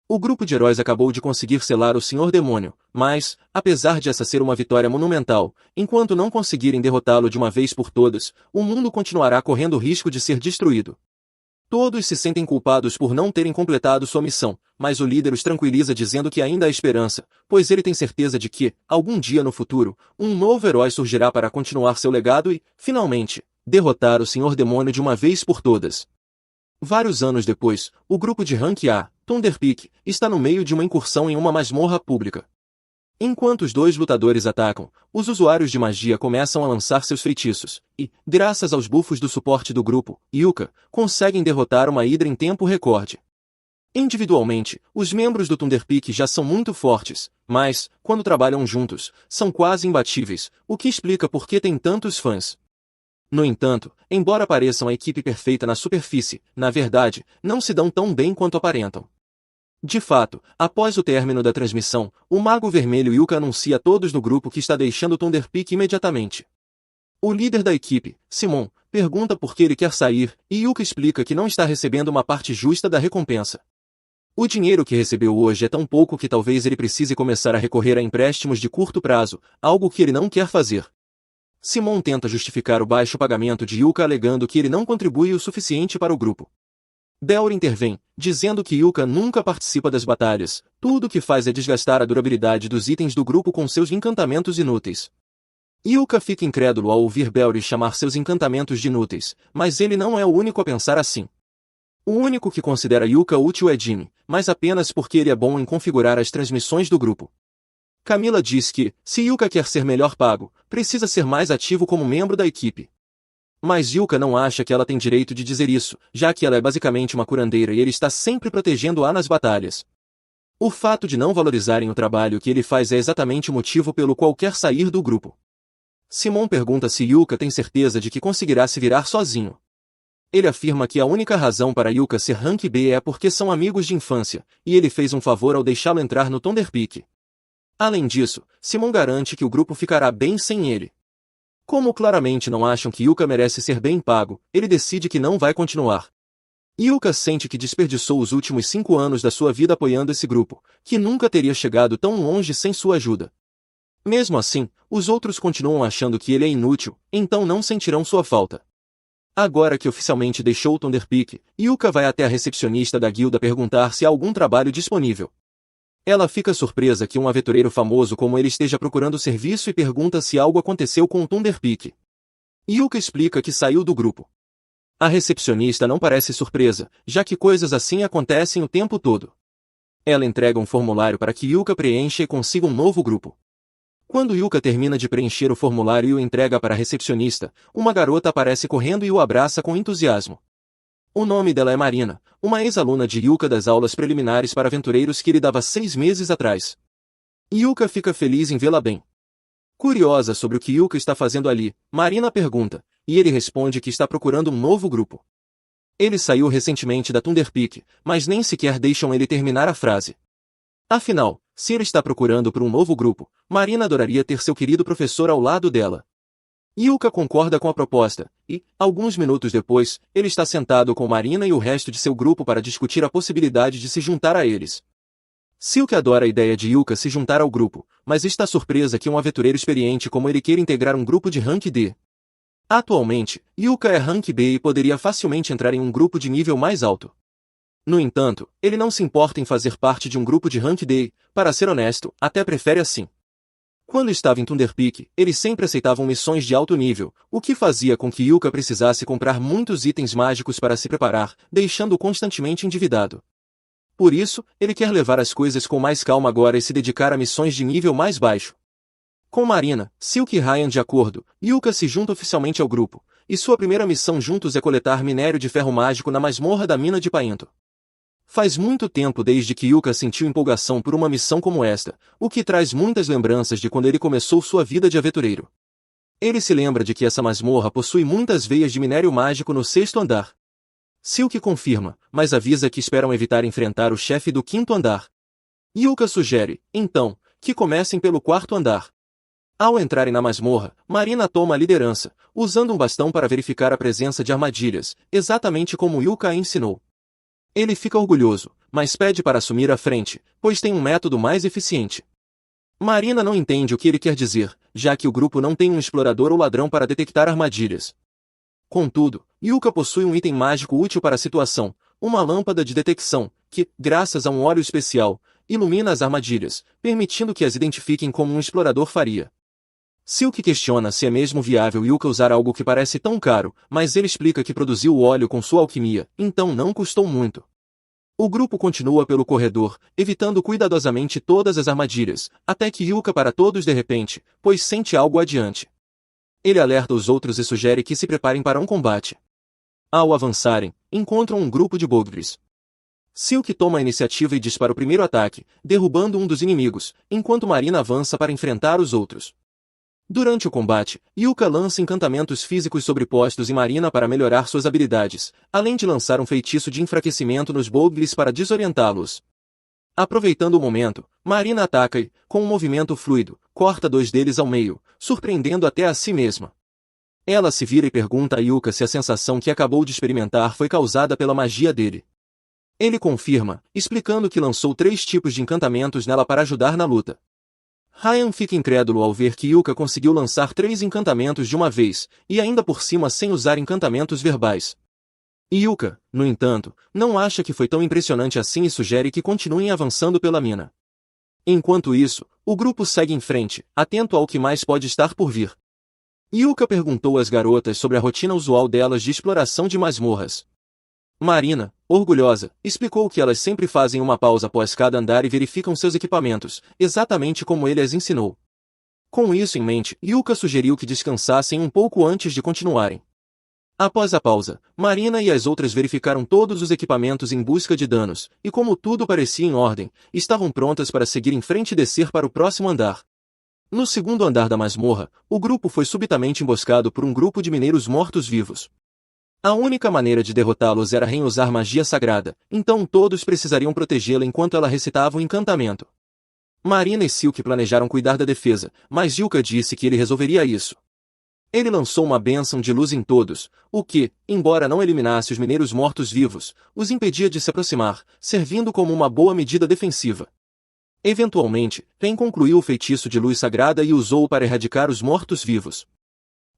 O grupo de heróis acabou de conseguir selar o Senhor Demônio, mas, apesar de essa ser uma vitória monumental, enquanto não conseguirem derrotá-lo de uma vez por todas, o mundo continuará correndo o risco de ser destruído. Todos se sentem culpados por não terem completado sua missão, mas o líder os tranquiliza dizendo que ainda há esperança, pois ele tem certeza de que, algum dia no futuro, um novo herói surgirá para continuar seu legado e, finalmente, derrotar o Senhor Demônio de uma vez por todas. Vários anos depois, o grupo de Rank A, Thunder Peak, está no meio de uma incursão em uma masmorra pública. Enquanto os dois lutadores atacam, os usuários de magia começam a lançar seus feitiços, e, graças aos buffos do suporte do grupo, Yuka, conseguem derrotar uma Hydra em tempo recorde. Individualmente, os membros do Thunder Peak já são muito fortes, mas, quando trabalham juntos, são quase imbatíveis, o que explica por que tem tantos fãs. No entanto, embora pareçam a equipe perfeita na superfície, na verdade, não se dão tão bem quanto aparentam. De fato, após o término da transmissão, o Mago Vermelho Yuka anuncia a todos no grupo que está deixando o Thunder Peak imediatamente. O líder da equipe, Simon, pergunta por que ele quer sair, e Yuka explica que não está recebendo uma parte justa da recompensa. O dinheiro que recebeu hoje é tão pouco que talvez ele precise começar a recorrer a empréstimos de curto prazo, algo que ele não quer fazer. Simon tenta justificar o baixo pagamento de Yuka alegando que ele não contribui o suficiente para o grupo. Belr intervém, dizendo que Yuka nunca participa das batalhas, tudo o que faz é desgastar a durabilidade dos itens do grupo com seus encantamentos inúteis. Yuka fica incrédulo ao ouvir Belr chamar seus encantamentos de inúteis, mas ele não é o único a pensar assim. O único que considera Yuka útil é Jimmy, mas apenas porque ele é bom em configurar as transmissões do grupo. Camila diz que, se Yuka quer ser melhor pago, precisa ser mais ativo como membro da equipe. Mas Yuka não acha que ela tem direito de dizer isso, já que ela é basicamente uma curandeira e ele está sempre protegendo-a nas batalhas. O fato de não valorizarem o trabalho que ele faz é exatamente o motivo pelo qual quer sair do grupo. Simon pergunta se Yuka tem certeza de que conseguirá se virar sozinho. Ele afirma que a única razão para Yuka ser Rank B é porque são amigos de infância, e ele fez um favor ao deixá-lo entrar no Thunder Peak. Além disso, Simon garante que o grupo ficará bem sem ele. Como claramente não acham que Yuka merece ser bem pago, ele decide que não vai continuar. Yuka sente que desperdiçou os últimos 5 anos da sua vida apoiando esse grupo, que nunca teria chegado tão longe sem sua ajuda. Mesmo assim, os outros continuam achando que ele é inútil, então não sentirão sua falta. Agora que oficialmente deixou o Thunder Peak, Yuka vai até a recepcionista da guilda perguntar se há algum trabalho disponível. Ela fica surpresa que um aventureiro famoso como ele esteja procurando serviço e pergunta se algo aconteceu com o Thunder Peak. Yuka explica que saiu do grupo. A recepcionista não parece surpresa, já que coisas assim acontecem o tempo todo. Ela entrega um formulário para que Yuka preencha e consiga um novo grupo. Quando Yuka termina de preencher o formulário e o entrega para a recepcionista, uma garota aparece correndo e o abraça com entusiasmo. O nome dela é Marina, uma ex-aluna de Yuka das aulas preliminares para aventureiros que ele dava 6 meses atrás. Yuka fica feliz em vê-la bem. Curiosa sobre o que Yuka está fazendo ali, Marina pergunta, e ele responde que está procurando um novo grupo. Ele saiu recentemente da Thunder Peak, mas nem sequer deixam ele terminar a frase. Afinal, se ele está procurando por um novo grupo, Marina adoraria ter seu querido professor ao lado dela. Yuka concorda com a proposta, e, alguns minutos depois, ele está sentado com Marina e o resto de seu grupo para discutir a possibilidade de se juntar a eles. Silk adora a ideia de Yuka se juntar ao grupo, mas está surpresa que um aventureiro experiente como ele queira integrar um grupo de Rank D. Atualmente, Yuka é Rank B e poderia facilmente entrar em um grupo de nível mais alto. No entanto, ele não se importa em fazer parte de um grupo de Rank D, para ser honesto, até prefere assim. Quando estava em Thunder Peak, eles sempre aceitavam missões de alto nível, o que fazia com que Yuka precisasse comprar muitos itens mágicos para se preparar, deixando-o constantemente endividado. Por isso, ele quer levar as coisas com mais calma agora e se dedicar a missões de nível mais baixo. Com Marina, Silk e Ryan de acordo, Yuka se junta oficialmente ao grupo, e sua primeira missão juntos é coletar minério de ferro mágico na masmorra da mina de Paento. Faz muito tempo desde que Yuka sentiu empolgação por uma missão como esta, o que traz muitas lembranças de quando ele começou sua vida de aventureiro. Ele se lembra de que essa masmorra possui muitas veias de minério mágico no 6º andar. Silk confirma, mas avisa que esperam evitar enfrentar o chefe do 5º andar. Yuka sugere, então, que comecem pelo 4º andar. Ao entrarem na masmorra, Marina toma a liderança, usando um bastão para verificar a presença de armadilhas, exatamente como Yuka a ensinou. Ele fica orgulhoso, mas pede para assumir a frente, pois tem um método mais eficiente. Marina não entende o que ele quer dizer, já que o grupo não tem um explorador ou ladrão para detectar armadilhas. Contudo, Yuka possui um item mágico útil para a situação, uma lâmpada de detecção, que, graças a um óleo especial, ilumina as armadilhas, permitindo que as identifiquem como um explorador faria. Silk questiona se é mesmo viável Yuka usar algo que parece tão caro, mas ele explica que produziu o óleo com sua alquimia, então não custou muito. O grupo continua pelo corredor, evitando cuidadosamente todas as armadilhas, até que Yuka para todos de repente, pois sente algo adiante. Ele alerta os outros e sugere que se preparem para um combate. Ao avançarem, encontram um grupo de Bogdris. Silk toma a iniciativa e dispara o primeiro ataque, derrubando um dos inimigos, enquanto Marina avança para enfrentar os outros. Durante o combate, Yuka lança encantamentos físicos sobrepostos em Marina para melhorar suas habilidades, além de lançar um feitiço de enfraquecimento nos Bogdris para desorientá-los. Aproveitando o momento, Marina ataca e, com um movimento fluido, corta dois deles ao meio, surpreendendo até a si mesma. Ela se vira e pergunta a Yuka se a sensação que acabou de experimentar foi causada pela magia dele. Ele confirma, explicando que lançou 3 tipos de encantamentos nela para ajudar na luta. Ryan fica incrédulo ao ver que Yuka conseguiu lançar 3 encantamentos de uma vez, e ainda por cima sem usar encantamentos verbais. Yuka, no entanto, não acha que foi tão impressionante assim e sugere que continuem avançando pela mina. Enquanto isso, o grupo segue em frente, atento ao que mais pode estar por vir. Yuka perguntou às garotas sobre a rotina usual delas de exploração de masmorras. Marina, orgulhosa, explicou que elas sempre fazem uma pausa após cada andar e verificam seus equipamentos, exatamente como ele as ensinou. Com isso em mente, Yuka sugeriu que descansassem um pouco antes de continuarem. Após a pausa, Marina e as outras verificaram todos os equipamentos em busca de danos, e como tudo parecia em ordem, estavam prontas para seguir em frente e descer para o próximo andar. No segundo andar da masmorra, o grupo foi subitamente emboscado por um grupo de mineiros mortos-vivos. A única maneira de derrotá-los era reusar magia sagrada, então todos precisariam protegê-la enquanto ela recitava o encantamento. Marina e Silk planejaram cuidar da defesa, mas Yuka disse que ele resolveria isso. Ele lançou uma bênção de luz em todos, o que, embora não eliminasse os mineiros mortos-vivos, os impedia de se aproximar, servindo como uma boa medida defensiva. Eventualmente, Ren concluiu o feitiço de luz sagrada e usou-o para erradicar os mortos-vivos.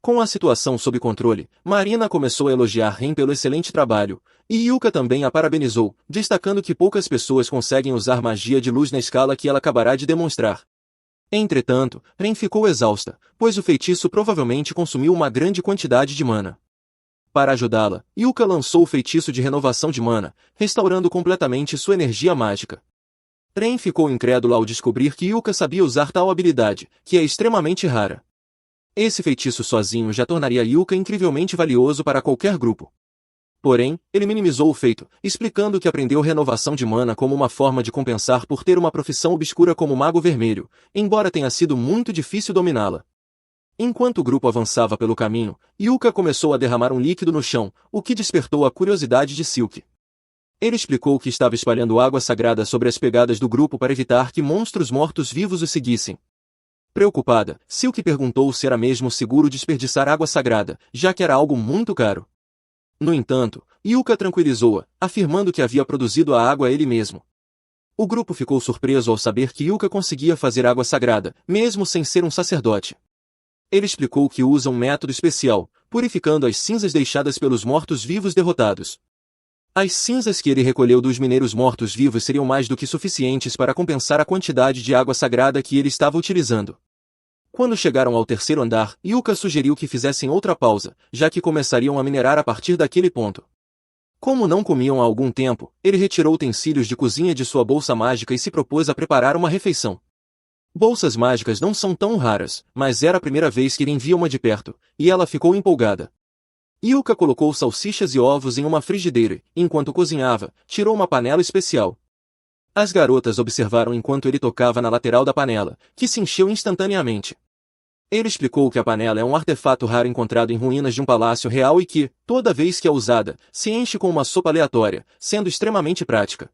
Com a situação sob controle, Marina começou a elogiar Ren pelo excelente trabalho, e Yuka também a parabenizou, destacando que poucas pessoas conseguem usar magia de luz na escala que ela acabará de demonstrar. Entretanto, Ren ficou exausta, pois o feitiço provavelmente consumiu uma grande quantidade de mana. Para ajudá-la, Yuka lançou o feitiço de renovação de mana, restaurando completamente sua energia mágica. Ren ficou incrédulo ao descobrir que Yuka sabia usar tal habilidade, que é extremamente rara. Esse feitiço sozinho já tornaria Yuka incrivelmente valioso para qualquer grupo. Porém, ele minimizou o feito, explicando que aprendeu renovação de mana como uma forma de compensar por ter uma profissão obscura como Mago Vermelho, embora tenha sido muito difícil dominá-la. Enquanto o grupo avançava pelo caminho, Yuka começou a derramar um líquido no chão, o que despertou a curiosidade de Silk. Ele explicou que estava espalhando água sagrada sobre as pegadas do grupo para evitar que monstros mortos-vivos o seguissem. Preocupada, Silk perguntou se era mesmo seguro desperdiçar água sagrada, já que era algo muito caro. No entanto, Yuka tranquilizou-a, afirmando que havia produzido a água ele mesmo. O grupo ficou surpreso ao saber que Yuka conseguia fazer água sagrada, mesmo sem ser um sacerdote. Ele explicou que usa um método especial, purificando as cinzas deixadas pelos mortos-vivos derrotados. As cinzas que ele recolheu dos mineiros mortos-vivos seriam mais do que suficientes para compensar a quantidade de água sagrada que ele estava utilizando. Quando chegaram ao terceiro andar, Yuka sugeriu que fizessem outra pausa, já que começariam a minerar a partir daquele ponto. Como não comiam há algum tempo, ele retirou utensílios de cozinha de sua bolsa mágica e se propôs a preparar uma refeição. Bolsas mágicas não são tão raras, mas era a primeira vez que ele via uma de perto, e ela ficou empolgada. Yuka colocou salsichas e ovos em uma frigideira e, enquanto cozinhava, tirou uma panela especial. As garotas observaram enquanto ele tocava na lateral da panela, que se encheu instantaneamente. Ele explicou que a panela é um artefato raro encontrado em ruínas de um palácio real e que, toda vez que é usada, se enche com uma sopa aleatória, sendo extremamente prática.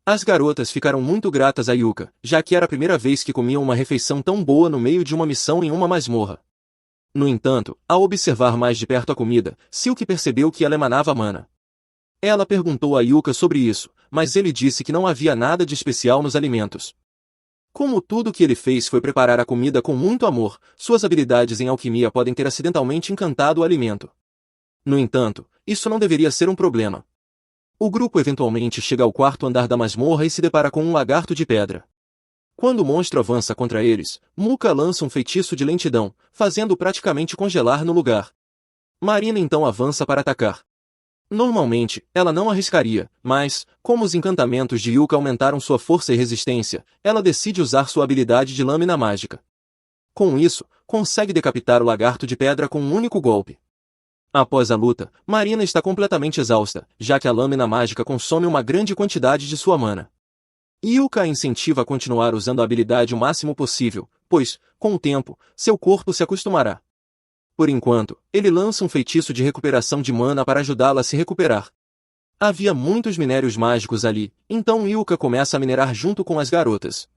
As garotas ficaram muito gratas a Yuka, já que era a primeira vez que comiam uma refeição tão boa no meio de uma missão em uma masmorra. No entanto, ao observar mais de perto a comida, Silk percebeu que ela emanava mana. Ela perguntou a Yuka sobre isso, mas ele disse que não havia nada de especial nos alimentos. Como tudo que ele fez foi preparar a comida com muito amor, suas habilidades em alquimia podem ter acidentalmente encantado o alimento. No entanto, isso não deveria ser um problema. O grupo eventualmente chega ao quarto andar da masmorra e se depara com um lagarto de pedra. Quando o monstro avança contra eles, Muka lança um feitiço de lentidão, fazendo-o praticamente congelar no lugar. Marina então avança para atacar. Normalmente, ela não arriscaria, mas, como os encantamentos de Yuka aumentaram sua força e resistência, ela decide usar sua habilidade de lâmina mágica. Com isso, consegue decapitar o lagarto de pedra com um único golpe. Após a luta, Marina está completamente exausta, já que a lâmina mágica consome uma grande quantidade de sua mana. Yuka a incentiva a continuar usando a habilidade o máximo possível, pois, com o tempo, seu corpo se acostumará. Por enquanto, ele lança um feitiço de recuperação de mana para ajudá-la a se recuperar. Havia muitos minérios mágicos ali, então Yuka começa a minerar junto com as garotas.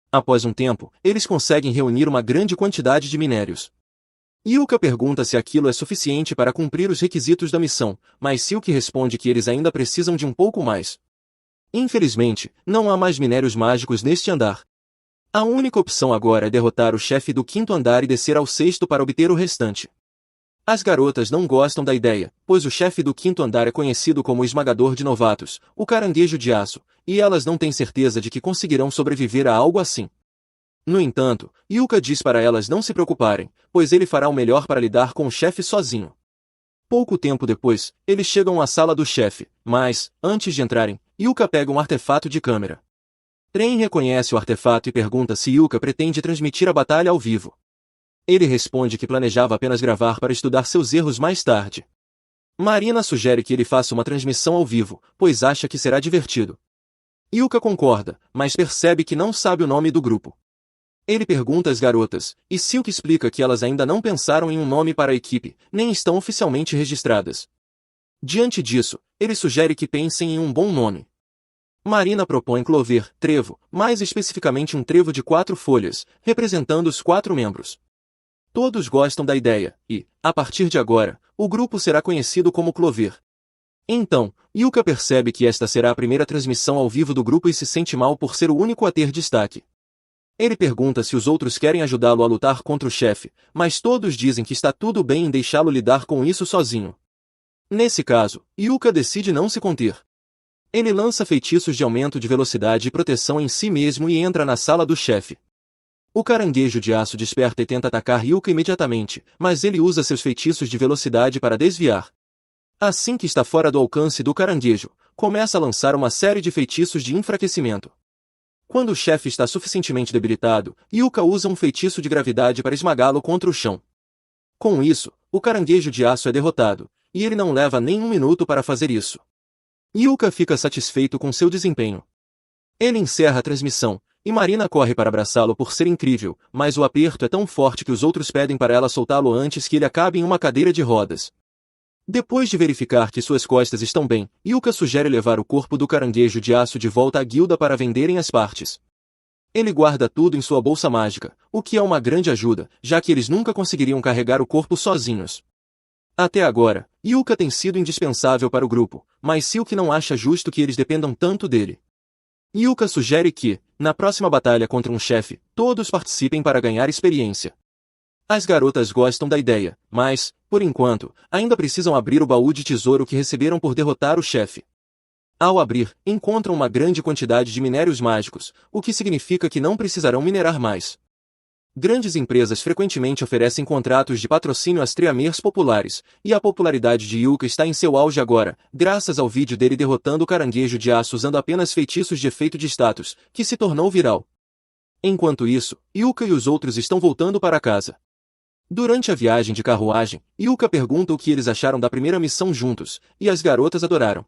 Após um tempo, eles conseguem reunir uma grande quantidade de minérios. Yuka pergunta se aquilo é suficiente para cumprir os requisitos da missão, mas Silk responde que eles ainda precisam de um pouco mais. Infelizmente, não há mais minérios mágicos neste andar. A única opção agora é derrotar o chefe do quinto andar e descer ao sexto para obter o restante. As garotas não gostam da ideia, pois o chefe do quinto andar é conhecido como o esmagador de novatos, o caranguejo de aço, e elas não têm certeza de que conseguirão sobreviver a algo assim. No entanto, Yuka diz para elas não se preocuparem, pois ele fará o melhor para lidar com o chefe sozinho. Pouco tempo depois, eles chegam à sala do chefe, mas, antes de entrarem, Yuka pega um artefato de câmera. Tren reconhece o artefato e pergunta se Yuka pretende transmitir a batalha ao vivo. Ele responde que planejava apenas gravar para estudar seus erros mais tarde. Marina sugere que ele faça uma transmissão ao vivo, pois acha que será divertido. Yuka concorda, mas percebe que não sabe o nome do grupo. Ele pergunta às garotas, e Silk explica que elas ainda não pensaram em um nome para a equipe, nem estão oficialmente registradas. Diante disso, ele sugere que pensem em um bom nome. Marina propõe Clover, trevo, mais especificamente um trevo de 4 folhas, representando os 4 membros. Todos gostam da ideia, e, a partir de agora, o grupo será conhecido como Clover. Então, Yuka percebe que esta será a primeira transmissão ao vivo do grupo e se sente mal por ser o único a ter destaque. Ele pergunta se os outros querem ajudá-lo a lutar contra o chefe, mas todos dizem que está tudo bem em deixá-lo lidar com isso sozinho. Nesse caso, Yuka decide não se conter. Ele lança feitiços de aumento de velocidade e proteção em si mesmo e entra na sala do chefe. O caranguejo de aço desperta e tenta atacar Yuka imediatamente, mas ele usa seus feitiços de velocidade para desviar. Assim que está fora do alcance do caranguejo, começa a lançar uma série de feitiços de enfraquecimento. Quando o chefe está suficientemente debilitado, Yuka usa um feitiço de gravidade para esmagá-lo contra o chão. Com isso, o caranguejo de aço é derrotado, e ele não leva nem um minuto para fazer isso. Yuka fica satisfeito com seu desempenho. Ele encerra a transmissão, e Marina corre para abraçá-lo por ser incrível, mas o aperto é tão forte que os outros pedem para ela soltá-lo antes que ele acabe em uma cadeira de rodas. Depois de verificar que suas costas estão bem, Yuka sugere levar o corpo do caranguejo de aço de volta à guilda para venderem as partes. Ele guarda tudo em sua bolsa mágica, o que é uma grande ajuda, já que eles nunca conseguiriam carregar o corpo sozinhos. Até agora, Yuka tem sido indispensável para o grupo, mas Silk não acha justo que eles dependam tanto dele. Yuka sugere que, na próxima batalha contra um chefe, todos participem para ganhar experiência. As garotas gostam da ideia, mas, por enquanto, ainda precisam abrir o baú de tesouro que receberam por derrotar o chefe. Ao abrir, encontram uma grande quantidade de minérios mágicos, o que significa que não precisarão minerar mais. Grandes empresas frequentemente oferecem contratos de patrocínio às Triamers populares, e a popularidade de Yuka está em seu auge agora, graças ao vídeo dele derrotando o caranguejo de aço usando apenas feitiços de efeito de status, que se tornou viral. Enquanto isso, Yuka e os outros estão voltando para casa. Durante a viagem de carruagem, Yuka pergunta o que eles acharam da primeira missão juntos, e as garotas adoraram.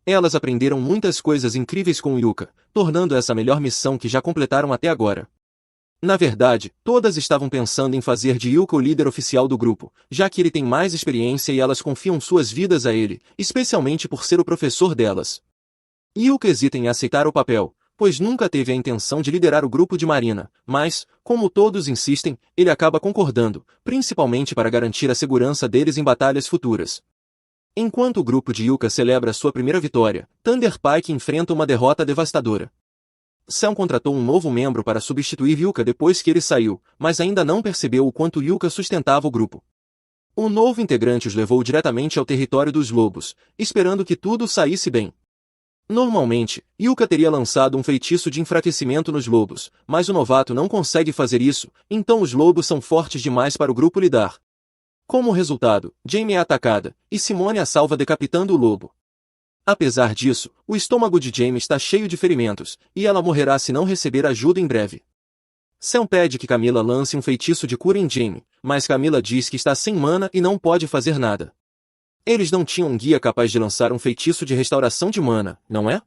Elas aprenderam muitas coisas incríveis com Yuka, tornando essa a melhor missão que já completaram até agora. Na verdade, todas estavam pensando em fazer de Yuka o líder oficial do grupo, já que ele tem mais experiência e elas confiam suas vidas a ele, especialmente por ser o professor delas. Yuka hesita em aceitar o papel, pois nunca teve a intenção de liderar o grupo de Marina, mas, como todos insistem, ele acaba concordando, principalmente para garantir a segurança deles em batalhas futuras. Enquanto o grupo de Yuka celebra sua primeira vitória, Thunder Pike enfrenta uma derrota devastadora. Sam contratou um novo membro para substituir Yuka depois que ele saiu, mas ainda não percebeu o quanto Yuka sustentava o grupo. O novo integrante os levou diretamente ao território dos lobos, esperando que tudo saísse bem. Normalmente, Yuka teria lançado um feitiço de enfraquecimento nos lobos, mas o novato não consegue fazer isso, então os lobos são fortes demais para o grupo lidar. Como resultado, Jamie é atacada, e Simone a salva decapitando o lobo. Apesar disso, o estômago de Jamie está cheio de ferimentos, e ela morrerá se não receber ajuda em breve. Sam pede que Camila lance um feitiço de cura em Jamie, mas Camila diz que está sem mana e não pode fazer nada. Eles não tinham um guia capaz de lançar um feitiço de restauração de mana, não é?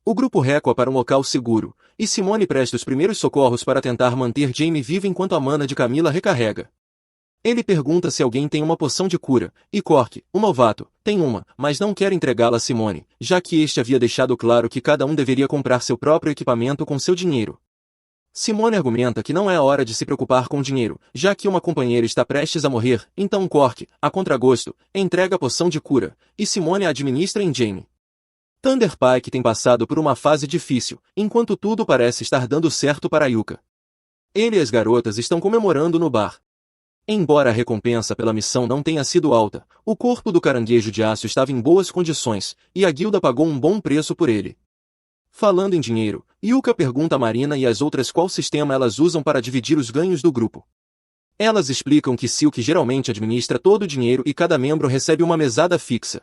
O grupo recua para um local seguro, e Simone presta os primeiros socorros para tentar manter Jamie viva enquanto a mana de Camila recarrega. Ele pergunta se alguém tem uma poção de cura, e Cork, o novato, tem uma, mas não quer entregá-la a Simone, já que este havia deixado claro que cada um deveria comprar seu próprio equipamento com seu dinheiro. Simone argumenta que não é hora de se preocupar com dinheiro, já que uma companheira está prestes a morrer, então Cork, a contragosto, entrega a poção de cura, e Simone a administra em Jamie. Thunder Pike tem passado por uma fase difícil, enquanto tudo parece estar dando certo para Yuka. Ele e as garotas estão comemorando no bar. Embora a recompensa pela missão não tenha sido alta, o corpo do caranguejo de aço estava em boas condições, e a guilda pagou um bom preço por ele. Falando em dinheiro, Yuka pergunta a Marina e às outras qual sistema elas usam para dividir os ganhos do grupo. Elas explicam que Silk geralmente administra todo o dinheiro e cada membro recebe uma mesada fixa.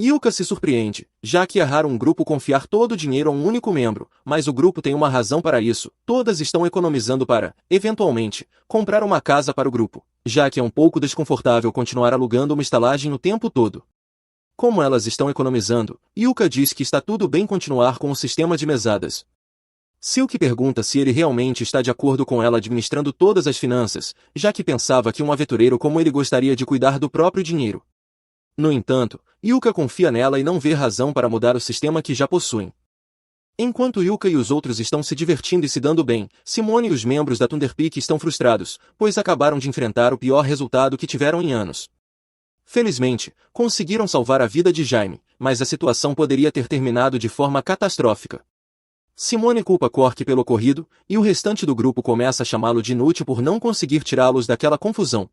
Yuka se surpreende, já que é raro um grupo confiar todo o dinheiro a um único membro, mas o grupo tem uma razão para isso, todas estão economizando para, eventualmente, comprar uma casa para o grupo, já que é um pouco desconfortável continuar alugando uma estalagem o tempo todo. Como elas estão economizando, Yuka diz que está tudo bem continuar com o sistema de mesadas. Silk pergunta se ele realmente está de acordo com ela administrando todas as finanças, já que pensava que um aventureiro como ele gostaria de cuidar do próprio dinheiro. No entanto, Yuka confia nela e não vê razão para mudar o sistema que já possuem. Enquanto Yuka e os outros estão se divertindo e se dando bem, Simone e os membros da Thunder Peak estão frustrados, pois acabaram de enfrentar o pior resultado que tiveram em anos. Felizmente, conseguiram salvar a vida de Jaime, mas a situação poderia ter terminado de forma catastrófica. Simone culpa Cork pelo ocorrido, e o restante do grupo começa a chamá-lo de inútil por não conseguir tirá-los daquela confusão.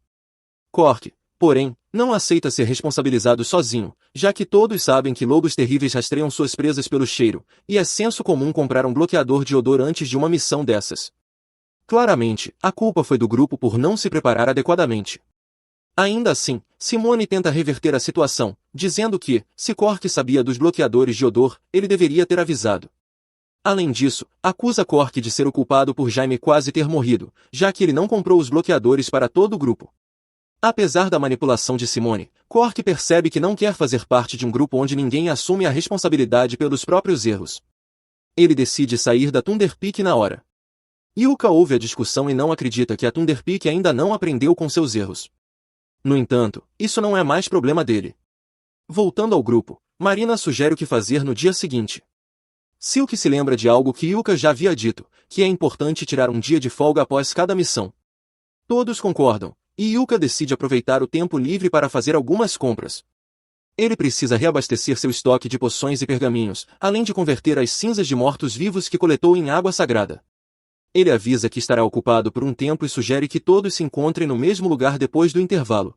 Cork, porém, não aceita ser responsabilizado sozinho, já que todos sabem que lobos terríveis rastreiam suas presas pelo cheiro, e é senso comum comprar um bloqueador de odor antes de uma missão dessas. Claramente, a culpa foi do grupo por não se preparar adequadamente. Ainda assim, Simone tenta reverter a situação, dizendo que, se Cork sabia dos bloqueadores de odor, ele deveria ter avisado. Além disso, acusa Cork de ser o culpado por Jaime quase ter morrido, já que ele não comprou os bloqueadores para todo o grupo. Apesar da manipulação de Simone, Cork percebe que não quer fazer parte de um grupo onde ninguém assume a responsabilidade pelos próprios erros. Ele decide sair da Thunder Peak na hora. Yuka ouve a discussão e não acredita que a Thunder Peak ainda não aprendeu com seus erros. No entanto, isso não é mais problema dele. Voltando ao grupo, Marina sugere o que fazer no dia seguinte. Silk se lembra de algo que Yuka já havia dito, que é importante tirar um dia de folga após cada missão. Todos concordam, e Yuka decide aproveitar o tempo livre para fazer algumas compras. Ele precisa reabastecer seu estoque de poções e pergaminhos, além de converter as cinzas de mortos-vivos que coletou em água sagrada. Ele avisa que estará ocupado por um tempo e sugere que todos se encontrem no mesmo lugar depois do intervalo.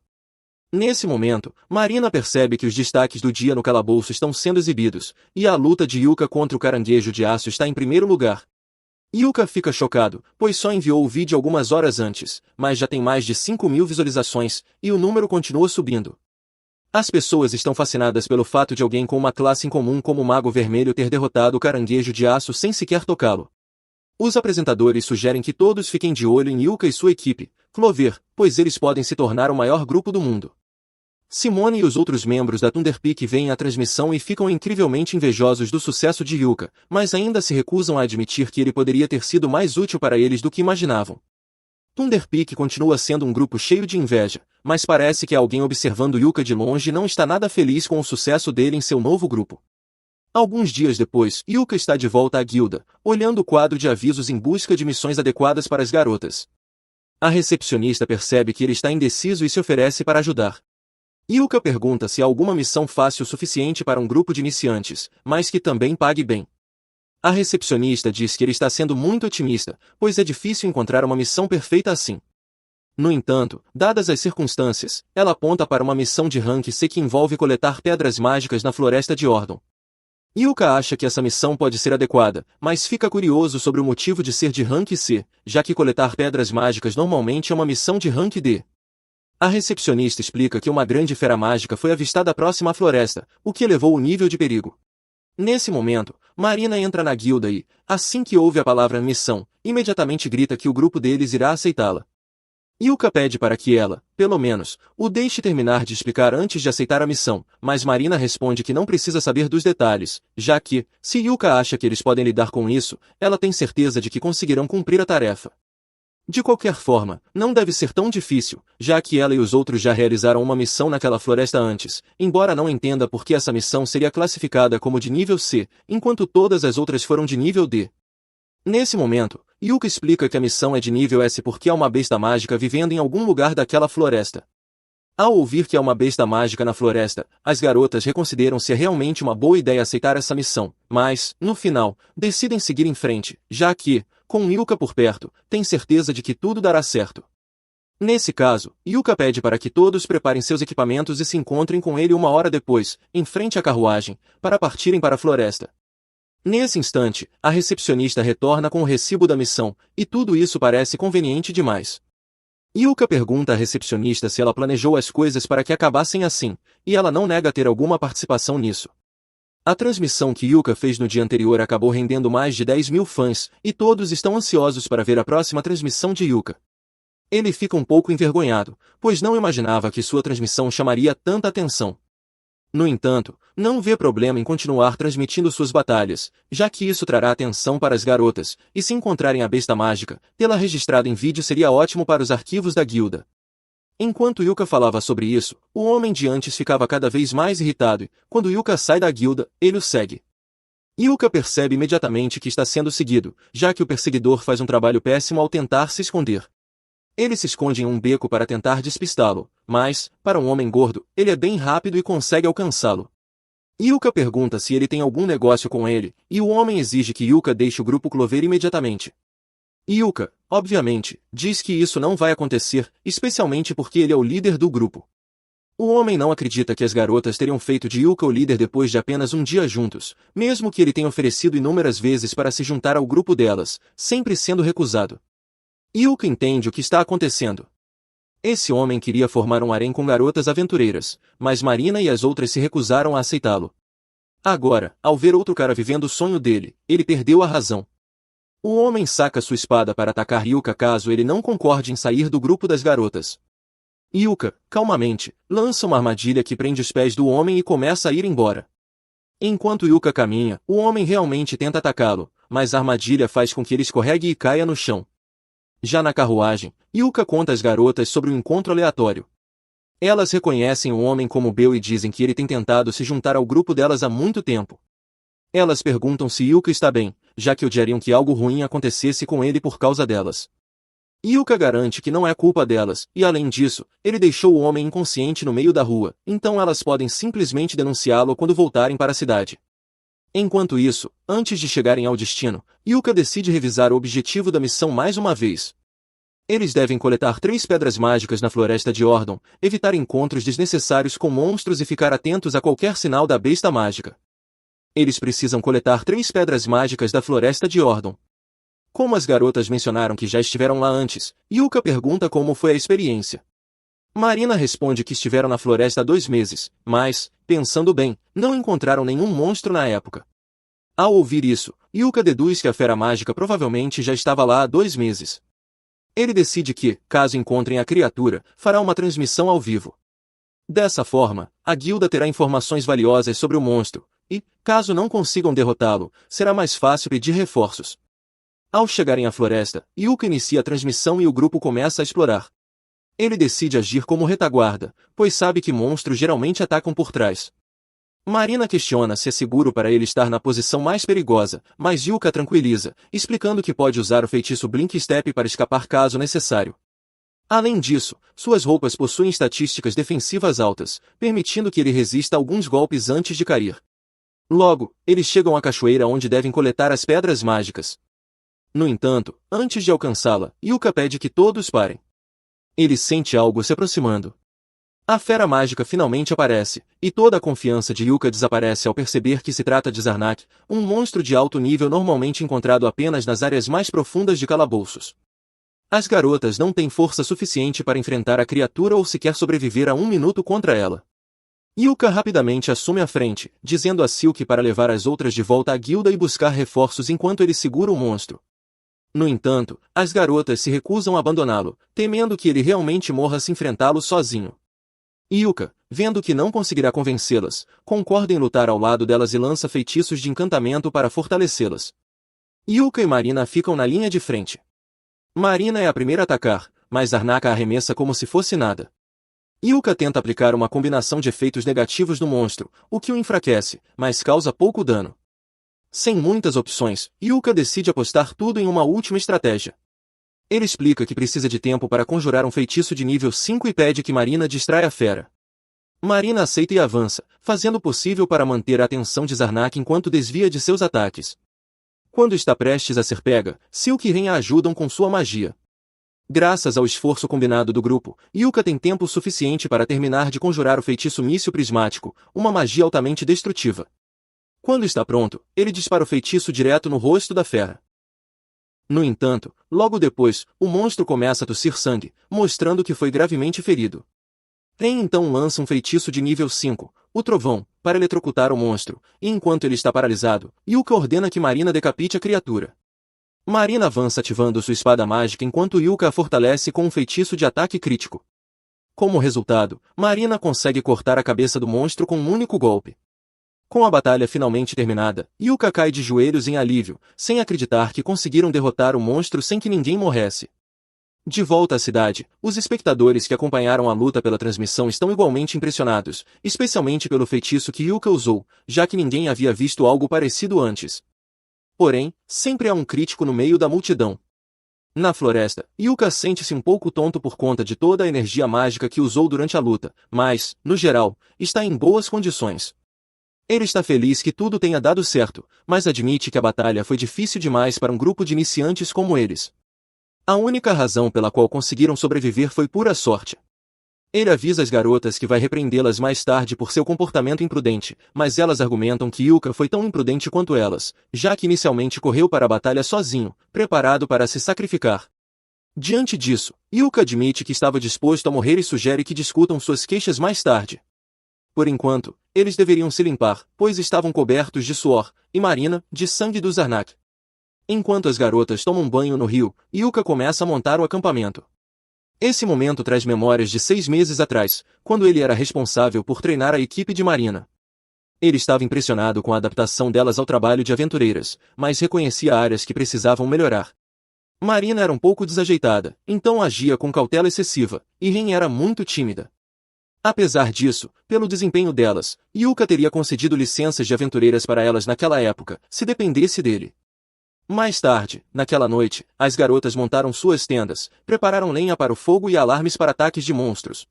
Nesse momento, Marina percebe que os destaques do dia no calabouço estão sendo exibidos, e a luta de Yuka contra o caranguejo de aço está em primeiro lugar. Yuka fica chocado, pois só enviou o vídeo algumas horas antes, mas já tem mais de 5.000 visualizações, e o número continua subindo. As pessoas estão fascinadas pelo fato de alguém com uma classe em comum como o Mago Vermelho ter derrotado o caranguejo de aço sem sequer tocá-lo. Os apresentadores sugerem que todos fiquem de olho em Yuka e sua equipe, Clover, pois eles podem se tornar o maior grupo do mundo. Simone e os outros membros da Thunder Peak veem a transmissão e ficam incrivelmente invejosos do sucesso de Yuka, mas ainda se recusam a admitir que ele poderia ter sido mais útil para eles do que imaginavam. Thunder Peak continua sendo um grupo cheio de inveja, mas parece que alguém observando Yuka de longe não está nada feliz com o sucesso dele em seu novo grupo. Alguns dias depois, Yuka está de volta à guilda, olhando o quadro de avisos em busca de missões adequadas para as garotas. A recepcionista percebe que ele está indeciso e se oferece para ajudar. Yuka pergunta se há alguma missão fácil o suficiente para um grupo de iniciantes, mas que também pague bem. A recepcionista diz que ele está sendo muito otimista, pois é difícil encontrar uma missão perfeita assim. No entanto, dadas as circunstâncias, ela aponta para uma missão de rank C que envolve coletar pedras mágicas na floresta de Ordon. Yuka acha que essa missão pode ser adequada, mas fica curioso sobre o motivo de ser de rank C, já que coletar pedras mágicas normalmente é uma missão de rank D. A recepcionista explica que uma grande fera mágica foi avistada próxima à floresta, o que elevou o nível de perigo. Nesse momento, Marina entra na guilda e, assim que ouve a palavra missão, imediatamente grita que o grupo deles irá aceitá-la. Yuka pede para que ela, pelo menos, o deixe terminar de explicar antes de aceitar a missão, mas Marina responde que não precisa saber dos detalhes, já que, se Yuka acha que eles podem lidar com isso, ela tem certeza de que conseguirão cumprir a tarefa. De qualquer forma, não deve ser tão difícil, já que ela e os outros já realizaram uma missão naquela floresta antes, embora não entenda por que essa missão seria classificada como de nível C, enquanto todas as outras foram de nível D. Nesse momento, Yuka explica que a missão é de nível S porque há uma besta mágica vivendo em algum lugar daquela floresta. Ao ouvir que há uma besta mágica na floresta, as garotas reconsideram se é realmente uma boa ideia aceitar essa missão, mas, no final, decidem seguir em frente, já que, com Yuka por perto, tem certeza de que tudo dará certo. Nesse caso, Yuka pede para que todos preparem seus equipamentos e se encontrem com ele uma hora depois, em frente à carruagem, para partirem para a floresta. Nesse instante, a recepcionista retorna com o recibo da missão, e tudo isso parece conveniente demais. Yuka pergunta à recepcionista se ela planejou as coisas para que acabassem assim, e ela não nega ter alguma participação nisso. A transmissão que Yuka fez no dia anterior acabou rendendo mais de 10.000 fãs, e todos estão ansiosos para ver a próxima transmissão de Yuka. Ele fica um pouco envergonhado, pois não imaginava que sua transmissão chamaria tanta atenção. No entanto, não vê problema em continuar transmitindo suas batalhas, já que isso trará atenção para as garotas, e se encontrarem a besta mágica, tê-la registrada em vídeo seria ótimo para os arquivos da guilda. Enquanto Yuka falava sobre isso, o homem de antes ficava cada vez mais irritado e, quando Yuka sai da guilda, ele o segue. Yuka percebe imediatamente que está sendo seguido, já que o perseguidor faz um trabalho péssimo ao tentar se esconder. Ele se esconde em um beco para tentar despistá-lo, mas, para um homem gordo, ele é bem rápido e consegue alcançá-lo. Yuka pergunta se ele tem algum negócio com ele, e o homem exige que Yuka deixe o grupo Clover imediatamente. Yuka, obviamente, diz que isso não vai acontecer, especialmente porque ele é o líder do grupo. O homem não acredita que as garotas teriam feito de Yuka o líder depois de apenas um dia juntos, mesmo que ele tenha oferecido inúmeras vezes para se juntar ao grupo delas, sempre sendo recusado. Yuka entende o que está acontecendo. Esse homem queria formar um harém com garotas aventureiras, mas Marina e as outras se recusaram a aceitá-lo. Agora, ao ver outro cara vivendo o sonho dele, ele perdeu a razão. O homem saca sua espada para atacar Yuka caso ele não concorde em sair do grupo das garotas. Yuka, calmamente, lança uma armadilha que prende os pés do homem e começa a ir embora. Enquanto Yuka caminha, o homem realmente tenta atacá-lo, mas a armadilha faz com que ele escorregue e caia no chão. Já na carruagem, Yuka conta às garotas sobre um encontro aleatório. Elas reconhecem o homem como Bel e dizem que ele tem tentado se juntar ao grupo delas há muito tempo. Elas perguntam se Yuka está bem, já que odiariam que algo ruim acontecesse com ele por causa delas. Yuka garante que não é culpa delas, e além disso, ele deixou o homem inconsciente no meio da rua, então elas podem simplesmente denunciá-lo quando voltarem para a cidade. Enquanto isso, antes de chegarem ao destino, Yuka decide revisar o objetivo da missão mais uma vez. Eles devem coletar 3 pedras mágicas na floresta de Ordon, evitar encontros desnecessários com monstros e ficar atentos a qualquer sinal da besta mágica. Eles precisam coletar 3 pedras mágicas da floresta de Ordon. Como as garotas mencionaram que já estiveram lá antes, Yuka pergunta como foi a experiência. Marina responde que estiveram na floresta há 2 meses, mas, pensando bem, não encontraram nenhum monstro na época. Ao ouvir isso, Yuka deduz que a fera mágica provavelmente já estava lá há 2 meses. Ele decide que, caso encontrem a criatura, fará uma transmissão ao vivo. Dessa forma, a guilda terá informações valiosas sobre o monstro, e, caso não consigam derrotá-lo, será mais fácil pedir reforços. Ao chegarem à floresta, Yuka inicia a transmissão e o grupo começa a explorar. Ele decide agir como retaguarda, pois sabe que monstros geralmente atacam por trás. Marina questiona se é seguro para ele estar na posição mais perigosa, mas Yuka tranquiliza, explicando que pode usar o feitiço Blink Step para escapar caso necessário. Além disso, suas roupas possuem estatísticas defensivas altas, permitindo que ele resista a alguns golpes antes de cair. Logo, eles chegam à cachoeira onde devem coletar as pedras mágicas. No entanto, antes de alcançá-la, Yuka pede que todos parem. Ele sente algo se aproximando. A fera mágica finalmente aparece, e toda a confiança de Yuka desaparece ao perceber que se trata de Zarnak, um monstro de alto nível normalmente encontrado apenas nas áreas mais profundas de calabouços. As garotas não têm força suficiente para enfrentar a criatura ou sequer sobreviver a 1 minuto contra ela. Yuka rapidamente assume a frente, dizendo a Silk para levar as outras de volta à guilda e buscar reforços enquanto ele segura o monstro. No entanto, as garotas se recusam a abandoná-lo, temendo que ele realmente morra se enfrentá-lo sozinho. Yuka, vendo que não conseguirá convencê-las, concorda em lutar ao lado delas e lança feitiços de encantamento para fortalecê-las. Yuka e Marina ficam na linha de frente. Marina é a primeira a atacar, mas Zarnak a arremessa como se fosse nada. Yuka tenta aplicar uma combinação de efeitos negativos no monstro, o que o enfraquece, mas causa pouco dano. Sem muitas opções, Yuka decide apostar tudo em uma última estratégia. Ele explica que precisa de tempo para conjurar um feitiço de nível 5 e pede que Marina distraia a fera. Marina aceita e avança, fazendo o possível para manter a atenção de Zarnak enquanto desvia de seus ataques. Quando está prestes a ser pega, Silk e Ren a ajudam com sua magia. Graças ao esforço combinado do grupo, Yuka tem tempo suficiente para terminar de conjurar o feitiço míssil prismático, uma magia altamente destrutiva. Quando está pronto, ele dispara o feitiço direto no rosto da fera. No entanto, logo depois, o monstro começa a tossir sangue, mostrando que foi gravemente ferido. Ren então lança um feitiço de nível 5, o Trovão, para eletrocutar o monstro, e enquanto ele está paralisado, Yuka ordena que Marina decapite a criatura. Marina avança ativando sua espada mágica enquanto Yuka a fortalece com um feitiço de ataque crítico. Como resultado, Marina consegue cortar a cabeça do monstro com um único golpe. Com a batalha finalmente terminada, Yuka cai de joelhos em alívio, sem acreditar que conseguiram derrotar o monstro sem que ninguém morresse. De volta à cidade, os espectadores que acompanharam a luta pela transmissão estão igualmente impressionados, especialmente pelo feitiço que Yuka usou, já que ninguém havia visto algo parecido antes. Porém, sempre há um crítico no meio da multidão. Na floresta, Yuka sente-se um pouco tonto por conta de toda a energia mágica que usou durante a luta, mas, no geral, está em boas condições. Ele está feliz que tudo tenha dado certo, mas admite que a batalha foi difícil demais para um grupo de iniciantes como eles. A única razão pela qual conseguiram sobreviver foi pura sorte. Ele avisa as garotas que vai repreendê-las mais tarde por seu comportamento imprudente, mas elas argumentam que Yuka foi tão imprudente quanto elas, já que inicialmente correu para a batalha sozinho, preparado para se sacrificar. Diante disso, Yuka admite que estava disposto a morrer e sugere que discutam suas queixas mais tarde. Por enquanto, eles deveriam se limpar, pois estavam cobertos de suor, e Marina, de sangue do Zarnak. Enquanto as garotas tomam banho no rio, Yuka começa a montar o acampamento. Esse momento traz memórias de 6 meses atrás, quando ele era responsável por treinar a equipe de Marina. Ele estava impressionado com a adaptação delas ao trabalho de aventureiras, mas reconhecia áreas que precisavam melhorar. Marina era um pouco desajeitada, então agia com cautela excessiva, e Ren era muito tímida. Apesar disso, pelo desempenho delas, Yuka teria concedido licenças de aventureiras para elas naquela época, se dependesse dele. Mais tarde, naquela noite, as garotas montaram suas tendas, prepararam lenha para o fogo e alarmes para ataques de monstros.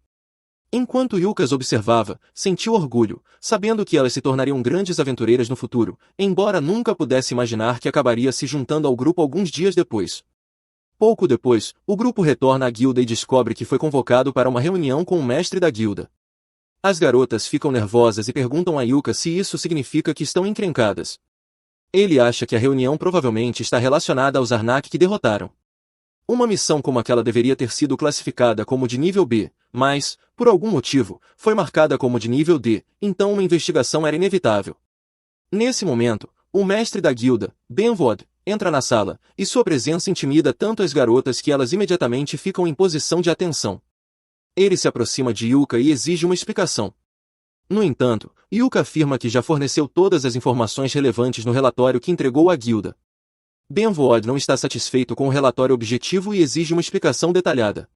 Enquanto Yuka as observava, sentiu orgulho, sabendo que elas se tornariam grandes aventureiras no futuro, embora nunca pudesse imaginar que acabaria se juntando ao grupo alguns dias depois. Pouco depois, o grupo retorna à guilda e descobre que foi convocado para uma reunião com o mestre da guilda. As garotas ficam nervosas e perguntam a Yuka se isso significa que estão encrencadas. Ele acha que a reunião provavelmente está relacionada aos Zarnak que derrotaram. Uma missão como aquela deveria ter sido classificada como de nível B, mas, por algum motivo, foi marcada como de nível D, então uma investigação era inevitável. Nesse momento, o mestre da guilda, Benvod, entra na sala, e sua presença intimida tanto as garotas que elas imediatamente ficam em posição de atenção. Ele se aproxima de Yuka e exige uma explicação. No entanto, Yuka afirma que já forneceu todas as informações relevantes no relatório que entregou à guilda. Benvod não está satisfeito com o relatório objetivo e exige uma explicação detalhada.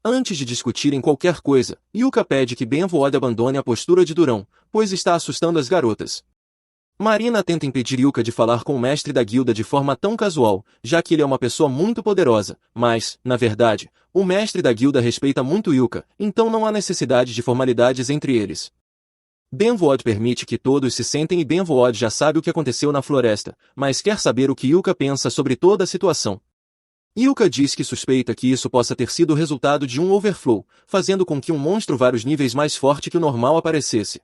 Antes de discutirem qualquer coisa, Yuka pede que Benvod abandone a postura de durão, pois está assustando as garotas. Marina tenta impedir Yuka de falar com o mestre da guilda de forma tão casual, já que ele é uma pessoa muito poderosa, mas, na verdade, O mestre da guilda respeita muito Yuka, então não há necessidade de formalidades entre eles. Benvood permite que todos se sentem e Benvood já sabe o que aconteceu na floresta, mas quer saber o que Yuka pensa sobre toda a situação. Yuka diz que suspeita que isso possa ter sido o resultado de um overflow, fazendo com que um monstro vários níveis mais forte que o normal aparecesse.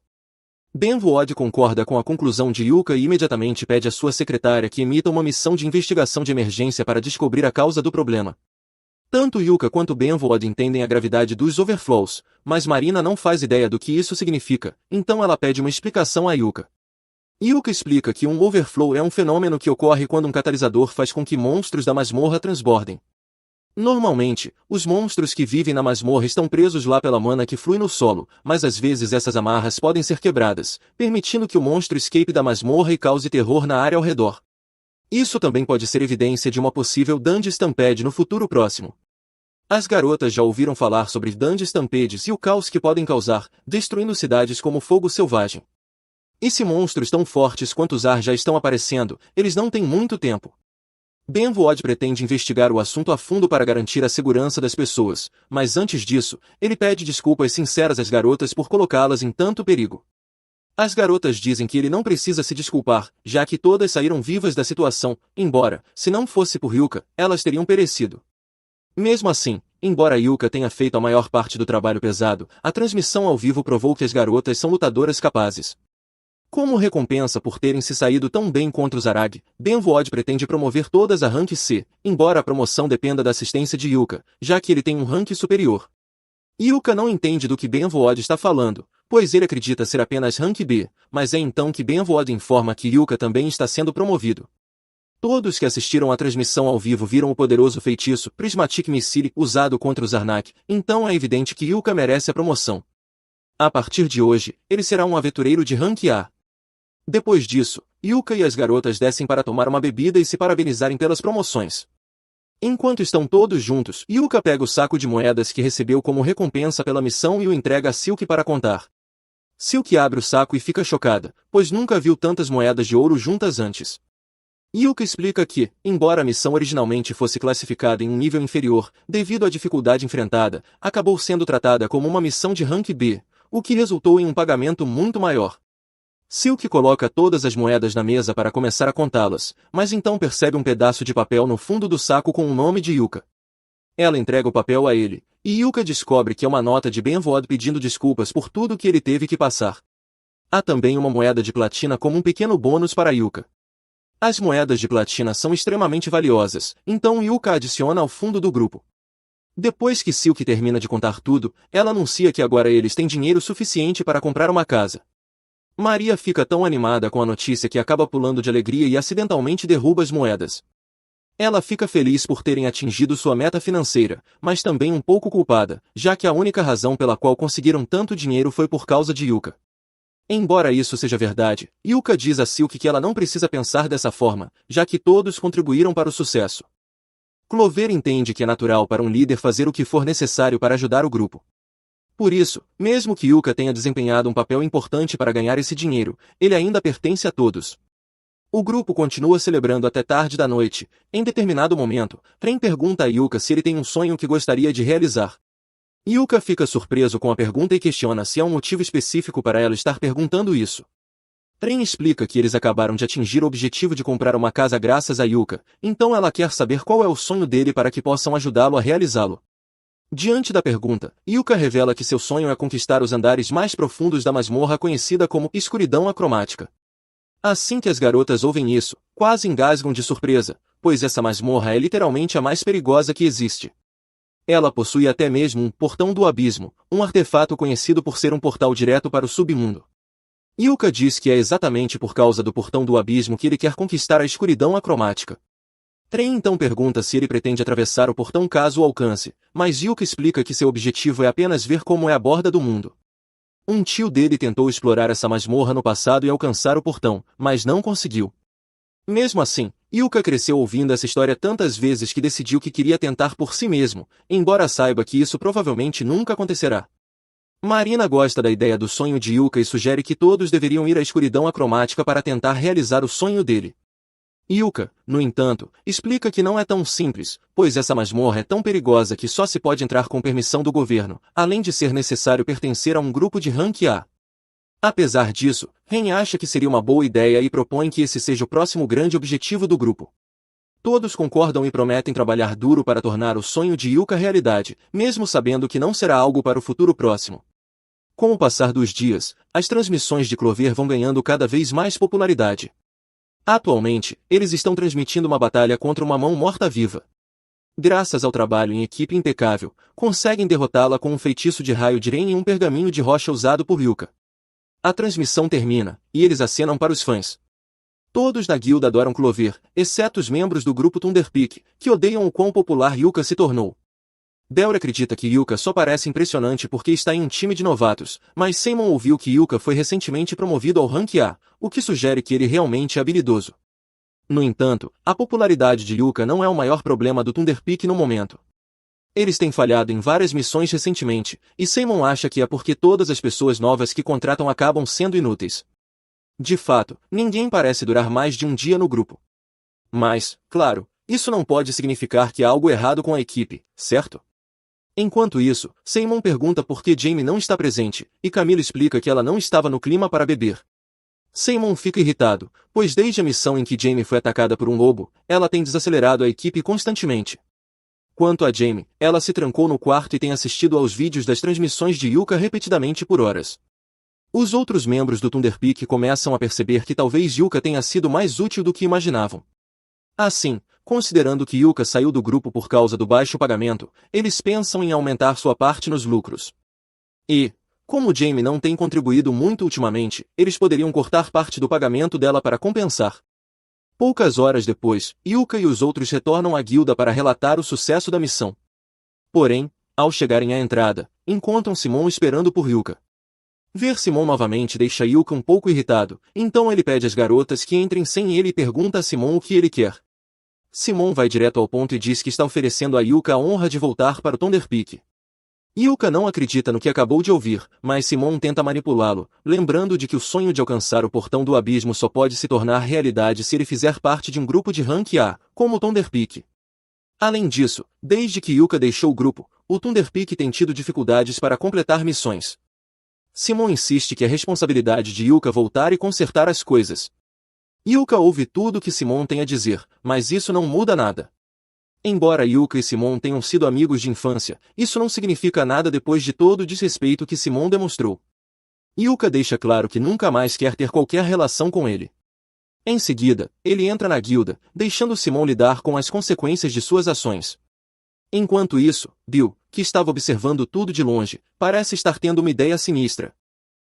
Benvood concorda com a conclusão de Yuka e imediatamente pede à sua secretária que emita uma missão de investigação de emergência para descobrir a causa do problema. Tanto Yuka quanto Benvood entendem a gravidade dos overflows, mas Marina não faz ideia do que isso significa, então ela pede uma explicação a Yuka. Yuka explica que um overflow é um fenômeno que ocorre quando um catalisador faz com que monstros da masmorra transbordem. Normalmente, os monstros que vivem na masmorra estão presos lá pela mana que flui no solo, mas às vezes essas amarras podem ser quebradas, permitindo que o monstro escape da masmorra e cause terror na área ao redor. Isso também pode ser evidência de uma possível Dungeon Stampede no futuro próximo. As garotas já ouviram falar sobre Dungeon Stampedes e o caos que podem causar, destruindo cidades como fogo selvagem. E se monstros tão fortes quanto os Ar já estão aparecendo, eles não têm muito tempo. Benvood pretende investigar o assunto a fundo para garantir a segurança das pessoas, mas antes disso, ele pede desculpas sinceras às garotas por colocá-las em tanto perigo. As garotas dizem que ele não precisa se desculpar, já que todas saíram vivas da situação, embora, se não fosse por Yuka, elas teriam perecido. Mesmo assim, embora Yuka tenha feito a maior parte do trabalho pesado, a transmissão ao vivo provou que as garotas são lutadoras capazes. Como recompensa por terem se saído tão bem contra os Arag, Benvood pretende promover todas a Rank C, embora a promoção dependa da assistência de Yuka, já que ele tem um rank superior. Yuka não entende do que Benvood está falando, pois ele acredita ser apenas Rank B, mas é então que Benvood informa que Yuka também está sendo promovido. Todos que assistiram à transmissão ao vivo viram o poderoso feitiço Prismatic Missile usado contra os Arnak, então é evidente que Yuka merece a promoção. A partir de hoje, ele será um aventureiro de Rank A. Depois disso, Yuka e as garotas descem para tomar uma bebida e se parabenizarem pelas promoções. Enquanto estão todos juntos, Yuka pega o saco de moedas que recebeu como recompensa pela missão e o entrega a Silk para contar. Silk abre o saco e fica chocada, pois nunca viu tantas moedas de ouro juntas antes. Yuka explica que, embora a missão originalmente fosse classificada em um nível inferior, devido à dificuldade enfrentada, acabou sendo tratada como uma missão de Rank B, o que resultou em um pagamento muito maior. Silk coloca todas as moedas na mesa para começar a contá-las, mas então percebe um pedaço de papel no fundo do saco com o nome de Yuka. Ela entrega o papel a ele, e Yuka descobre que é uma nota de Benvood pedindo desculpas por tudo que ele teve que passar. Há também uma moeda de platina como um pequeno bônus para Yuka. As moedas de platina são extremamente valiosas, então Yuka adiciona ao fundo do grupo. Depois que Silk termina de contar tudo, ela anuncia que agora eles têm dinheiro suficiente para comprar uma casa. Maria fica tão animada com a notícia que acaba pulando de alegria e acidentalmente derruba as moedas. Ela fica feliz por terem atingido sua meta financeira, mas também um pouco culpada, já que a única razão pela qual conseguiram tanto dinheiro foi por causa de Yuka. Embora isso seja verdade, Yuka diz a Silk que ela não precisa pensar dessa forma, já que todos contribuíram para o sucesso. Clover entende que é natural para um líder fazer o que for necessário para ajudar o grupo. Por isso, mesmo que Yuka tenha desempenhado um papel importante para ganhar esse dinheiro, ele ainda pertence a todos. O grupo continua celebrando até tarde da noite. Em determinado momento, Tren pergunta a Yuka se ele tem um sonho que gostaria de realizar. Yuka fica surpreso com a pergunta e questiona se há um motivo específico para ela estar perguntando isso. Tren explica que eles acabaram de atingir o objetivo de comprar uma casa graças a Yuka, então ela quer saber qual é o sonho dele para que possam ajudá-lo a realizá-lo. Diante da pergunta, Yuka revela que seu sonho é conquistar os andares mais profundos da masmorra conhecida como escuridão acromática. Assim que as garotas ouvem isso, quase engasgam de surpresa, pois essa masmorra é literalmente a mais perigosa que existe. Ela possui até mesmo um portão do abismo, um artefato conhecido por ser um portal direto para o submundo. Yuka diz que é exatamente por causa do portão do abismo que ele quer conquistar a escuridão acromática. Tren então pergunta se ele pretende atravessar o portão caso o alcance, mas Yuka explica que seu objetivo é apenas ver como é a borda do mundo. Um tio dele tentou explorar essa masmorra no passado e alcançar o portão, mas não conseguiu. Mesmo assim, Yuka cresceu ouvindo essa história tantas vezes que decidiu que queria tentar por si mesmo, embora saiba que isso provavelmente nunca acontecerá. Marina gosta da ideia do sonho de Yuka e sugere que todos deveriam ir à escuridão acromática para tentar realizar o sonho dele. Yuka, no entanto, explica que não é tão simples, pois essa masmorra é tão perigosa que só se pode entrar com permissão do governo, além de ser necessário pertencer a um grupo de rank A. Apesar disso, Ren acha que seria uma boa ideia e propõe que esse seja o próximo grande objetivo do grupo. Todos concordam e prometem trabalhar duro para tornar o sonho de Yuka realidade, mesmo sabendo que não será algo para o futuro próximo. Com o passar dos dias, as transmissões de Clover vão ganhando cada vez mais popularidade. Atualmente, eles estão transmitindo uma batalha contra uma mão morta-viva. Graças ao trabalho em equipe impecável, conseguem derrotá-la com um feitiço de raio de Ren e um pergaminho de rocha usado por Yuka. A transmissão termina, e eles acenam para os fãs. Todos na guilda adoram Clover, exceto os membros do grupo Thunderpeak, que odeiam o quão popular Yuka se tornou. Bell acredita que Yuka só parece impressionante porque está em um time de novatos, mas Simon ouviu que Yuka foi recentemente promovido ao rank A, o que sugere que ele realmente é habilidoso. No entanto, a popularidade de Yuka não é o maior problema do Thunderpeak no momento. Eles têm falhado em várias missões recentemente, e Simon acha que é porque todas as pessoas novas que contratam acabam sendo inúteis. De fato, ninguém parece durar mais de um dia no grupo. Mas, claro, isso não pode significar que há algo errado com a equipe, certo? Enquanto isso, Simon pergunta por que Jamie não está presente, e Camila explica que ela não estava no clima para beber. Simon fica irritado, pois desde a missão em que Jamie foi atacada por um lobo, ela tem desacelerado a equipe constantemente. Quanto a Jamie, ela se trancou no quarto e tem assistido aos vídeos das transmissões de Yuka repetidamente por horas. Os outros membros do Thunderpeak começam a perceber que talvez Yuka tenha sido mais útil do que imaginavam. Assim, considerando que Yuka saiu do grupo por causa do baixo pagamento, eles pensam em aumentar sua parte nos lucros. E, como Jamie não tem contribuído muito ultimamente, eles poderiam cortar parte do pagamento dela para compensar. Poucas horas depois, Yuka e os outros retornam à guilda para relatar o sucesso da missão. Porém, ao chegarem à entrada, encontram Simon esperando por Yuka. Ver Simon novamente deixa Yuka um pouco irritado, então ele pede às garotas que entrem sem ele e pergunta a Simon o que ele quer. Simon vai direto ao ponto e diz que está oferecendo a Yuka a honra de voltar para o Thunderpeak. Yuka não acredita no que acabou de ouvir, mas Simon tenta manipulá-lo, lembrando de que o sonho de alcançar o portão do abismo só pode se tornar realidade se ele fizer parte de um grupo de rank A, como o Thunderpeak. Além disso, desde que Yuka deixou o grupo, o Thunderpeak tem tido dificuldades para completar missões. Simon insiste que é responsabilidade de Yuka voltar e consertar as coisas. Yuka ouve tudo o que Simon tem a dizer, mas isso não muda nada. Embora Yuka e Simon tenham sido amigos de infância, isso não significa nada depois de todo o desrespeito que Simon demonstrou. Yuka deixa claro que nunca mais quer ter qualquer relação com ele. Em seguida, ele entra na guilda, deixando Simon lidar com as consequências de suas ações. Enquanto isso, Bill, que estava observando tudo de longe, parece estar tendo uma ideia sinistra.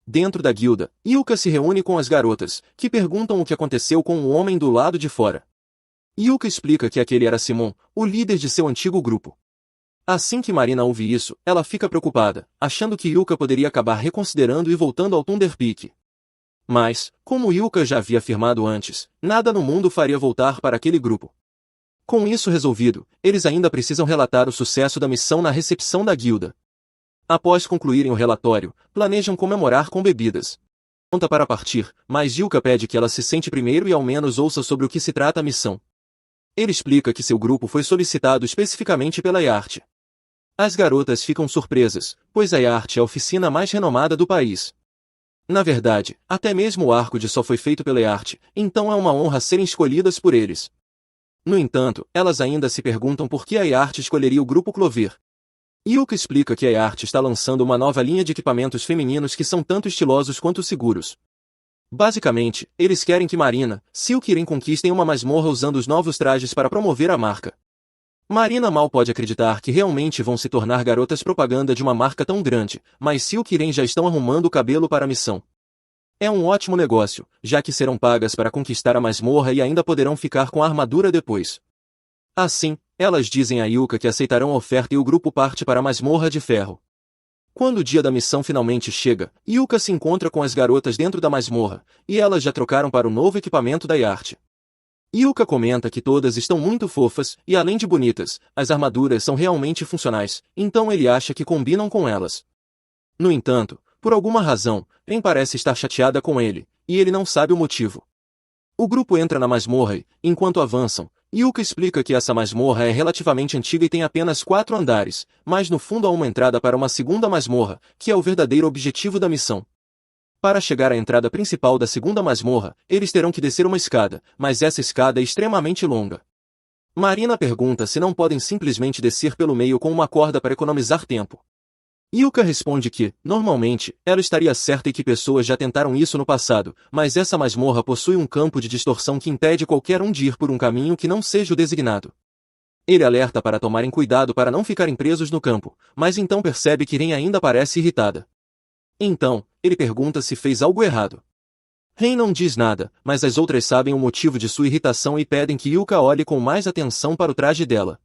Dentro da guilda, Yuka se reúne com as garotas, que perguntam o que aconteceu com o homem do lado de fora. Yuka explica que aquele era Simon, o líder de seu antigo grupo. Assim que Marina ouve isso, ela fica preocupada, achando que Yuka poderia acabar reconsiderando e voltando ao Thunderpeak. Mas, como Yuka já havia afirmado antes, nada no mundo faria voltar para aquele grupo. Com isso resolvido, eles ainda precisam relatar o sucesso da missão na recepção da guilda. Após concluírem o relatório, planejam comemorar com bebidas. Conta para partir, mas Yuka pede que ela se sente primeiro e ao menos ouça sobre o que se trata a missão. Ele explica que seu grupo foi solicitado especificamente pela IART. As garotas ficam surpresas, pois a IART é a oficina mais renomada do país. Na verdade, até mesmo o Arcode só foi feito pela IART, então é uma honra serem escolhidas por eles. No entanto, elas ainda se perguntam por que a IART escolheria o grupo Clover. Yuka explica que a IART está lançando uma nova linha de equipamentos femininos que são tanto estilosos quanto seguros. Basicamente, eles querem que Marina, Silk e Ren conquistem uma masmorra usando os novos trajes para promover a marca. Marina mal pode acreditar que realmente vão se tornar garotas propaganda de uma marca tão grande, mas Silk e Ren já estão arrumando o cabelo para a missão. É um ótimo negócio, já que serão pagas para conquistar a masmorra e ainda poderão ficar com a armadura depois. Assim, elas dizem a Yuka que aceitarão a oferta e o grupo parte para a masmorra de ferro. Quando o dia da missão finalmente chega, Yuka se encontra com as garotas dentro da masmorra, e elas já trocaram para o novo equipamento da IART. Yuka comenta que todas estão muito fofas, e além de bonitas, as armaduras são realmente funcionais, então ele acha que combinam com elas. No entanto, por alguma razão, Ren parece estar chateada com ele, e ele não sabe o motivo. O grupo entra na masmorra e, enquanto avançam, Yuka explica que essa masmorra é relativamente antiga e tem apenas 4 andares, mas no fundo há uma entrada para uma segunda masmorra, que é o verdadeiro objetivo da missão. Para chegar à entrada principal da segunda masmorra, eles terão que descer uma escada, mas essa escada é extremamente longa. Marina pergunta se não podem simplesmente descer pelo meio com uma corda para economizar tempo. Yuka responde que, normalmente, ela estaria certa e que pessoas já tentaram isso no passado, mas essa masmorra possui um campo de distorção que impede qualquer um de ir por um caminho que não seja o designado. Ele alerta para tomarem cuidado para não ficarem presos no campo, mas então percebe que Ren ainda parece irritada. Então, ele pergunta se fez algo errado. Ren não diz nada, mas as outras sabem o motivo de sua irritação e pedem que Yuka olhe com mais atenção para o traje dela.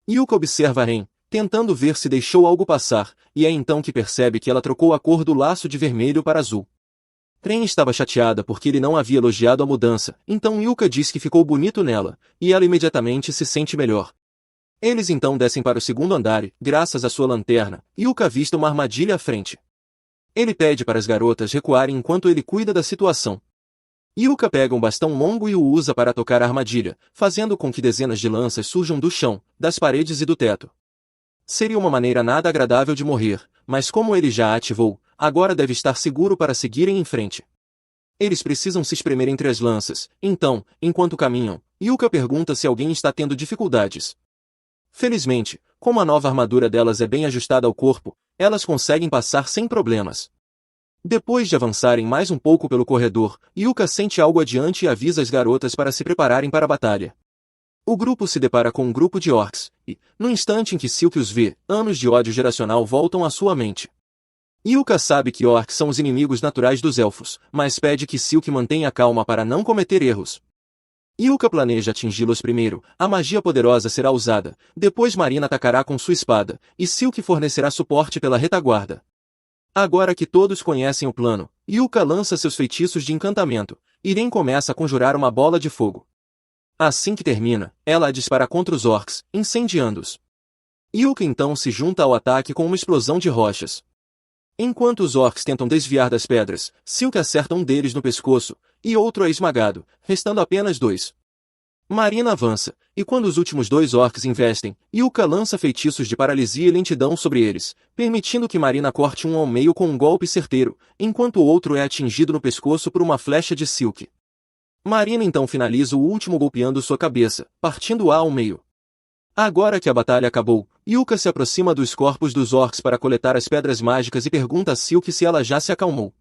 Yuka observa Ren, tentando ver se deixou algo passar, e é então que percebe que ela trocou a cor do laço de vermelho para azul. Ren estava chateada porque ele não havia elogiado a mudança, então Yuka diz que ficou bonito nela, e ela imediatamente se sente melhor. Eles então descem para o segundo andar e, graças à sua lanterna, Yuka avista uma armadilha à frente. Ele pede para as garotas recuarem enquanto ele cuida da situação. Yuka pega um bastão longo e o usa para tocar a armadilha, fazendo com que dezenas de lanças surjam do chão, das paredes e do teto. Seria uma maneira nada agradável de morrer, mas como ele já a ativou, agora deve estar seguro para seguirem em frente. Eles precisam se espremer entre as lanças, então, enquanto caminham, Yuka pergunta se alguém está tendo dificuldades. Felizmente, como a nova armadura delas é bem ajustada ao corpo, elas conseguem passar sem problemas. Depois de avançarem mais um pouco pelo corredor, Yuka sente algo adiante e avisa as garotas para se prepararem para a batalha. O grupo se depara com um grupo de orcs, e, no instante em que Silk os vê, anos de ódio geracional voltam à sua mente. Yuka sabe que orcs são os inimigos naturais dos elfos, mas pede que Silk mantenha calma para não cometer erros. Yuka planeja atingi-los primeiro, a magia poderosa será usada, depois Marina atacará com sua espada, e Silk fornecerá suporte pela retaguarda. Agora que todos conhecem o plano, Yuka lança seus feitiços de encantamento, e Ren começa a conjurar uma bola de fogo. Assim que termina, ela a dispara contra os orcs, incendiando-os. Yuka então se junta ao ataque com uma explosão de rochas. Enquanto os orcs tentam desviar das pedras, Silk acerta um deles no pescoço, e outro é esmagado, restando apenas 2. Marina avança, e quando os últimos 2 orcs investem, Yuka lança feitiços de paralisia e lentidão sobre eles, permitindo que Marina corte um ao meio com um golpe certeiro, enquanto o outro é atingido no pescoço por uma flecha de Silk. Marina então finaliza o último golpeando sua cabeça, partindo-a ao meio. Agora que a batalha acabou, Yuka se aproxima dos corpos dos orcs para coletar as pedras mágicas e pergunta a Silk se ela já se acalmou.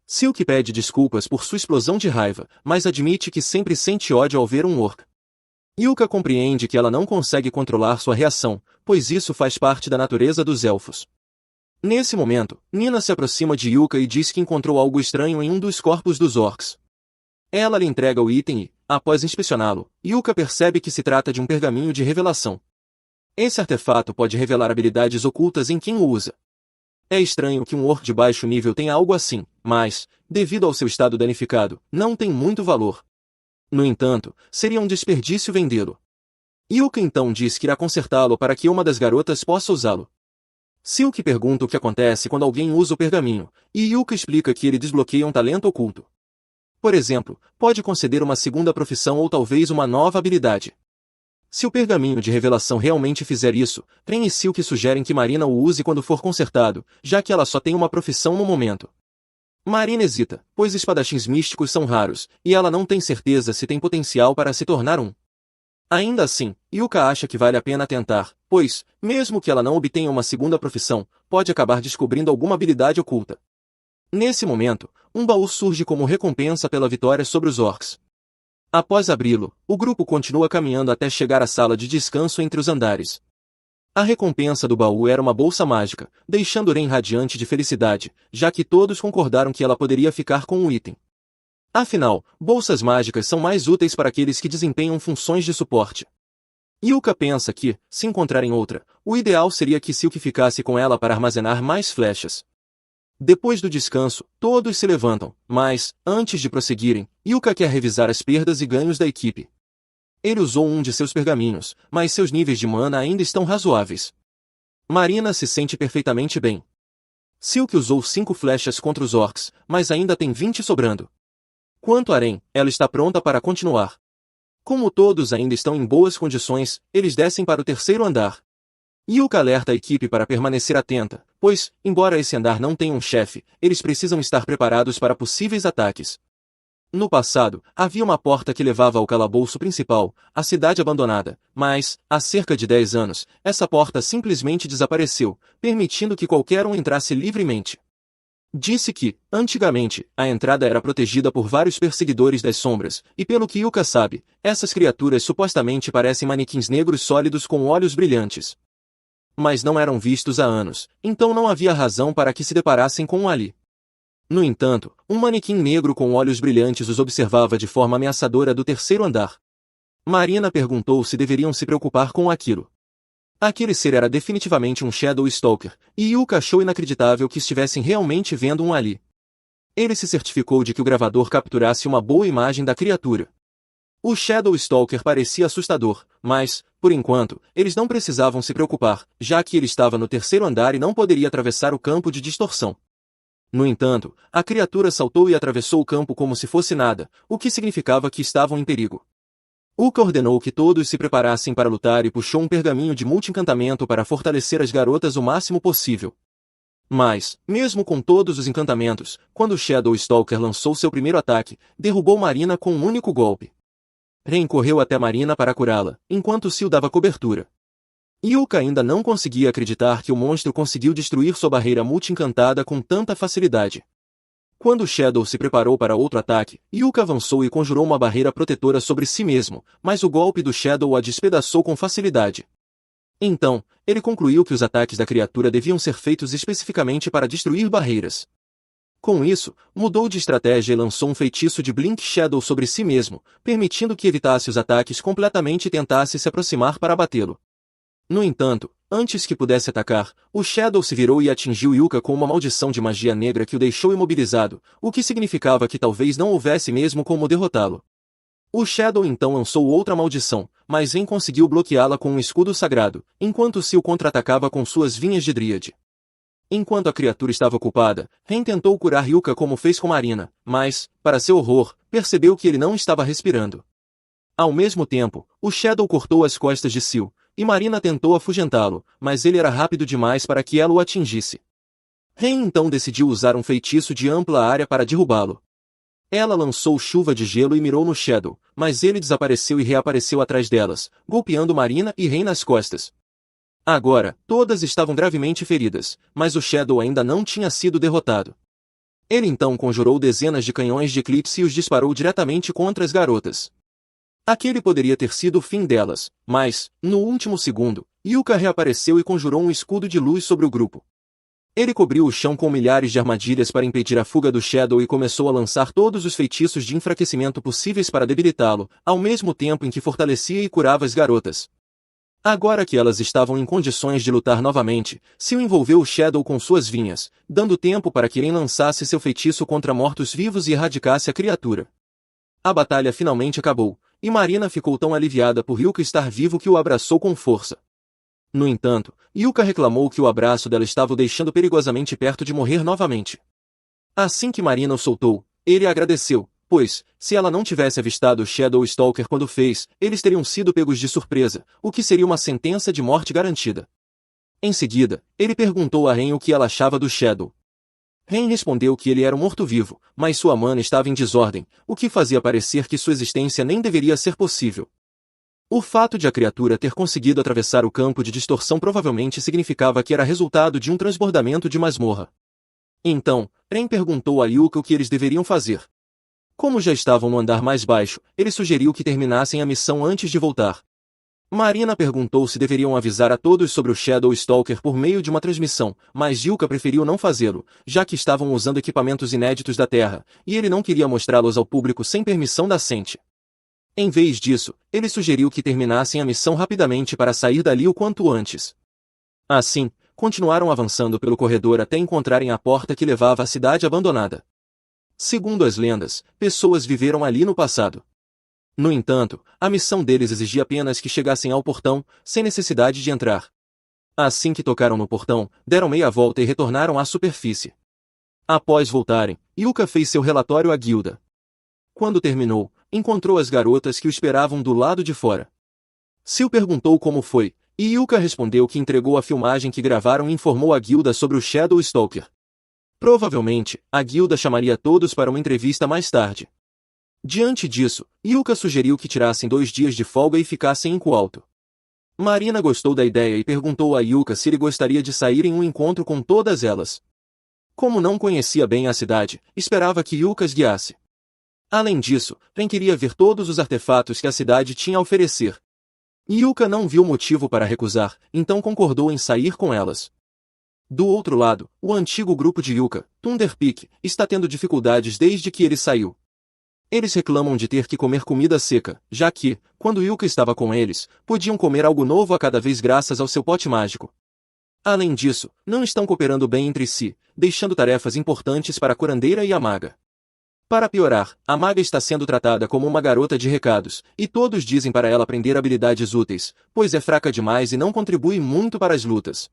Silk pede desculpas por sua explosão de raiva, mas admite que sempre sente ódio ao ver um orc. Yuka compreende que ela não consegue controlar sua reação, pois isso faz parte da natureza dos elfos. Nesse momento, Nina se aproxima de Yuka e diz que encontrou algo estranho em um dos corpos dos orcs. Ela lhe entrega o item e, após inspecioná-lo, Yuka percebe que se trata de um pergaminho de revelação. Esse artefato pode revelar habilidades ocultas em quem o usa. É estranho que um orc de baixo nível tenha algo assim, mas, devido ao seu estado danificado, não tem muito valor. No entanto, seria um desperdício vendê-lo. Yuka então diz que irá consertá-lo para que uma das garotas possa usá-lo. Silk pergunta o que acontece quando alguém usa o pergaminho, e Yuka explica que ele desbloqueia um talento oculto. Por exemplo, pode conceder uma segunda profissão ou talvez uma nova habilidade. Se o pergaminho de revelação realmente fizer isso, Ren e Silk sugerem que Marina o use quando for consertado, já que ela só tem uma profissão no momento. Marina hesita, pois espadachins místicos são raros, e ela não tem certeza se tem potencial para se tornar um. Ainda assim, Yuka acha que vale a pena tentar, pois, mesmo que ela não obtenha uma segunda profissão, pode acabar descobrindo alguma habilidade oculta. Nesse momento, um baú surge como recompensa pela vitória sobre os orcs. Após abri-lo, o grupo continua caminhando até chegar à sala de descanso entre os andares. A recompensa do baú era uma bolsa mágica, deixando Ren radiante de felicidade, já que todos concordaram que ela poderia ficar com o item. Afinal, bolsas mágicas são mais úteis para aqueles que desempenham funções de suporte. Yuka pensa que, se encontrarem outra, o ideal seria que Silk ficasse com ela para armazenar mais flechas. Depois do descanso, todos se levantam, mas, antes de prosseguirem, Yuka quer revisar as perdas e ganhos da equipe. Ele usou um de seus pergaminhos, mas seus níveis de mana ainda estão razoáveis. Marina se sente perfeitamente bem. Silk usou 5 flechas contra os orcs, mas ainda tem 20 sobrando. Quanto a Ren, ela está pronta para continuar. Como todos ainda estão em boas condições, eles descem para o terceiro andar. Yuka alerta a equipe para permanecer atenta, pois, embora esse andar não tenha um chefe, eles precisam estar preparados para possíveis ataques. No passado, havia uma porta que levava ao calabouço principal, a cidade abandonada, mas, há cerca de 10 anos, essa porta simplesmente desapareceu, permitindo que qualquer um entrasse livremente. Disse que, antigamente, a entrada era protegida por vários perseguidores das sombras, e pelo que Yuka sabe, essas criaturas supostamente parecem manequins negros sólidos com olhos brilhantes. Mas não eram vistos há anos, então não havia razão para que se deparassem com um ali. No entanto, um manequim negro com olhos brilhantes os observava de forma ameaçadora do terceiro andar. Marina perguntou se deveriam se preocupar com aquilo. Aquele ser era definitivamente um Shadow Stalker, e Yuka achou inacreditável que estivessem realmente vendo um ali. Ele se certificou de que o gravador capturasse uma boa imagem da criatura. O Shadow Stalker parecia assustador, mas, por enquanto, eles não precisavam se preocupar, já que ele estava no terceiro andar e não poderia atravessar o campo de distorção. No entanto, a criatura saltou e atravessou o campo como se fosse nada, o que significava que estavam em perigo. Uka ordenou que todos se preparassem para lutar e puxou um pergaminho de multi-encantamento para fortalecer as garotas o máximo possível. Mas, mesmo com todos os encantamentos, quando Shadow Stalker lançou seu primeiro ataque, derrubou Marina com um único golpe. Ren correu até Marina para curá-la, enquanto Sil dava cobertura. Yuka ainda não conseguia acreditar que o monstro conseguiu destruir sua barreira multi-encantada com tanta facilidade. Quando Shadow se preparou para outro ataque, Yuka avançou e conjurou uma barreira protetora sobre si mesmo, mas o golpe do Shadow a despedaçou com facilidade. Então, ele concluiu que os ataques da criatura deviam ser feitos especificamente para destruir barreiras. Com isso, mudou de estratégia e lançou um feitiço de Blink Shadow sobre si mesmo, permitindo que evitasse os ataques completamente e tentasse se aproximar para abatê-lo. No entanto, antes que pudesse atacar, o Shadow se virou e atingiu Yuka com uma maldição de magia negra que o deixou imobilizado, o que significava que talvez não houvesse mesmo como derrotá-lo. O Shadow então lançou outra maldição, mas Zen conseguiu bloqueá-la com um escudo sagrado, enquanto Sil contra-atacava com suas vinhas de Dríade. Enquanto a criatura estava ocupada, Ren tentou curar Yuka como fez com Marina, mas, para seu horror, percebeu que ele não estava respirando. Ao mesmo tempo, o Shadow cortou as costas de Sil, e Marina tentou afugentá-lo, mas ele era rápido demais para que ela o atingisse. Ren então decidiu usar um feitiço de ampla área para derrubá-lo. Ela lançou chuva de gelo e mirou no Shadow, mas ele desapareceu e reapareceu atrás delas, golpeando Marina e Ren nas costas. Agora, todas estavam gravemente feridas, mas o Shadow ainda não tinha sido derrotado. Ele então conjurou dezenas de canhões de eclipse e os disparou diretamente contra as garotas. Aquele poderia ter sido o fim delas, mas, no último segundo, Yuka reapareceu e conjurou um escudo de luz sobre o grupo. Ele cobriu o chão com milhares de armadilhas para impedir a fuga do Shadow e começou a lançar todos os feitiços de enfraquecimento possíveis para debilitá-lo, ao mesmo tempo em que fortalecia e curava as garotas. Agora que elas estavam em condições de lutar novamente, Sil envolveu o Shadow com suas vinhas, dando tempo para que Ren lançasse seu feitiço contra mortos-vivos e erradicasse a criatura. A batalha finalmente acabou, e Marina ficou tão aliviada por Yuka estar vivo que o abraçou com força. No entanto, Yuka reclamou que o abraço dela estava o deixando perigosamente perto de morrer novamente. Assim que Marina o soltou, ele agradeceu, pois, se ela não tivesse avistado o Shadow Stalker quando fez, eles teriam sido pegos de surpresa, o que seria uma sentença de morte garantida. Em seguida, ele perguntou a Ren o que ela achava do Shadow. Ren respondeu que ele era um morto-vivo, mas sua mana estava em desordem, o que fazia parecer que sua existência nem deveria ser possível. O fato de a criatura ter conseguido atravessar o campo de distorção provavelmente significava que era resultado de um transbordamento de masmorra. Então, Ren perguntou a Yuka o que eles deveriam fazer. Como já estavam no andar mais baixo, ele sugeriu que terminassem a missão antes de voltar. Marina perguntou se deveriam avisar a todos sobre o Shadow Stalker por meio de uma transmissão, mas Yuka preferiu não fazê-lo, já que estavam usando equipamentos inéditos da Terra, e ele não queria mostrá-los ao público sem permissão da Sente. Em vez disso, ele sugeriu que terminassem a missão rapidamente para sair dali o quanto antes. Assim, continuaram avançando pelo corredor até encontrarem a porta que levava à cidade abandonada. Segundo as lendas, pessoas viveram ali no passado. No entanto, a missão deles exigia apenas que chegassem ao portão, sem necessidade de entrar. Assim que tocaram no portão, deram meia volta e retornaram à superfície. Após voltarem, Yuka fez seu relatório à guilda. Quando terminou, encontrou as garotas que o esperavam do lado de fora. Sil perguntou como foi, e Yuka respondeu que entregou a filmagem que gravaram e informou a guilda sobre o Shadow Stalker. Provavelmente, a guilda chamaria todos para uma entrevista mais tarde. Diante disso, Yuka sugeriu que tirassem 2 dias de folga e ficassem em Kualto. Marina gostou da ideia e perguntou a Yuka se ele gostaria de sair em um encontro com todas elas. Como não conhecia bem a cidade, esperava que Yuka as guiasse. Além disso, Ren queria ver todos os artefatos que a cidade tinha a oferecer. Yuka não viu motivo para recusar, então concordou em sair com elas. Do outro lado, o antigo grupo de Yuka, Thunderpeak, está tendo dificuldades desde que ele saiu. Eles reclamam de ter que comer comida seca, já que, quando Yuka estava com eles, podiam comer algo novo a cada vez graças ao seu pote mágico. Além disso, não estão cooperando bem entre si, deixando tarefas importantes para a curandeira e a maga. Para piorar, a maga está sendo tratada como uma garota de recados, e todos dizem para ela aprender habilidades úteis, pois é fraca demais e não contribui muito para as lutas.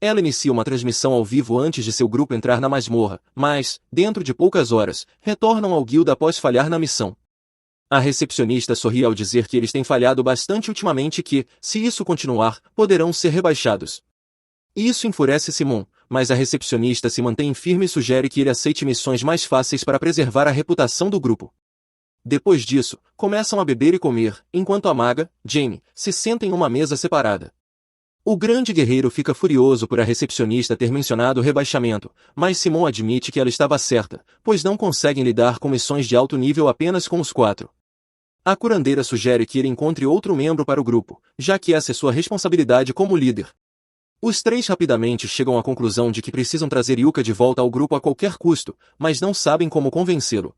Ela inicia uma transmissão ao vivo antes de seu grupo entrar na masmorra, mas, dentro de poucas horas, retornam ao guilda após falhar na missão. A recepcionista sorri ao dizer que eles têm falhado bastante ultimamente e que, se isso continuar, poderão ser rebaixados. Isso enfurece Simon, mas a recepcionista se mantém firme e sugere que ele aceite missões mais fáceis para preservar a reputação do grupo. Depois disso, começam a beber e comer, enquanto a maga, Jamie, se senta em uma mesa separada. O grande guerreiro fica furioso por a recepcionista ter mencionado o rebaixamento, mas Simon admite que ela estava certa, pois não conseguem lidar com missões de alto nível apenas com os 4. A curandeira sugere que ele encontre outro membro para o grupo, já que essa é sua responsabilidade como líder. Os 3 rapidamente chegam à conclusão de que precisam trazer Yuka de volta ao grupo a qualquer custo, mas não sabem como convencê-lo.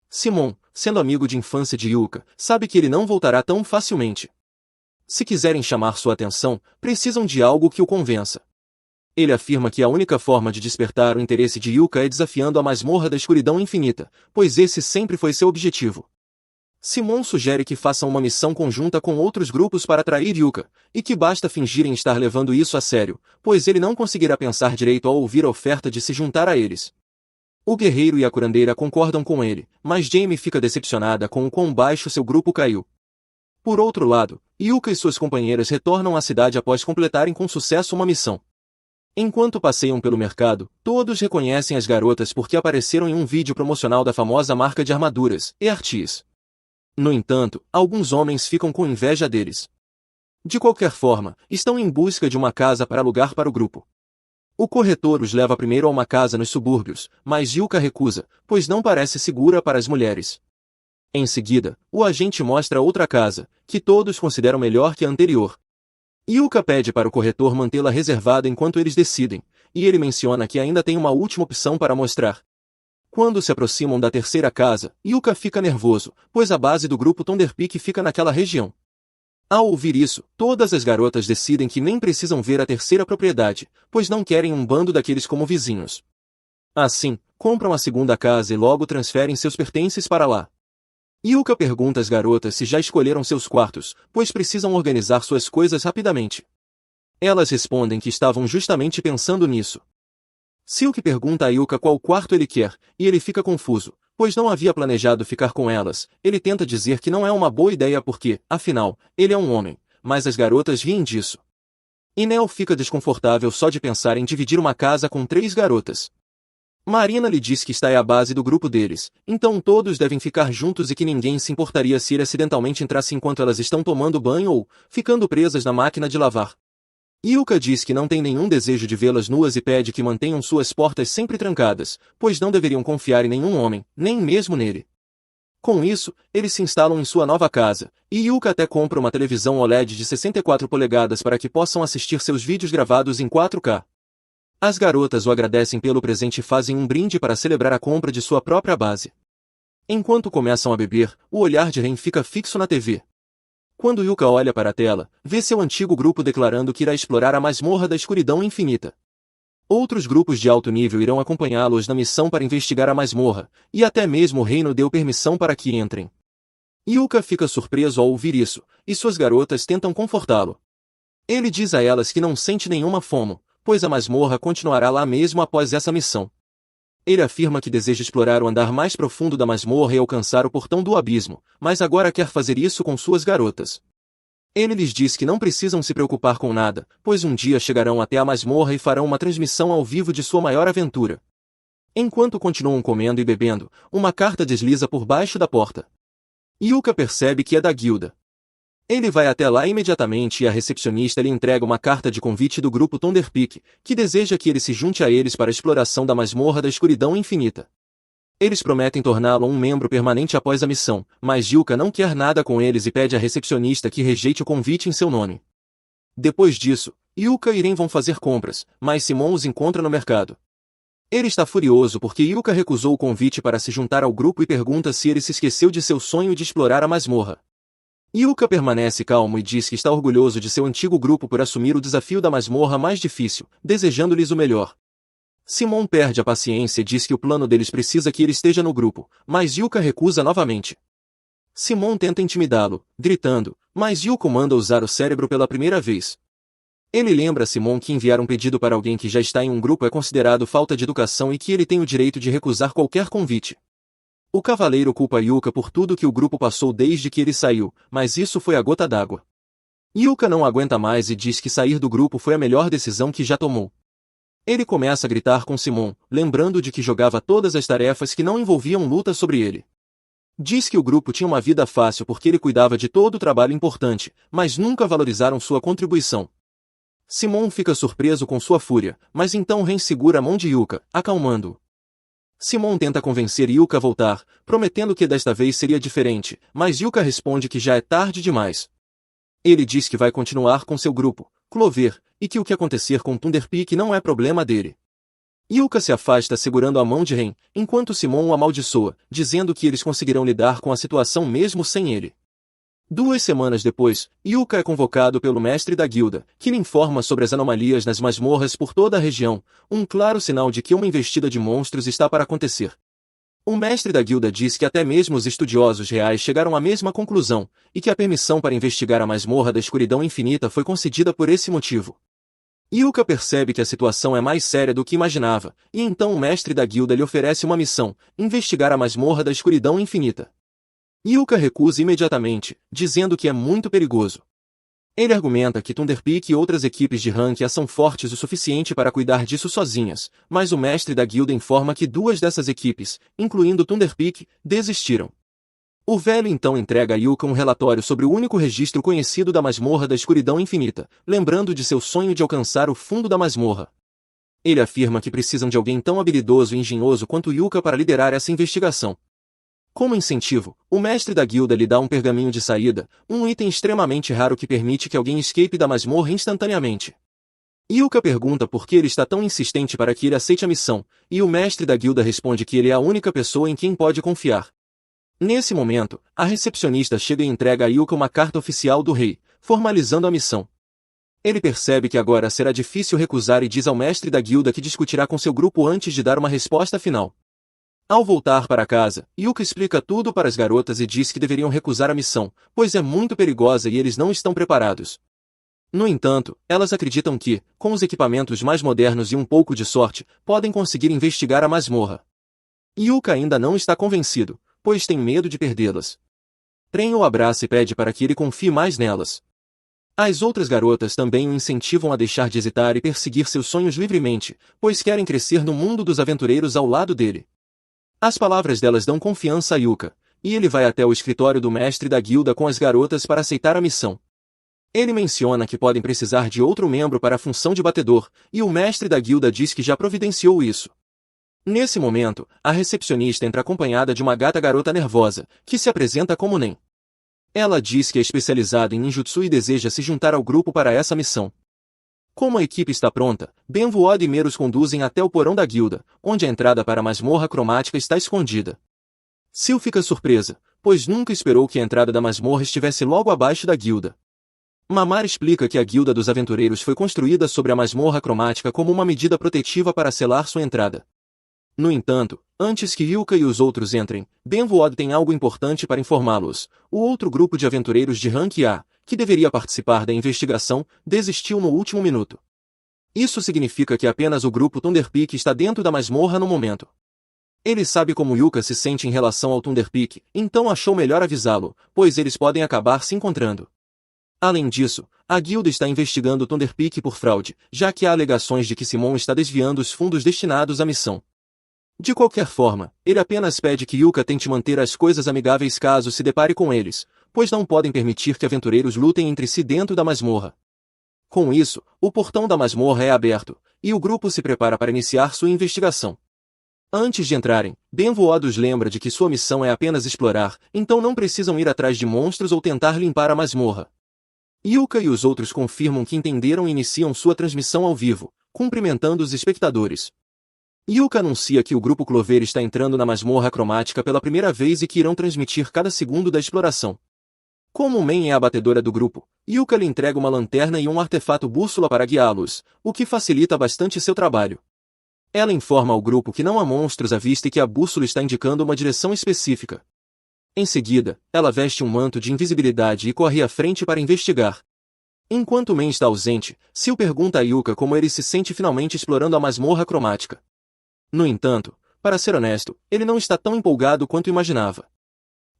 Simon, sendo amigo de infância de Yuka, sabe que ele não voltará tão facilmente. Se quiserem chamar sua atenção, precisam de algo que o convença. Ele afirma que a única forma de despertar o interesse de Yuka é desafiando a masmorra da escuridão infinita, pois esse sempre foi seu objetivo. Simon sugere que façam uma missão conjunta com outros grupos para atrair Yuka, e que basta fingirem estar levando isso a sério, pois ele não conseguirá pensar direito ao ouvir a oferta de se juntar a eles. O guerreiro e a curandeira concordam com ele, mas Jamie fica decepcionada com o quão baixo seu grupo caiu. Por outro lado, Yuka e suas companheiras retornam à cidade após completarem com sucesso uma missão. Enquanto passeiam pelo mercado, todos reconhecem as garotas porque apareceram em um vídeo promocional da famosa marca de armaduras, Earthis. No entanto, alguns homens ficam com inveja deles. De qualquer forma, estão em busca de uma casa para alugar para o grupo. O corretor os leva primeiro a uma casa nos subúrbios, mas Yuka recusa, pois não parece segura para as mulheres. Em seguida, o agente mostra outra casa, que todos consideram melhor que a anterior. Yuka pede para o corretor mantê-la reservada enquanto eles decidem, e ele menciona que ainda tem uma última opção para mostrar. Quando se aproximam da terceira casa, Yuka fica nervoso, pois a base do grupo Thunderpeak fica naquela região. Ao ouvir isso, todas as garotas decidem que nem precisam ver a terceira propriedade, pois não querem um bando daqueles como vizinhos. Assim, compram a segunda casa e logo transferem seus pertences para lá. Yuka pergunta às garotas se já escolheram seus quartos, pois precisam organizar suas coisas rapidamente. Elas respondem que estavam justamente pensando nisso. Silk pergunta a Yuka qual quarto ele quer, e ele fica confuso, pois não havia planejado ficar com elas. Ele tenta dizer que não é uma boa ideia porque, afinal, ele é um homem, mas as garotas riem disso. Inel fica desconfortável só de pensar em dividir uma casa com 3 garotas. Marina lhe diz que está à base do grupo deles, então todos devem ficar juntos e que ninguém se importaria se ele acidentalmente entrasse enquanto elas estão tomando banho ou ficando presas na máquina de lavar. Yuka diz que não tem nenhum desejo de vê-las nuas e pede que mantenham suas portas sempre trancadas, pois não deveriam confiar em nenhum homem, nem mesmo nele. Com isso, eles se instalam em sua nova casa, e Yuka até compra uma televisão OLED de 64 polegadas para que possam assistir seus vídeos gravados em 4K. As garotas o agradecem pelo presente e fazem um brinde para celebrar a compra de sua própria base. Enquanto começam a beber, o olhar de Ren fica fixo na TV. Quando Yuka olha para a tela, vê seu antigo grupo declarando que irá explorar a masmorra da escuridão infinita. Outros grupos de alto nível irão acompanhá-los na missão para investigar a masmorra, e até mesmo o reino deu permissão para que entrem. Yuka fica surpreso ao ouvir isso, e suas garotas tentam confortá-lo. Ele diz a elas que não sente nenhuma fomo, pois a masmorra continuará lá mesmo após essa missão. Ele afirma que deseja explorar o andar mais profundo da masmorra e alcançar o portão do abismo, mas agora quer fazer isso com suas garotas. Ele lhes diz que não precisam se preocupar com nada, pois um dia chegarão até a masmorra e farão uma transmissão ao vivo de sua maior aventura. Enquanto continuam comendo e bebendo, uma carta desliza por baixo da porta. Yuka percebe que é da guilda. Ele vai até lá imediatamente e a recepcionista lhe entrega uma carta de convite do grupo Thunderpeak, que deseja que ele se junte a eles para a exploração da masmorra da escuridão infinita. Eles prometem torná-lo um membro permanente após a missão, mas Yuka não quer nada com eles e pede à recepcionista que rejeite o convite em seu nome. Depois disso, Yuka e Irene vão fazer compras, mas Simon os encontra no mercado. Ele está furioso porque Yuka recusou o convite para se juntar ao grupo e pergunta se ele se esqueceu de seu sonho de explorar a masmorra. Yuka permanece calmo e diz que está orgulhoso de seu antigo grupo por assumir o desafio da masmorra mais difícil, desejando-lhes o melhor. Simon perde a paciência e diz que o plano deles precisa que ele esteja no grupo, mas Yuka recusa novamente. Simon tenta intimidá-lo, gritando, mas Yuka manda usar o cérebro pela primeira vez. Ele lembra Simon que enviar um pedido para alguém que já está em um grupo é considerado falta de educação e que ele tem o direito de recusar qualquer convite. O cavaleiro culpa Yuka por tudo que o grupo passou desde que ele saiu, mas isso foi a gota d'água. Yuka não aguenta mais e diz que sair do grupo foi a melhor decisão que já tomou. Ele começa a gritar com Simon, lembrando de que jogava todas as tarefas que não envolviam luta sobre ele. Diz que o grupo tinha uma vida fácil porque ele cuidava de todo o trabalho importante, mas nunca valorizaram sua contribuição. Simon fica surpreso com sua fúria, mas então Ren segura a mão de Yuka, acalmando-o. Simon tenta convencer Yuka a voltar, prometendo que desta vez seria diferente, mas Yuka responde que já é tarde demais. Ele diz que vai continuar com seu grupo, Clover, e que o que acontecer com Thunderpeak não é problema dele. Yuka se afasta segurando a mão de Ren, enquanto Simon o amaldiçoa, dizendo que eles conseguirão lidar com a situação mesmo sem ele. 2 semanas depois, Yuka é convocado pelo mestre da guilda, que lhe informa sobre as anomalias nas masmorras por toda a região, um claro sinal de que uma investida de monstros está para acontecer. O mestre da guilda diz que até mesmo os estudiosos reais chegaram à mesma conclusão, e que a permissão para investigar a masmorra da escuridão infinita foi concedida por esse motivo. Yuka percebe que a situação é mais séria do que imaginava, e então o mestre da guilda lhe oferece uma missão, investigar a masmorra da escuridão infinita. Yuka recusa imediatamente, dizendo que é muito perigoso. Ele argumenta que Thunderpeak e outras equipes de rank são fortes o suficiente para cuidar disso sozinhas, mas o mestre da guilda informa que 2 dessas equipes, incluindo Thunderpeak, desistiram. O velho então entrega a Yuka um relatório sobre o único registro conhecido da masmorra da escuridão infinita, lembrando de seu sonho de alcançar o fundo da masmorra. Ele afirma que precisam de alguém tão habilidoso e engenhoso quanto Yuka para liderar essa investigação. Como incentivo, o mestre da guilda lhe dá um pergaminho de saída, um item extremamente raro que permite que alguém escape da masmorra instantaneamente. Yuka pergunta por que ele está tão insistente para que ele aceite a missão, e o mestre da guilda responde que ele é a única pessoa em quem pode confiar. Nesse momento, a recepcionista chega e entrega a Yuka uma carta oficial do rei, formalizando a missão. Ele percebe que agora será difícil recusar e diz ao mestre da guilda que discutirá com seu grupo antes de dar uma resposta final. Ao voltar para casa, Yuka explica tudo para as garotas e diz que deveriam recusar a missão, pois é muito perigosa e eles não estão preparados. No entanto, elas acreditam que, com os equipamentos mais modernos e um pouco de sorte, podem conseguir investigar a masmorra. Yuka ainda não está convencido, pois tem medo de perdê-las. Ren o abraça e pede para que ele confie mais nelas. As outras garotas também o incentivam a deixar de hesitar e perseguir seus sonhos livremente, pois querem crescer no mundo dos aventureiros ao lado dele. As palavras delas dão confiança a Yuka, e ele vai até o escritório do mestre da guilda com as garotas para aceitar a missão. Ele menciona que podem precisar de outro membro para a função de batedor, e o mestre da guilda diz que já providenciou isso. Nesse momento, a recepcionista entra acompanhada de uma gata garota nervosa, que se apresenta como Nen. Ela diz que é especializada em ninjutsu e deseja se juntar ao grupo para essa missão. Como a equipe está pronta, Benvuod e Meros conduzem até o porão da guilda, onde a entrada para a masmorra cromática está escondida. Sil fica surpresa, pois nunca esperou que a entrada da masmorra estivesse logo abaixo da guilda. Mamar explica que a guilda dos aventureiros foi construída sobre a masmorra cromática como uma medida protetiva para selar sua entrada. No entanto, antes que Yuka e os outros entrem, Benvuod tem algo importante para informá-los. O outro grupo de aventureiros de rank A, que deveria participar da investigação, desistiu no último minuto. Isso significa que apenas o grupo Thunderpeak está dentro da masmorra no momento. Ele sabe como Yuka se sente em relação ao Thunder Peak, então achou melhor avisá-lo, pois eles podem acabar se encontrando. Além disso, a guilda está investigando o Thunder Peak por fraude, já que há alegações de que Simon está desviando os fundos destinados à missão. De qualquer forma, ele apenas pede que Yuka tente manter as coisas amigáveis caso se depare com eles, pois não podem permitir que aventureiros lutem entre si dentro da masmorra. Com isso, o portão da masmorra é aberto, e o grupo se prepara para iniciar sua investigação. Antes de entrarem, Benvood os lembra de que sua missão é apenas explorar, então não precisam ir atrás de monstros ou tentar limpar a masmorra. Yuka e os outros confirmam que entenderam e iniciam sua transmissão ao vivo, cumprimentando os espectadores. Yuka anuncia que o grupo Clover está entrando na masmorra cromática pela primeira vez e que irão transmitir cada segundo da exploração. Como Men é a batedora do grupo, Yuka lhe entrega uma lanterna e um artefato bússola para guiá-los, o que facilita bastante seu trabalho. Ela informa ao grupo que não há monstros à vista e que a bússola está indicando uma direção específica. Em seguida, ela veste um manto de invisibilidade e corre à frente para investigar. Enquanto Men está ausente, Sil pergunta a Yuka como ele se sente finalmente explorando a masmorra cromática. No entanto, para ser honesto, ele não está tão empolgado quanto imaginava.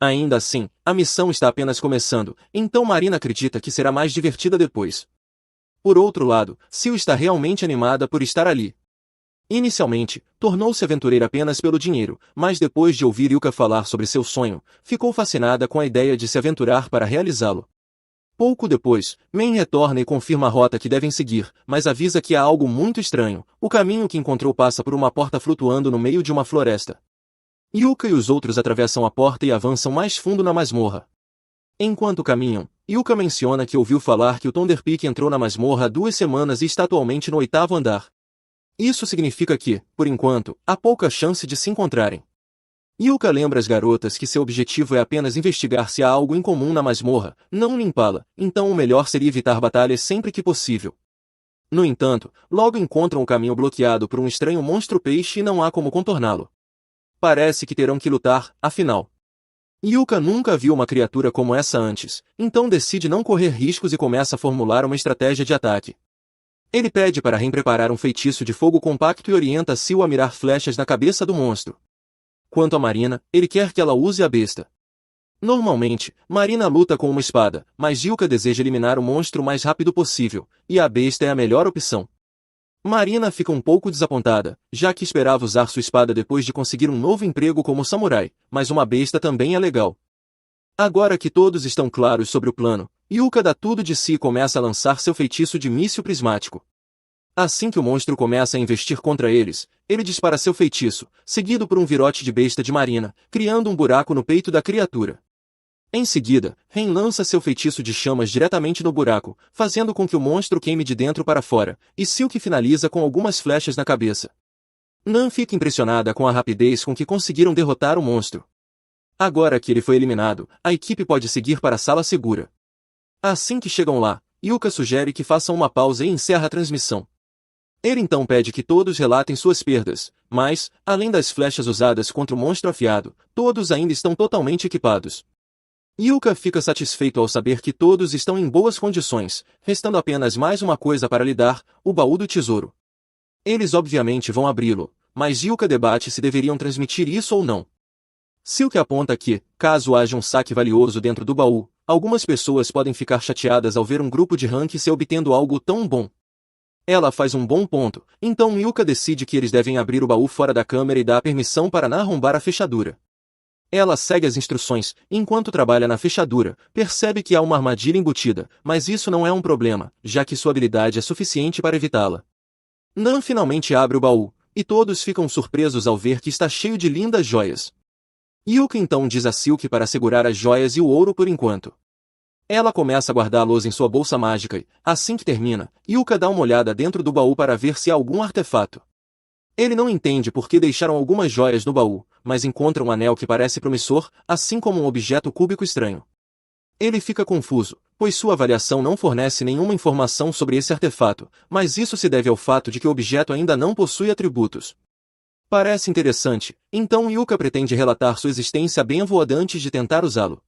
Ainda assim, a missão está apenas começando, então Marina acredita que será mais divertida depois. Por outro lado, Sil está realmente animada por estar ali. Inicialmente, tornou-se aventureira apenas pelo dinheiro, mas depois de ouvir Yuka falar sobre seu sonho, ficou fascinada com a ideia de se aventurar para realizá-lo. Pouco depois, Men retorna e confirma a rota que devem seguir, mas avisa que há algo muito estranho. O caminho que encontrou passa por uma porta flutuando no meio de uma floresta. Yuka e os outros atravessam a porta e avançam mais fundo na masmorra. Enquanto caminham, Yuka menciona que ouviu falar que o Thunder Peak entrou na masmorra há 2 semanas e está atualmente no 8º andar. Isso significa que, por enquanto, há pouca chance de se encontrarem. Yuka lembra as garotas que seu objetivo é apenas investigar se há algo incomum na masmorra, não limpá-la, então o melhor seria evitar batalhas sempre que possível. No entanto, logo encontram o caminho bloqueado por um estranho monstro-peixe e não há como contorná-lo. Parece que terão que lutar, afinal. Yuka nunca viu uma criatura como essa antes, então decide não correr riscos e começa a formular uma estratégia de ataque. Ele pede para Ren preparar um feitiço de fogo compacto e orienta Sil a mirar flechas na cabeça do monstro. Quanto a Marina, ele quer que ela use a besta. Normalmente, Marina luta com uma espada, mas Yuka deseja eliminar o monstro o mais rápido possível, e a besta é a melhor opção. Marina fica um pouco desapontada, já que esperava usar sua espada depois de conseguir um novo emprego como samurai, mas uma besta também é legal. Agora que todos estão claros sobre o plano, Yuka dá tudo de si e começa a lançar seu feitiço de míssil prismático. Assim que o monstro começa a investir contra eles, ele dispara seu feitiço, seguido por um virote de besta de Marina, criando um buraco no peito da criatura. Em seguida, Ren lança seu feitiço de chamas diretamente no buraco, fazendo com que o monstro queime de dentro para fora, e Silk finaliza com algumas flechas na cabeça. Nan fica impressionada com a rapidez com que conseguiram derrotar o monstro. Agora que ele foi eliminado, a equipe pode seguir para a sala segura. Assim que chegam lá, Yuka sugere que façam uma pausa e encerra a transmissão. Ele então pede que todos relatem suas perdas, mas, além das flechas usadas contra o monstro afiado, todos ainda estão totalmente equipados. Yuka fica satisfeito ao saber que todos estão em boas condições, restando apenas mais uma coisa para lidar, o baú do tesouro. Eles obviamente vão abri-lo, mas Yuka debate se deveriam transmitir isso ou não. Silk aponta que, caso haja um saque valioso dentro do baú, algumas pessoas podem ficar chateadas ao ver um grupo de rank se obtendo algo tão bom. Ela faz um bom ponto, então Yuka decide que eles devem abrir o baú fora da câmera e dá permissão para Nan arrombar a fechadura. Ela segue as instruções, enquanto trabalha na fechadura, percebe que há uma armadilha embutida, mas isso não é um problema, já que sua habilidade é suficiente para evitá-la. Nan finalmente abre o baú, e todos ficam surpresos ao ver que está cheio de lindas joias. Yuka então diz a Silk para segurar as joias e o ouro por enquanto. Ela começa a guardá-los em sua bolsa mágica e, assim que termina, Yuka dá uma olhada dentro do baú para ver se há algum artefato. Ele não entende por que deixaram algumas joias no baú, mas encontra um anel que parece promissor, assim como um objeto cúbico estranho. Ele fica confuso, pois sua avaliação não fornece nenhuma informação sobre esse artefato, mas isso se deve ao fato de que o objeto ainda não possui atributos. Parece interessante, então Yuka pretende relatar sua existência a Benvood antes de tentar usá-lo.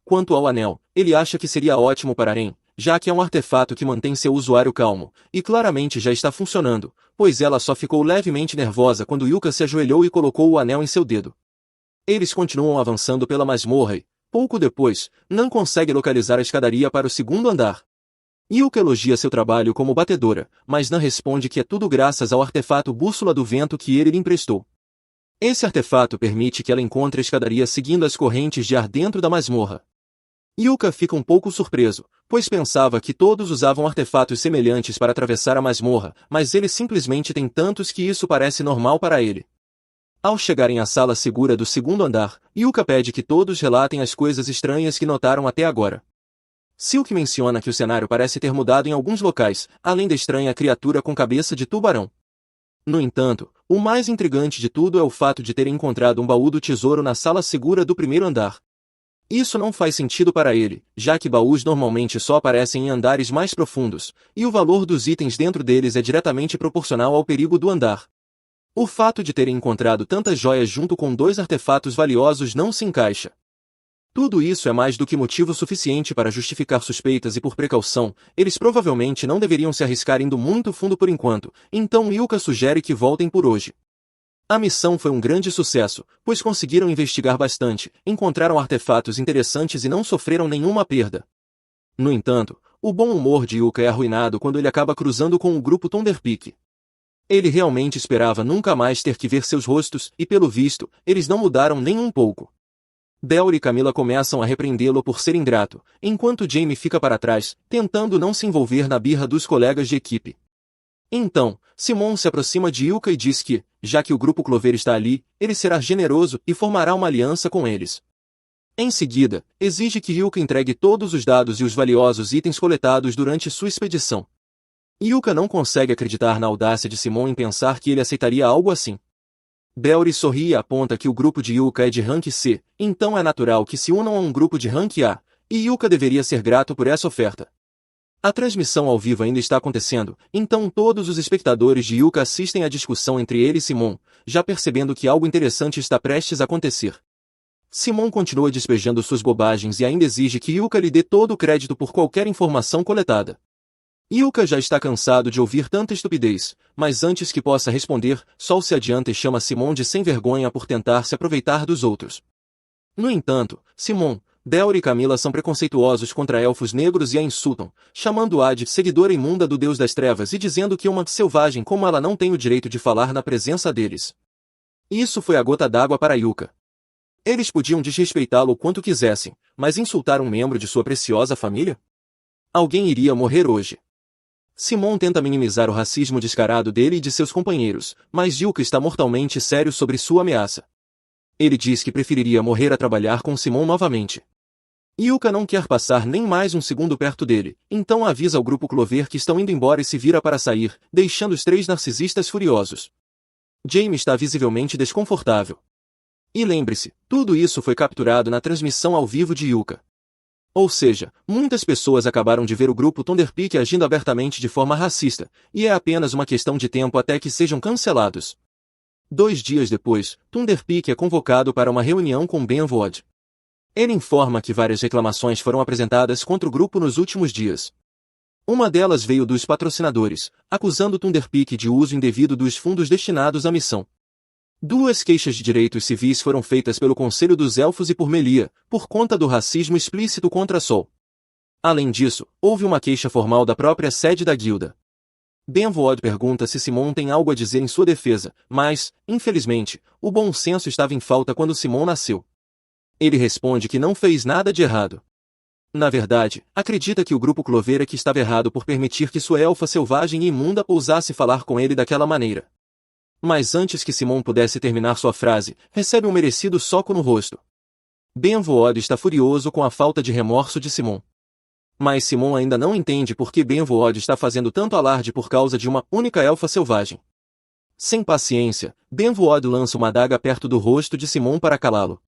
Quanto ao anel, ele acha que seria ótimo para Ren, já que é um artefato que mantém seu usuário calmo, e claramente já está funcionando, pois ela só ficou levemente nervosa quando Yuka se ajoelhou e colocou o anel em seu dedo. Eles continuam avançando pela masmorra e, pouco depois, Nan consegue localizar a escadaria para o segundo andar. Yuka elogia seu trabalho como batedora, mas Nan responde que é tudo graças ao artefato Bússola do Vento que ele lhe emprestou. Esse artefato permite que ela encontre a escadaria seguindo as correntes de ar dentro da masmorra. Yuka fica um pouco surpreso, pois pensava que todos usavam artefatos semelhantes para atravessar a masmorra, mas ele simplesmente tem tantos que isso parece normal para ele. Ao chegarem à sala segura do segundo andar, Yuka pede que todos relatem as coisas estranhas que notaram até agora. Silk menciona que o cenário parece ter mudado em alguns locais, além da estranha criatura com cabeça de tubarão. No entanto, o mais intrigante de tudo é o fato de terem encontrado um baú do tesouro na sala segura do primeiro andar. Isso não faz sentido para ele, já que baús normalmente só aparecem em andares mais profundos, e o valor dos itens dentro deles é diretamente proporcional ao perigo do andar. O fato de terem encontrado tantas joias junto com 2 artefatos valiosos não se encaixa. Tudo isso é mais do que motivo suficiente para justificar suspeitas e por precaução, eles provavelmente não deveriam se arriscar indo muito fundo por enquanto, então Yuka sugere que voltem por hoje. A missão foi um grande sucesso, pois conseguiram investigar bastante, encontraram artefatos interessantes e não sofreram nenhuma perda. No entanto, o bom humor de Yuka é arruinado quando ele acaba cruzando com o grupo Thunderpeak. Ele realmente esperava nunca mais ter que ver seus rostos, e pelo visto, eles não mudaram nem um pouco. Bell e Camila começam a repreendê-lo por ser ingrato, enquanto Jamie fica para trás, tentando não se envolver na birra dos colegas de equipe. Então, Simon se aproxima de Yuka e diz que, já que o grupo Clover está ali, ele será generoso e formará uma aliança com eles. Em seguida, exige que Yuka entregue todos os dados e os valiosos itens coletados durante sua expedição. Yuka não consegue acreditar na audácia de Simon em pensar que ele aceitaria algo assim. Belry sorri e aponta que o grupo de Yuka é de rank C, então é natural que se unam a um grupo de rank A, e Yuka deveria ser grato por essa oferta. A transmissão ao vivo ainda está acontecendo, então todos os espectadores de Yuka assistem à discussão entre ele e Simon, já percebendo que algo interessante está prestes a acontecer. Simon continua despejando suas bobagens e ainda exige que Yuka lhe dê todo o crédito por qualquer informação coletada. Yuka já está cansado de ouvir tanta estupidez, mas antes que possa responder, Sol se adianta e chama Simon de sem vergonha por tentar se aproveitar dos outros. No entanto, Simon, Bell e Camila são preconceituosos contra elfos negros e a insultam, chamando-a de seguidora imunda do Deus das Trevas e dizendo que uma selvagem como ela não tem o direito de falar na presença deles. Isso foi a gota d'água para Yuka. Eles podiam desrespeitá-lo o quanto quisessem, mas insultar um membro de sua preciosa família? Alguém iria morrer hoje. Simon tenta minimizar o racismo descarado dele e de seus companheiros, mas Yuka está mortalmente sério sobre sua ameaça. Ele diz que preferiria morrer a trabalhar com Simon novamente. Yuka não quer passar nem mais um segundo perto dele, então avisa ao grupo Clover que estão indo embora e se vira para sair, deixando os 3 narcisistas furiosos. Jamie está visivelmente desconfortável. E lembre-se, tudo isso foi capturado na transmissão ao vivo de Yuka. Ou seja, muitas pessoas acabaram de ver o grupo Thunderpeak agindo abertamente de forma racista, e é apenas uma questão de tempo até que sejam cancelados. 2 dias depois, Thunderpeak é convocado para uma reunião com Benvood. Ele informa que várias reclamações foram apresentadas contra o grupo nos últimos dias. Uma delas veio dos patrocinadores, acusando Thunderpeak de uso indevido dos fundos destinados à missão. 2 queixas de direitos civis foram feitas pelo Conselho dos Elfos e por Melia, por conta do racismo explícito contra Sol. Além disso, houve uma queixa formal da própria sede da guilda. Benvood pergunta se Simon tem algo a dizer em sua defesa, mas, infelizmente, o bom senso estava em falta quando Simon nasceu. Ele responde que não fez nada de errado. Na verdade, acredita que o grupo Clover é que estava errado por permitir que sua elfa selvagem e imunda ousasse falar com ele daquela maneira. Mas antes que Simon pudesse terminar sua frase, recebe um merecido soco no rosto. Benvood está furioso com a falta de remorso de Simon. Mas Simon ainda não entende por que Benvood está fazendo tanto alarde por causa de uma única elfa selvagem. Sem paciência, Benvood lança uma adaga perto do rosto de Simon para calá-lo.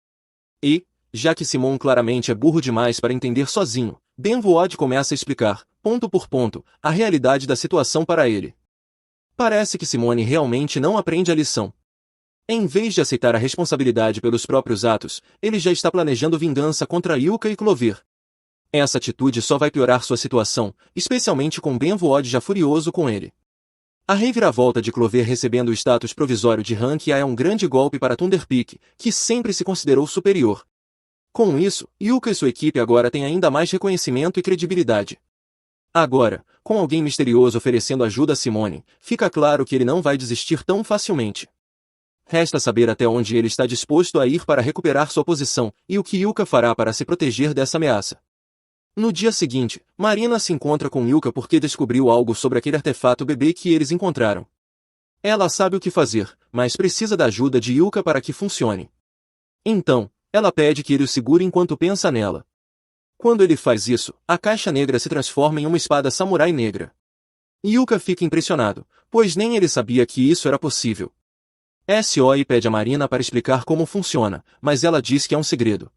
E, já que Simon claramente é burro demais para entender sozinho, Benvood começa a explicar, ponto por ponto, a realidade da situação para ele. Parece que Simone realmente não aprende a lição. Em vez de aceitar a responsabilidade pelos próprios atos, ele já está planejando vingança contra Yuka e Clover. Essa atitude só vai piorar sua situação, especialmente com Benvuod já furioso com ele. A reviravolta de Clover recebendo o status provisório de Rank A é um grande golpe para Thunderpeak, que sempre se considerou superior. Com isso, Yuka e sua equipe agora têm ainda mais reconhecimento e credibilidade. Agora, com alguém misterioso oferecendo ajuda a Simone, fica claro que ele não vai desistir tão facilmente. Resta saber até onde ele está disposto a ir para recuperar sua posição, e o que Yuka fará para se proteger dessa ameaça. No dia seguinte, Marina se encontra com Yuka porque descobriu algo sobre aquele artefato bebê que eles encontraram. Ela sabe o que fazer, mas precisa da ajuda de Yuka para que funcione. Então, ela pede que ele o segure enquanto pensa nela. Quando ele faz isso, a caixa negra se transforma em uma espada samurai negra. Yuka fica impressionado, pois nem ele sabia que isso era possível. SOI pede a Marina para explicar como funciona, mas ela diz que é um segredo.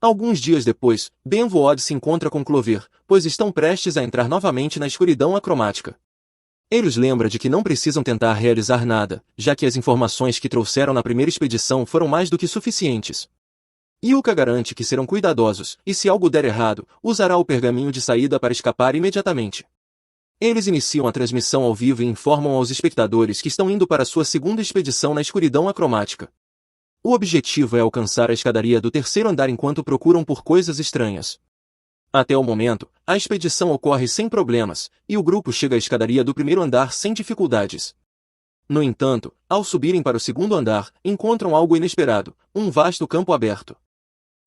Alguns dias depois, Benvuod se encontra com Clover, pois estão prestes a entrar novamente na escuridão acromática. Ele os lembra de que não precisam tentar realizar nada, já que as informações que trouxeram na primeira expedição foram mais do que suficientes. Yuka garante que serão cuidadosos, e se algo der errado, usará o pergaminho de saída para escapar imediatamente. Eles iniciam a transmissão ao vivo e informam aos espectadores que estão indo para sua segunda expedição na escuridão acromática. O objetivo é alcançar a escadaria do terceiro andar enquanto procuram por coisas estranhas. Até o momento, a expedição ocorre sem problemas, e o grupo chega à escadaria do primeiro andar sem dificuldades. No entanto, ao subirem para o segundo andar, encontram algo inesperado, um vasto campo aberto.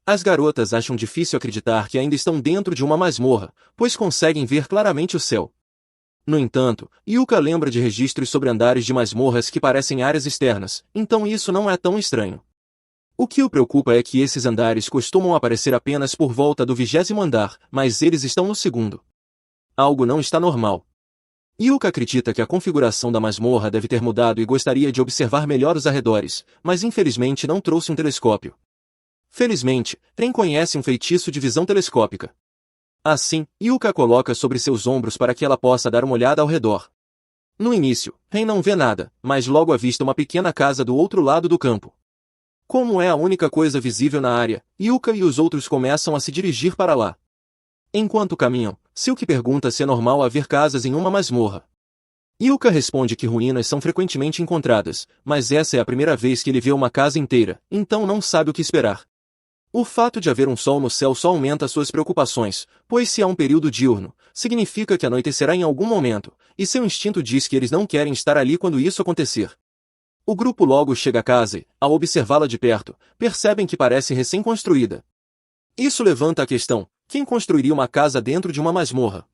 As garotas acham difícil acreditar que ainda estão dentro de uma masmorra, pois conseguem ver claramente o céu. No entanto, Yuka lembra de registros sobre andares de masmorras que parecem áreas externas, então isso não é tão estranho. O que o preocupa é que esses andares costumam aparecer apenas por volta do 20º andar, mas eles estão no segundo. Algo não está normal. Yuka acredita que a configuração da masmorra deve ter mudado e gostaria de observar melhor os arredores, mas infelizmente não trouxe um telescópio. Felizmente, Ren conhece um feitiço de visão telescópica. Assim, Yuka a coloca sobre seus ombros para que ela possa dar uma olhada ao redor. No início, Ren não vê nada, mas logo avista uma pequena casa do outro lado do campo. Como é a única coisa visível na área, Yuka e os outros começam a se dirigir para lá. Enquanto caminham, Silk pergunta se é normal haver casas em uma masmorra. Yuka responde que ruínas são frequentemente encontradas, mas essa é a primeira vez que ele vê uma casa inteira, então não sabe o que esperar. O fato de haver um sol no céu só aumenta suas preocupações, pois se há um período diurno, significa que anoitecerá em algum momento, e seu instinto diz que eles não querem estar ali quando isso acontecer. O grupo logo chega à casa e, ao observá-la de perto, percebem que parece recém-construída. Isso levanta a questão: quem construiria uma casa dentro de uma masmorra?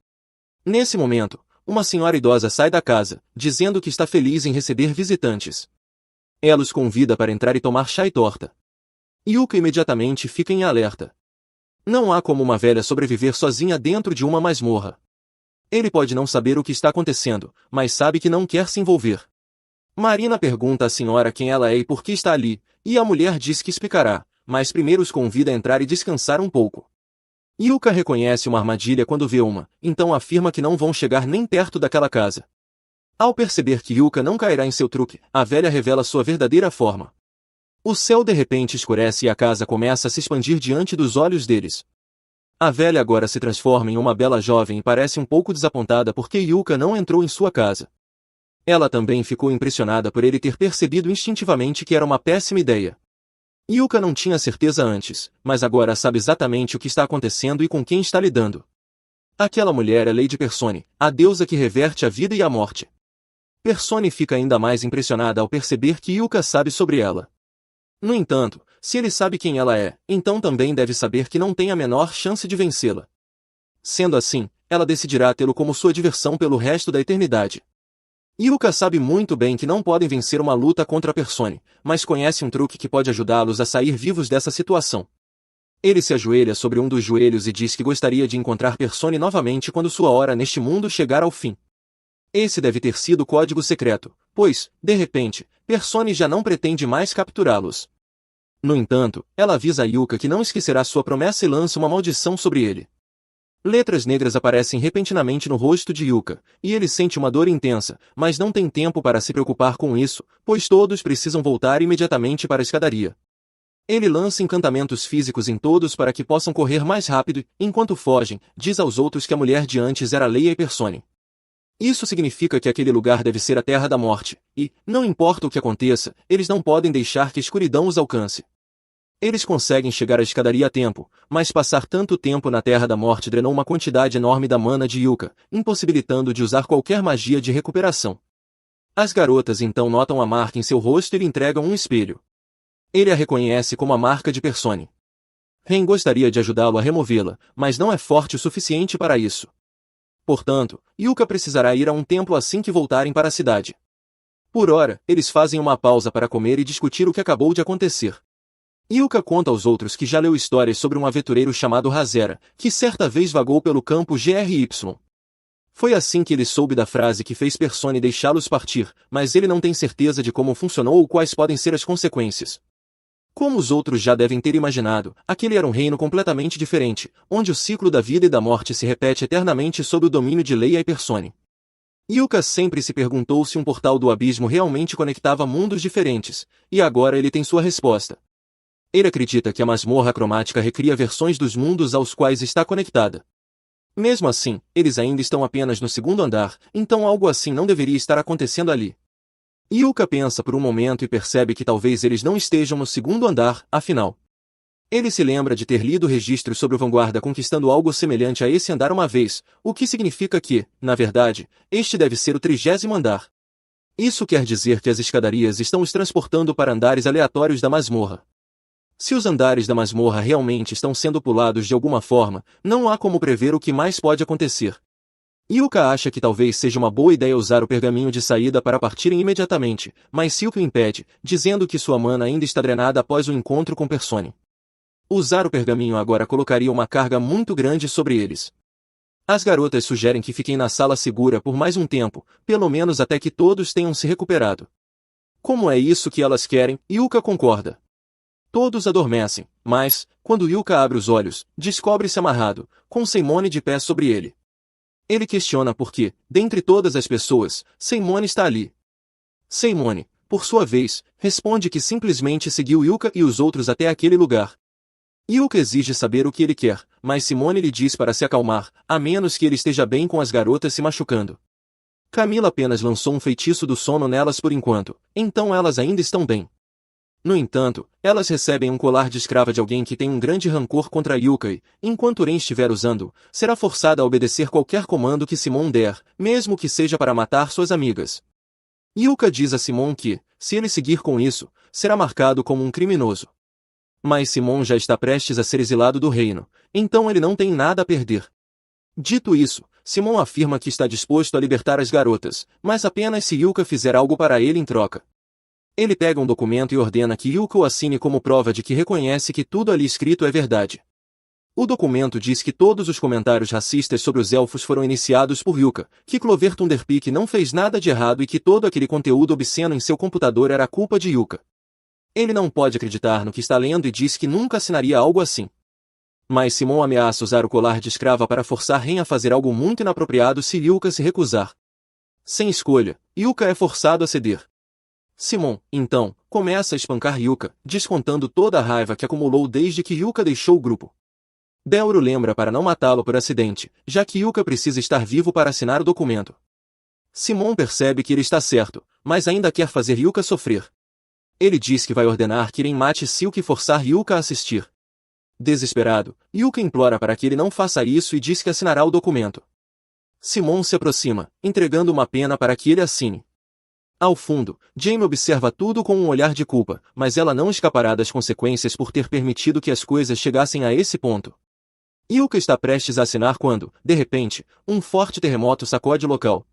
Nesse momento, uma senhora idosa sai da casa, dizendo que está feliz em receber visitantes. Ela os convida para entrar e tomar chá e torta. Yuka imediatamente fica em alerta. Não há como uma velha sobreviver sozinha dentro de uma masmorra. Ele pode não saber o que está acontecendo, mas sabe que não quer se envolver. Marina pergunta à senhora quem ela é e por que está ali, e a mulher diz que explicará, mas primeiro os convida a entrar e descansar um pouco. Yuka reconhece uma armadilha quando vê uma, então afirma que não vão chegar nem perto daquela casa. Ao perceber que Yuka não cairá em seu truque, a velha revela sua verdadeira forma. O céu de repente escurece e a casa começa a se expandir diante dos olhos deles. A velha agora se transforma em uma bela jovem e parece um pouco desapontada porque Yuka não entrou em sua casa. Ela também ficou impressionada por ele ter percebido instintivamente que era uma péssima ideia. Yuka não tinha certeza antes, mas agora sabe exatamente o que está acontecendo e com quem está lidando. Aquela mulher é Lady Persone, a deusa que reverte a vida e a morte. Persone fica ainda mais impressionada ao perceber que Yuka sabe sobre ela. No entanto, se ele sabe quem ela é, então também deve saber que não tem a menor chance de vencê-la. Sendo assim, ela decidirá tê-lo como sua diversão pelo resto da eternidade. Yuka sabe muito bem que não podem vencer uma luta contra Persone, mas conhece um truque que pode ajudá-los a sair vivos dessa situação. Ele se ajoelha sobre um dos joelhos e diz que gostaria de encontrar Persone novamente quando sua hora neste mundo chegar ao fim. Esse deve ter sido o código secreto, pois, de repente, Persone já não pretende mais capturá-los. No entanto, ela avisa a Yuka que não esquecerá sua promessa e lança uma maldição sobre ele. Letras negras aparecem repentinamente no rosto de Yuka, e ele sente uma dor intensa, mas não tem tempo para se preocupar com isso, pois todos precisam voltar imediatamente para a escadaria. Ele lança encantamentos físicos em todos para que possam correr mais rápido, enquanto fogem, diz aos outros que a mulher de antes era Leia e Persone. Isso significa que aquele lugar deve ser a Terra da Morte, e, não importa o que aconteça, eles não podem deixar que a escuridão os alcance. Eles conseguem chegar à escadaria a tempo, mas passar tanto tempo na Terra da Morte drenou uma quantidade enorme da mana de Yuka, impossibilitando de usar qualquer magia de recuperação. As garotas então notam a marca em seu rosto e lhe entregam um espelho. Ele a reconhece como a marca de Persone. Ren gostaria de ajudá-lo a removê-la, mas não é forte o suficiente para isso. Portanto, Yuka precisará ir a um templo assim que voltarem para a cidade. Por ora, eles fazem uma pausa para comer e discutir o que acabou de acontecer. Yuka conta aos outros que já leu histórias sobre um aventureiro chamado Hazera, que certa vez vagou pelo campo GRY. Foi assim que ele soube da frase que fez Persone deixá-los partir, mas ele não tem certeza de como funcionou ou quais podem ser as consequências. Como os outros já devem ter imaginado, aquele era um reino completamente diferente, onde o ciclo da vida e da morte se repete eternamente sob o domínio de Leia e Persone. Yuka sempre se perguntou se um portal do abismo realmente conectava mundos diferentes, e agora ele tem sua resposta. Ele acredita que a masmorra cromática recria versões dos mundos aos quais está conectada. Mesmo assim, eles ainda estão apenas no segundo andar, então algo assim não deveria estar acontecendo ali. Yuka pensa por um momento e percebe que talvez eles não estejam no segundo andar, afinal. Ele se lembra de ter lido registros sobre o Vanguarda conquistando algo semelhante a esse andar uma vez, o que significa que, na verdade, este deve ser o 30º andar. Isso quer dizer que as escadarias estão os transportando para andares aleatórios da masmorra. Se os andares da masmorra realmente estão sendo pulados de alguma forma, não há como prever o que mais pode acontecer. Yuka acha que talvez seja uma boa ideia usar o pergaminho de saída para partirem imediatamente, mas Silk o impede, dizendo que sua mana ainda está drenada após o encontro com Persone. Usar o pergaminho agora colocaria uma carga muito grande sobre eles. As garotas sugerem que fiquem na sala segura por mais um tempo, pelo menos até que todos tenham se recuperado. Como é isso que elas querem, Yuka concorda. Todos adormecem, mas, quando Yuka abre os olhos, descobre-se amarrado, com Simone de pé sobre ele. Ele questiona por que, dentre todas as pessoas, Simone está ali. Simone, por sua vez, responde que simplesmente seguiu Yuka e os outros até aquele lugar. Yuka exige saber o que ele quer, mas Simone lhe diz para se acalmar, a menos que ele esteja bem com as garotas se machucando. Camila apenas lançou um feitiço do sono nelas por enquanto, então elas ainda estão bem. No entanto, elas recebem um colar de escrava de alguém que tem um grande rancor contra Yuka e, enquanto Ren estiver usando, será forçada a obedecer qualquer comando que Simon der, mesmo que seja para matar suas amigas. Yuka diz a Simon que, se ele seguir com isso, será marcado como um criminoso. Mas Simon já está prestes a ser exilado do reino, então ele não tem nada a perder. Dito isso, Simon afirma que está disposto a libertar as garotas, mas apenas se Yuka fizer algo para ele em troca. Ele pega um documento e ordena que Yuka o assine como prova de que reconhece que tudo ali escrito é verdade. O documento diz que todos os comentários racistas sobre os elfos foram iniciados por Yuka, que Clover Thunderpeak não fez nada de errado e que todo aquele conteúdo obsceno em seu computador era culpa de Yuka. Ele não pode acreditar no que está lendo e diz que nunca assinaria algo assim. Mas Simon ameaça usar o colar de escrava para forçar Ren a fazer algo muito inapropriado se Yuka se recusar. Sem escolha, Yuka é forçado a ceder. Simon, então, começa a espancar Yuka, descontando toda a raiva que acumulou desde que Yuka deixou o grupo. Deoro lembra para não matá-lo por acidente, já que Yuka precisa estar vivo para assinar o documento. Simon percebe que ele está certo, mas ainda quer fazer Yuka sofrer. Ele diz que vai ordenar que Ren mate Silk e forçar Yuka a assistir. Desesperado, Yuka implora para que ele não faça isso e diz que assinará o documento. Simon se aproxima, entregando uma pena para que ele assine. Ao fundo, Jamie observa tudo com um olhar de culpa, mas ela não escapará das consequências por ter permitido que as coisas chegassem a esse ponto. Yuka está prestes a assinar quando, de repente, um forte terremoto sacode o local.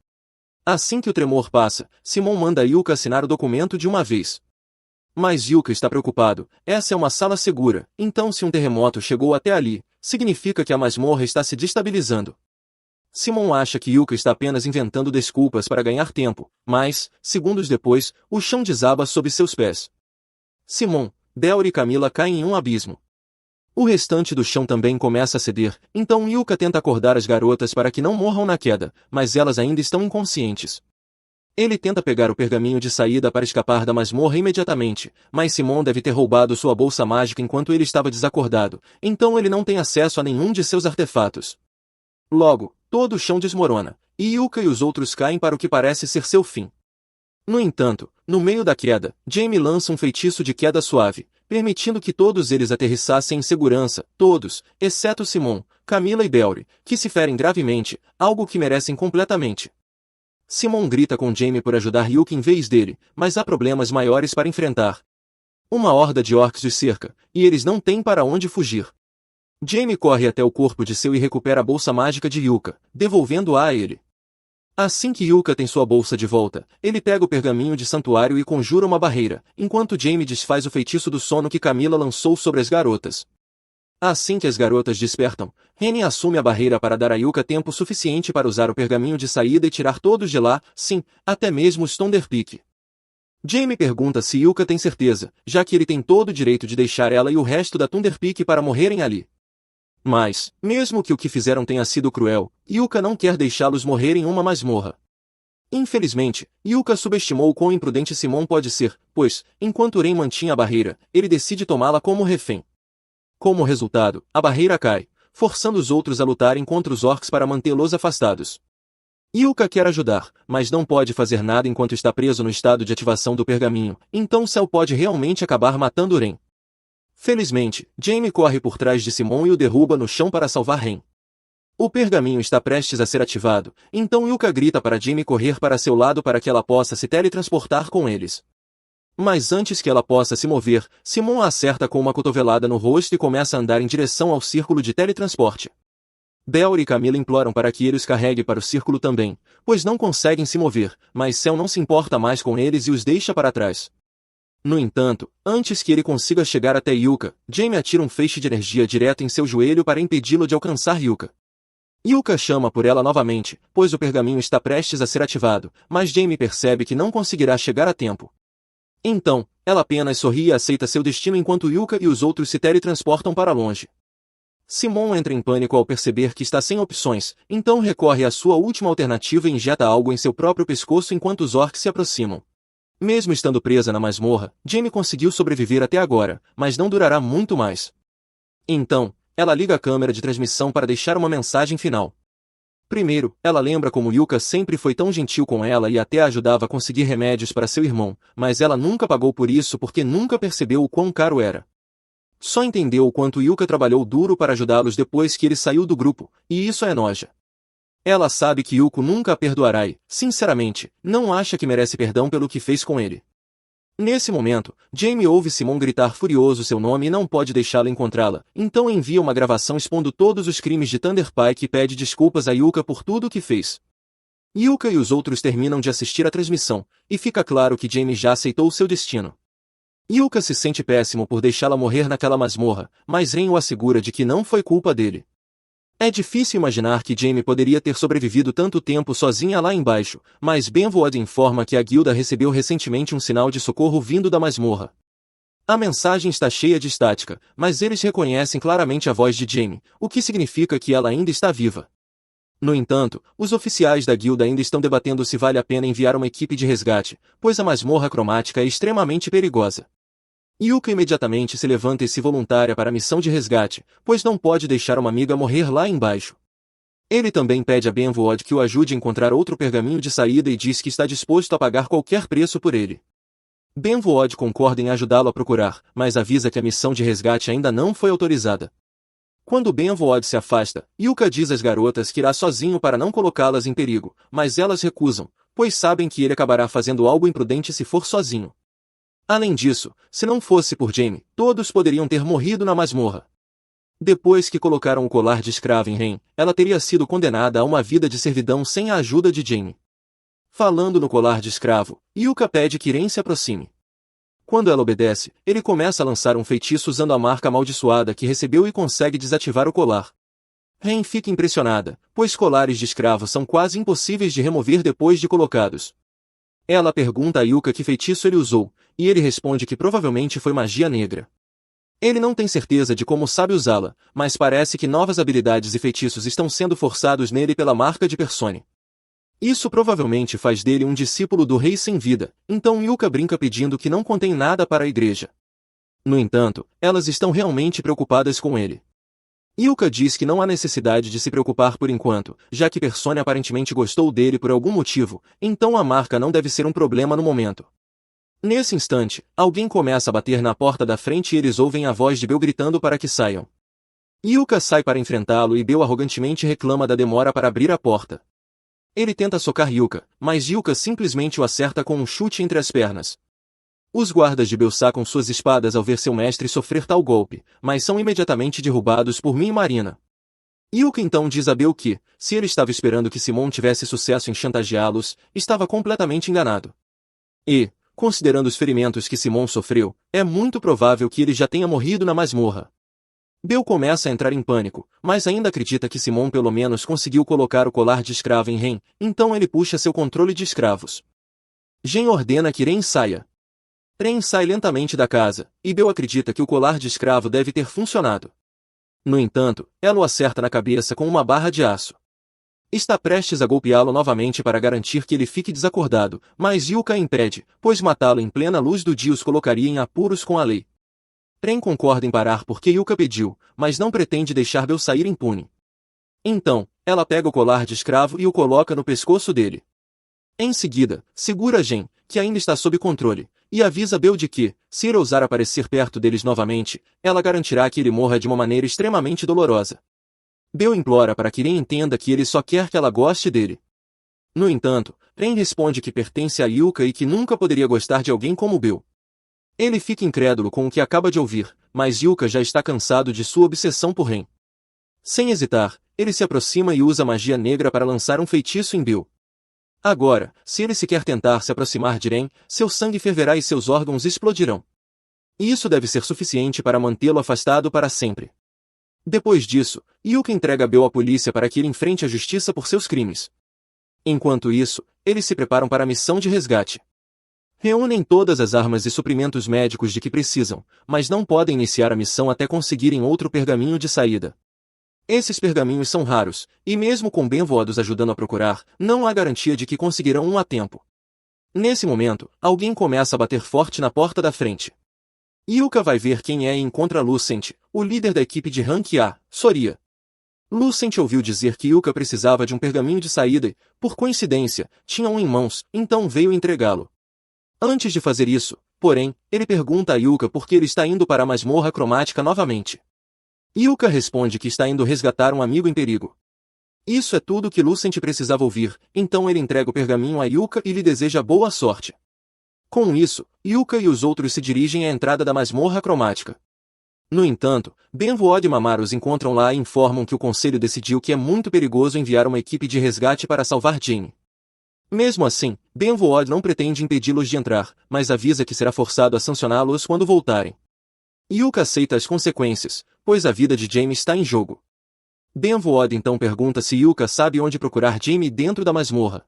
Assim que o tremor passa, Simon manda Yuka assinar o documento de uma vez. Mas Yuka está preocupado, essa é uma sala segura, então se um terremoto chegou até ali, significa que a masmorra está se destabilizando. Simon acha que Yuka está apenas inventando desculpas para ganhar tempo, mas, segundos depois, o chão desaba sob seus pés. Simon, Deor e Camila caem em um abismo. O restante do chão também começa a ceder, então Yuka tenta acordar as garotas para que não morram na queda, mas elas ainda estão inconscientes. Ele tenta pegar o pergaminho de saída para escapar da masmorra imediatamente, mas Simon deve ter roubado sua bolsa mágica enquanto ele estava desacordado, então ele não tem acesso a nenhum de seus artefatos. Logo, todo o chão desmorona, e Yuka e os outros caem para o que parece ser seu fim. No entanto, no meio da queda, Jamie lança um feitiço de queda suave, permitindo que todos eles aterrissassem em segurança, todos, exceto Simon, Camila e Belry, que se ferem gravemente, algo que merecem completamente. Simon grita com Jamie por ajudar Yuka em vez dele, mas há problemas maiores para enfrentar. Uma horda de orcs os cerca, e eles não têm para onde fugir. Jamie corre até o corpo de Seu e recupera a bolsa mágica de Yuka, devolvendo-a a ele. Assim que Yuka tem sua bolsa de volta, ele pega o pergaminho de santuário e conjura uma barreira, enquanto Jamie desfaz o feitiço do sono que Camila lançou sobre as garotas. Assim que as garotas despertam, Henny assume a barreira para dar a Yuka tempo suficiente para usar o pergaminho de saída e tirar todos de lá, sim, até mesmo os Thunderpeak. Jamie pergunta se Yuka tem certeza, já que ele tem todo o direito de deixar ela e o resto da Thunderpeak para morrerem ali. Mas, mesmo que o que fizeram tenha sido cruel, Yuka não quer deixá-los morrer em uma masmorra. Infelizmente, Yuka subestimou o quão imprudente Simon pode ser, pois, enquanto Ren mantinha a barreira, ele decide tomá-la como refém. Como resultado, a barreira cai, forçando os outros a lutarem contra os orcs para mantê-los afastados. Yuka quer ajudar, mas não pode fazer nada enquanto está preso no estado de ativação do pergaminho, então Cell pode realmente acabar matando Ren. Felizmente, Jamie corre por trás de Simon e o derruba no chão para salvar Ren. O pergaminho está prestes a ser ativado, então Yuka grita para Jamie correr para seu lado para que ela possa se teletransportar com eles. Mas antes que ela possa se mover, Simon a acerta com uma cotovelada no rosto e começa a andar em direção ao círculo de teletransporte. Belry e Camila imploram para que ele os carregue para o círculo também, pois não conseguem se mover, mas Cell não se importa mais com eles e os deixa para trás. No entanto, antes que ele consiga chegar até Yuka, Jamie atira um feixe de energia direto em seu joelho para impedi-lo de alcançar Yuka. Yuka chama por ela novamente, pois o pergaminho está prestes a ser ativado, mas Jamie percebe que não conseguirá chegar a tempo. Então, ela apenas sorri e aceita seu destino enquanto Yuka e os outros se teletransportam para longe. Simon entra em pânico ao perceber que está sem opções, então recorre à sua última alternativa e injeta algo em seu próprio pescoço enquanto os orcs se aproximam. Mesmo estando presa na masmorra, Jamie conseguiu sobreviver até agora, mas não durará muito mais. Então, ela liga a câmera de transmissão para deixar uma mensagem final. Primeiro, ela lembra como Yuka sempre foi tão gentil com ela e até a ajudava a conseguir remédios para seu irmão, mas ela nunca pagou por isso porque nunca percebeu o quão caro era. Só entendeu o quanto Yuka trabalhou duro para ajudá-los depois que ele saiu do grupo, e isso é noja. Ela sabe que Yuko nunca a perdoará e, sinceramente, não acha que merece perdão pelo que fez com ele. Nesse momento, Jamie ouve Simon gritar furioso seu nome e não pode deixá-la encontrá-la, então envia uma gravação expondo todos os crimes de Thunderpike e pede desculpas a Yuka por tudo o que fez. Yuka e os outros terminam de assistir a transmissão, e fica claro que Jamie já aceitou seu destino. Yuka se sente péssimo por deixá-la morrer naquela masmorra, mas Ren o assegura de que não foi culpa dele. É difícil imaginar que Jamie poderia ter sobrevivido tanto tempo sozinha lá embaixo, mas Benvood informa que a guilda recebeu recentemente um sinal de socorro vindo da masmorra. A mensagem está cheia de estática, mas eles reconhecem claramente a voz de Jamie, o que significa que ela ainda está viva. No entanto, os oficiais da guilda ainda estão debatendo se vale a pena enviar uma equipe de resgate, pois a masmorra cromática é extremamente perigosa. Yuka imediatamente se levanta e se voluntária para a missão de resgate, pois não pode deixar uma amiga morrer lá embaixo. Ele também pede a Benvood que o ajude a encontrar outro pergaminho de saída e diz que está disposto a pagar qualquer preço por ele. Benvood concorda em ajudá-lo a procurar, mas avisa que a missão de resgate ainda não foi autorizada. Quando Benvood se afasta, Yuka diz às garotas que irá sozinho para não colocá-las em perigo, mas elas recusam, pois sabem que ele acabará fazendo algo imprudente se for sozinho. Além disso, se não fosse por Jamie, todos poderiam ter morrido na masmorra. Depois que colocaram o colar de escrava em Ren, ela teria sido condenada a uma vida de servidão sem a ajuda de Jamie. Falando no colar de escravo, Yuka pede que Ren se aproxime. Quando ela obedece, ele começa a lançar um feitiço usando a marca amaldiçoada que recebeu e consegue desativar o colar. Ren fica impressionada, pois colares de escravo são quase impossíveis de remover depois de colocados. Ela pergunta a Yuka que feitiço ele usou, e ele responde que provavelmente foi magia negra. Ele não tem certeza de como sabe usá-la, mas parece que novas habilidades e feitiços estão sendo forçados nele pela marca de Persone. Isso provavelmente faz dele um discípulo do rei sem vida, então Yuka brinca pedindo que não contem nada para a igreja. No entanto, elas estão realmente preocupadas com ele. Yuka diz que não há necessidade de se preocupar por enquanto, já que Persone aparentemente gostou dele por algum motivo, então a marca não deve ser um problema no momento. Nesse instante, alguém começa a bater na porta da frente e eles ouvem a voz de Bel gritando para que saiam. Yuka sai para enfrentá-lo e Bel arrogantemente reclama da demora para abrir a porta. Ele tenta socar Yuka, mas Yuka simplesmente o acerta com um chute entre as pernas. Os guardas de Bel sacam suas espadas ao ver seu mestre sofrer tal golpe, mas são imediatamente derrubados por Min e Marina. Yuka então diz a Bel que, se ele estava esperando que Simon tivesse sucesso em chantageá-los, estava completamente enganado. E, considerando os ferimentos que Simon sofreu, é muito provável que ele já tenha morrido na masmorra. Bel começa a entrar em pânico, mas ainda acredita que Simon pelo menos conseguiu colocar o colar de escravo em Ren, então ele puxa seu controle de escravos. Gen ordena que Ren saia. Ren sai lentamente da casa, e Bel acredita que o colar de escravo deve ter funcionado. No entanto, ela o acerta na cabeça com uma barra de aço. Está prestes a golpeá-lo novamente para garantir que ele fique desacordado, mas Yuka a impede, pois matá-lo em plena luz do dia os colocaria em apuros com a lei. Ren concorda em parar porque Yuka pediu, mas não pretende deixar Bel sair impune. Então, ela pega o colar de escravo e o coloca no pescoço dele. Em seguida, segura Gen, que ainda está sob controle, e avisa Bel de que, se ele ousar aparecer perto deles novamente, ela garantirá que ele morra de uma maneira extremamente dolorosa. Bel implora para que Ren entenda que ele só quer que ela goste dele. No entanto, Ren responde que pertence a Yuka e que nunca poderia gostar de alguém como Bel. Ele fica incrédulo com o que acaba de ouvir, mas Yuka já está cansado de sua obsessão por Ren. Sem hesitar, ele se aproxima e usa magia negra para lançar um feitiço em Bel. Agora, se ele sequer tentar se aproximar de Ren, seu sangue ferverá e seus órgãos explodirão. E isso deve ser suficiente para mantê-lo afastado para sempre. Depois disso, Yuka entrega Bel à polícia para que ele enfrente a justiça por seus crimes. Enquanto isso, eles se preparam para a missão de resgate. Reúnem todas as armas e suprimentos médicos de que precisam, mas não podem iniciar a missão até conseguirem outro pergaminho de saída. Esses pergaminhos são raros, e mesmo com Benvood os ajudando a procurar, não há garantia de que conseguirão um a tempo. Nesse momento, alguém começa a bater forte na porta da frente. Yuka vai ver quem é e encontra Lucent, o líder da equipe de Rank A, Soria. Lucent ouviu dizer que Yuka precisava de um pergaminho de saída e, por coincidência, tinha um em mãos, então veio entregá-lo. Antes de fazer isso, porém, ele pergunta a Yuka por que ele está indo para a masmorra cromática novamente. Yuka responde que está indo resgatar um amigo em perigo. Isso é tudo que Lucent precisava ouvir, então ele entrega o pergaminho a Yuka e lhe deseja boa sorte. Com isso, Yuka e os outros se dirigem à entrada da masmorra cromática. No entanto, Benvood e Mamar os encontram lá e informam que o conselho decidiu que é muito perigoso enviar uma equipe de resgate para salvar Jane. Mesmo assim, Benvood não pretende impedi-los de entrar, mas avisa que será forçado a sancioná-los quando voltarem. Yuka aceita as consequências, pois a vida de Jamie está em jogo. Benvood então pergunta se Yuka sabe onde procurar Jamie dentro da masmorra.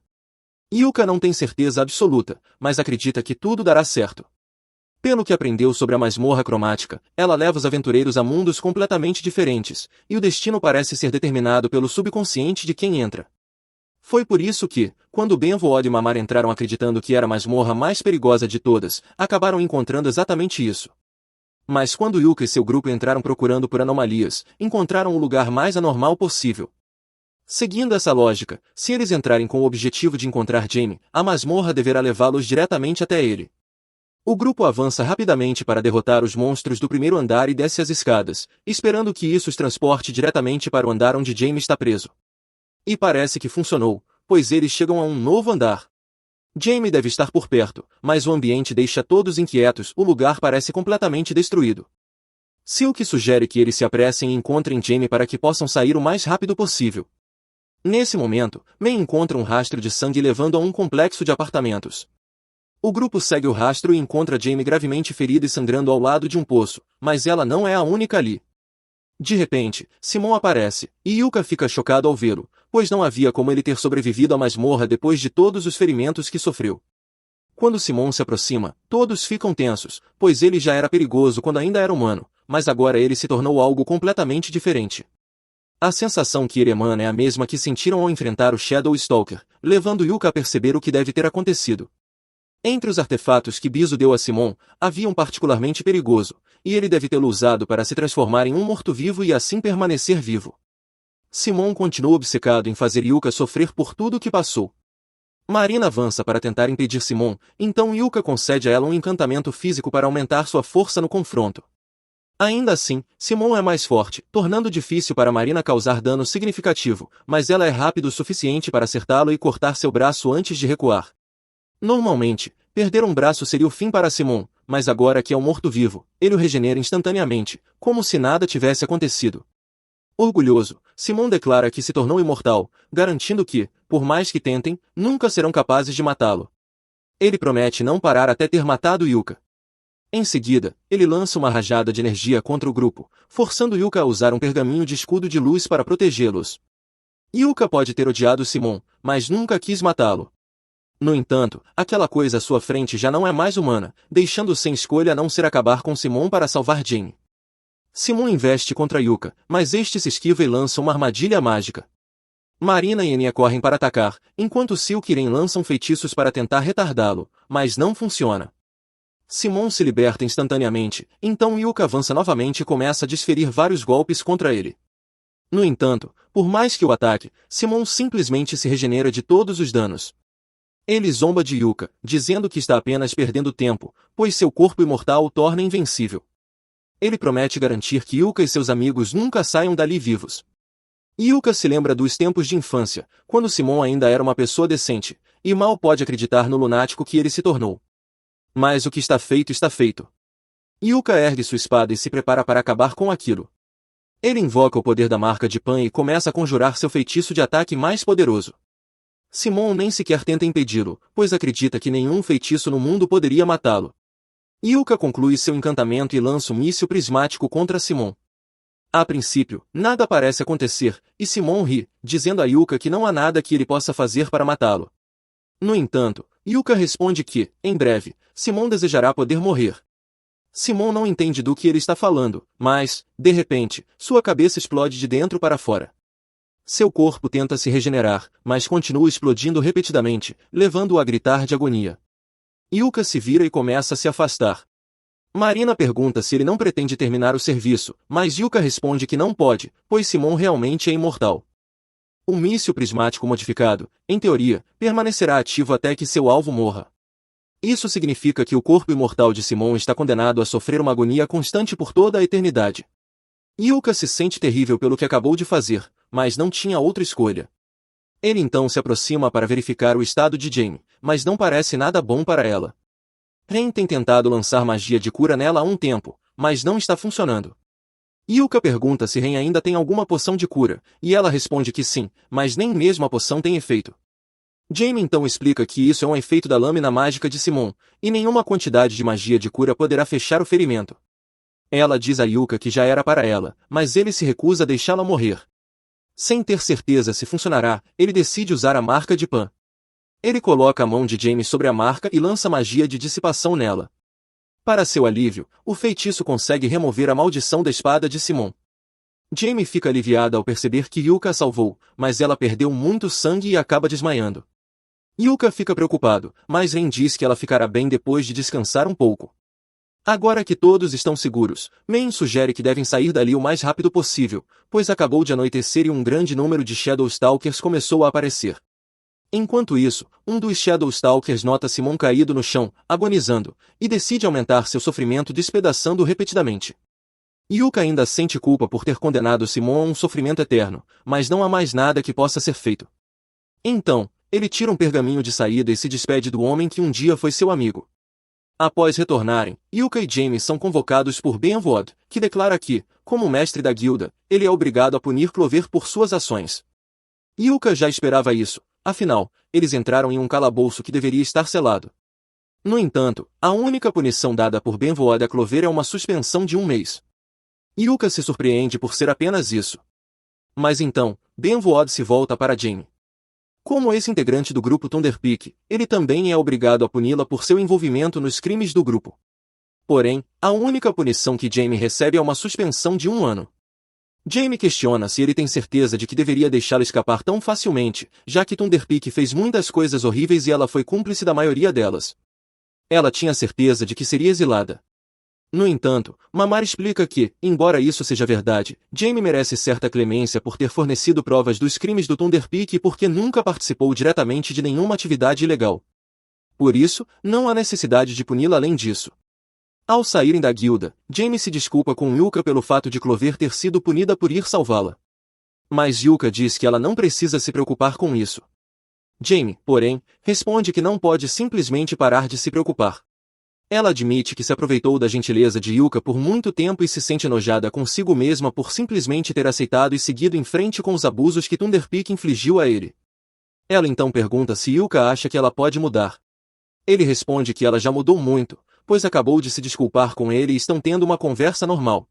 Yuka não tem certeza absoluta, mas acredita que tudo dará certo. Pelo que aprendeu sobre a masmorra cromática, ela leva os aventureiros a mundos completamente diferentes, e o destino parece ser determinado pelo subconsciente de quem entra. Foi por isso que, quando Benvood e Mamar entraram acreditando que era a masmorra mais perigosa de todas, acabaram encontrando exatamente isso. Mas quando Yuka e seu grupo entraram procurando por anomalias, encontraram o lugar mais anormal possível. Seguindo essa lógica, se eles entrarem com o objetivo de encontrar Jamie, a masmorra deverá levá-los diretamente até ele. O grupo avança rapidamente para derrotar os monstros do primeiro andar e desce as escadas, esperando que isso os transporte diretamente para o andar onde Jamie está preso. E parece que funcionou, pois eles chegam a um novo andar. Jamie deve estar por perto, mas o ambiente deixa todos inquietos, o lugar parece completamente destruído. Silk sugere que eles se apressem e encontrem Jamie para que possam sair o mais rápido possível. Nesse momento, May encontra um rastro de sangue levando a um complexo de apartamentos. O grupo segue o rastro e encontra Jamie gravemente ferida e sangrando ao lado de um poço, mas ela não é a única ali. De repente, Simon aparece, e Yuka fica chocado ao vê-lo, pois não havia como ele ter sobrevivido à masmorra depois de todos os ferimentos que sofreu. Quando Simon se aproxima, todos ficam tensos, pois ele já era perigoso quando ainda era humano, mas agora ele se tornou algo completamente diferente. A sensação que ele emana é a mesma que sentiram ao enfrentar o Shadow Stalker, levando Yuka a perceber o que deve ter acontecido. Entre os artefatos que Biso deu a Simon, havia um particularmente perigoso, e ele deve tê-lo usado para se transformar em um morto-vivo e assim permanecer vivo. Simon continuou obcecado em fazer Yuka sofrer por tudo o que passou. Marina avança para tentar impedir Simon, então Yuka concede a ela um encantamento físico para aumentar sua força no confronto. Ainda assim, Simon é mais forte, tornando difícil para Marina causar dano significativo, mas ela é rápido o suficiente para acertá-lo e cortar seu braço antes de recuar. Normalmente, perder um braço seria o fim para Simon, mas agora que é um morto-vivo, ele o regenera instantaneamente, como se nada tivesse acontecido. Orgulhoso, Simon declara que se tornou imortal, garantindo que, por mais que tentem, nunca serão capazes de matá-lo. Ele promete não parar até ter matado Yuka. Em seguida, ele lança uma rajada de energia contra o grupo, forçando Yuka a usar um pergaminho de escudo de luz para protegê-los. Yuka pode ter odiado Simon, mas nunca quis matá-lo. No entanto, aquela coisa à sua frente já não é mais humana, deixando sem escolha a não ser acabar com Simon para salvar Jane. Simon investe contra Yuka, mas este se esquiva e lança uma armadilha mágica. Marina e Enya correm para atacar, enquanto Silk e Ren lançam feitiços para tentar retardá-lo, mas não funciona. Simon se liberta instantaneamente, então Yuka avança novamente e começa a desferir vários golpes contra ele. No entanto, por mais que o ataque, Simon simplesmente se regenera de todos os danos. Ele zomba de Yuka, dizendo que está apenas perdendo tempo, pois seu corpo imortal o torna invencível. Ele promete garantir que Yuka e seus amigos nunca saiam dali vivos. Yuka se lembra dos tempos de infância, quando Simon ainda era uma pessoa decente, e mal pode acreditar no lunático que ele se tornou. Mas o que está feito está feito. Yuka ergue sua espada e se prepara para acabar com aquilo. Ele invoca o poder da marca de Pan e começa a conjurar seu feitiço de ataque mais poderoso. Simon nem sequer tenta impedi-lo, pois acredita que nenhum feitiço no mundo poderia matá-lo. Yuka conclui seu encantamento e lança um míssil prismático contra Simon. A princípio, nada parece acontecer, e Simon ri, dizendo a Yuka que não há nada que ele possa fazer para matá-lo. No entanto, Yuka responde que, em breve, Simon desejará poder morrer. Simon não entende do que ele está falando, mas, de repente, sua cabeça explode de dentro para fora. Seu corpo tenta se regenerar, mas continua explodindo repetidamente, levando-o a gritar de agonia. Yuka se vira e começa a se afastar. Marina pergunta se ele não pretende terminar o serviço, mas Yuka responde que não pode, pois Simon realmente é imortal. O míssil prismático modificado, em teoria, permanecerá ativo até que seu alvo morra. Isso significa que o corpo imortal de Simon está condenado a sofrer uma agonia constante por toda a eternidade. Yuka se sente terrível pelo que acabou de fazer, mas não tinha outra escolha. Ele então se aproxima para verificar o estado de Jane, mas não parece nada bom para ela. Ren tem tentado lançar magia de cura nela há um tempo, mas não está funcionando. Yuka pergunta se Ren ainda tem alguma poção de cura, e ela responde que sim, mas nem mesmo a poção tem efeito. Jane então explica que isso é um efeito da lâmina mágica de Simon, e nenhuma quantidade de magia de cura poderá fechar o ferimento. Ela diz a Yuka que já era para ela, mas ele se recusa a deixá-la morrer. Sem ter certeza se funcionará, ele decide usar a marca de Pan. Ele coloca a mão de Jamie sobre a marca e lança magia de dissipação nela. Para seu alívio, o feitiço consegue remover a maldição da espada de Simon. Jamie fica aliviada ao perceber que Yuka a salvou, mas ela perdeu muito sangue e acaba desmaiando. Yuka fica preocupado, mas Ren diz que ela ficará bem depois de descansar um pouco. Agora que todos estão seguros, Main sugere que devem sair dali o mais rápido possível, pois acabou de anoitecer e um grande número de Shadowstalkers começou a aparecer. Enquanto isso, um dos Shadowstalkers nota Simon caído no chão, agonizando, e decide aumentar seu sofrimento despedaçando-o repetidamente. Yuka ainda sente culpa por ter condenado Simon a um sofrimento eterno, mas não há mais nada que possa ser feito. Então, ele tira um pergaminho de saída e se despede do homem que um dia foi seu amigo. Após retornarem, Yuka e Jamie são convocados por Benvod, que declara que, como mestre da guilda, ele é obrigado a punir Clover por suas ações. Yuka já esperava isso, afinal, eles entraram em um calabouço que deveria estar selado. No entanto, a única punição dada por Benvod a Clover é uma suspensão de 1 mês. Yuka se surpreende por ser apenas isso. Mas então, Benvod se volta para Jamie. Como ex-integrante do grupo Thunderpeak, ele também é obrigado a puni-la por seu envolvimento nos crimes do grupo. Porém, a única punição que Jamie recebe é uma suspensão de 1 ano. Jamie questiona se ele tem certeza de que deveria deixá-la escapar tão facilmente, já que Thunderpeak fez muitas coisas horríveis e ela foi cúmplice da maioria delas. Ela tinha certeza de que seria exilada. No entanto, Mamar explica que, embora isso seja verdade, Jamie merece certa clemência por ter fornecido provas dos crimes do Thunderpeak e porque nunca participou diretamente de nenhuma atividade ilegal. Por isso, não há necessidade de puni-la além disso. Ao saírem da guilda, Jamie se desculpa com Yuka pelo fato de Clover ter sido punida por ir salvá-la. Mas Yuka diz que ela não precisa se preocupar com isso. Jamie, porém, responde que não pode simplesmente parar de se preocupar. Ela admite que se aproveitou da gentileza de Yuka por muito tempo e se sente enojada consigo mesma por simplesmente ter aceitado e seguido em frente com os abusos que Thunderpeak infligiu a ele. Ela então pergunta se Yuka acha que ela pode mudar. Ele responde que ela já mudou muito, pois acabou de se desculpar com ele e estão tendo uma conversa normal.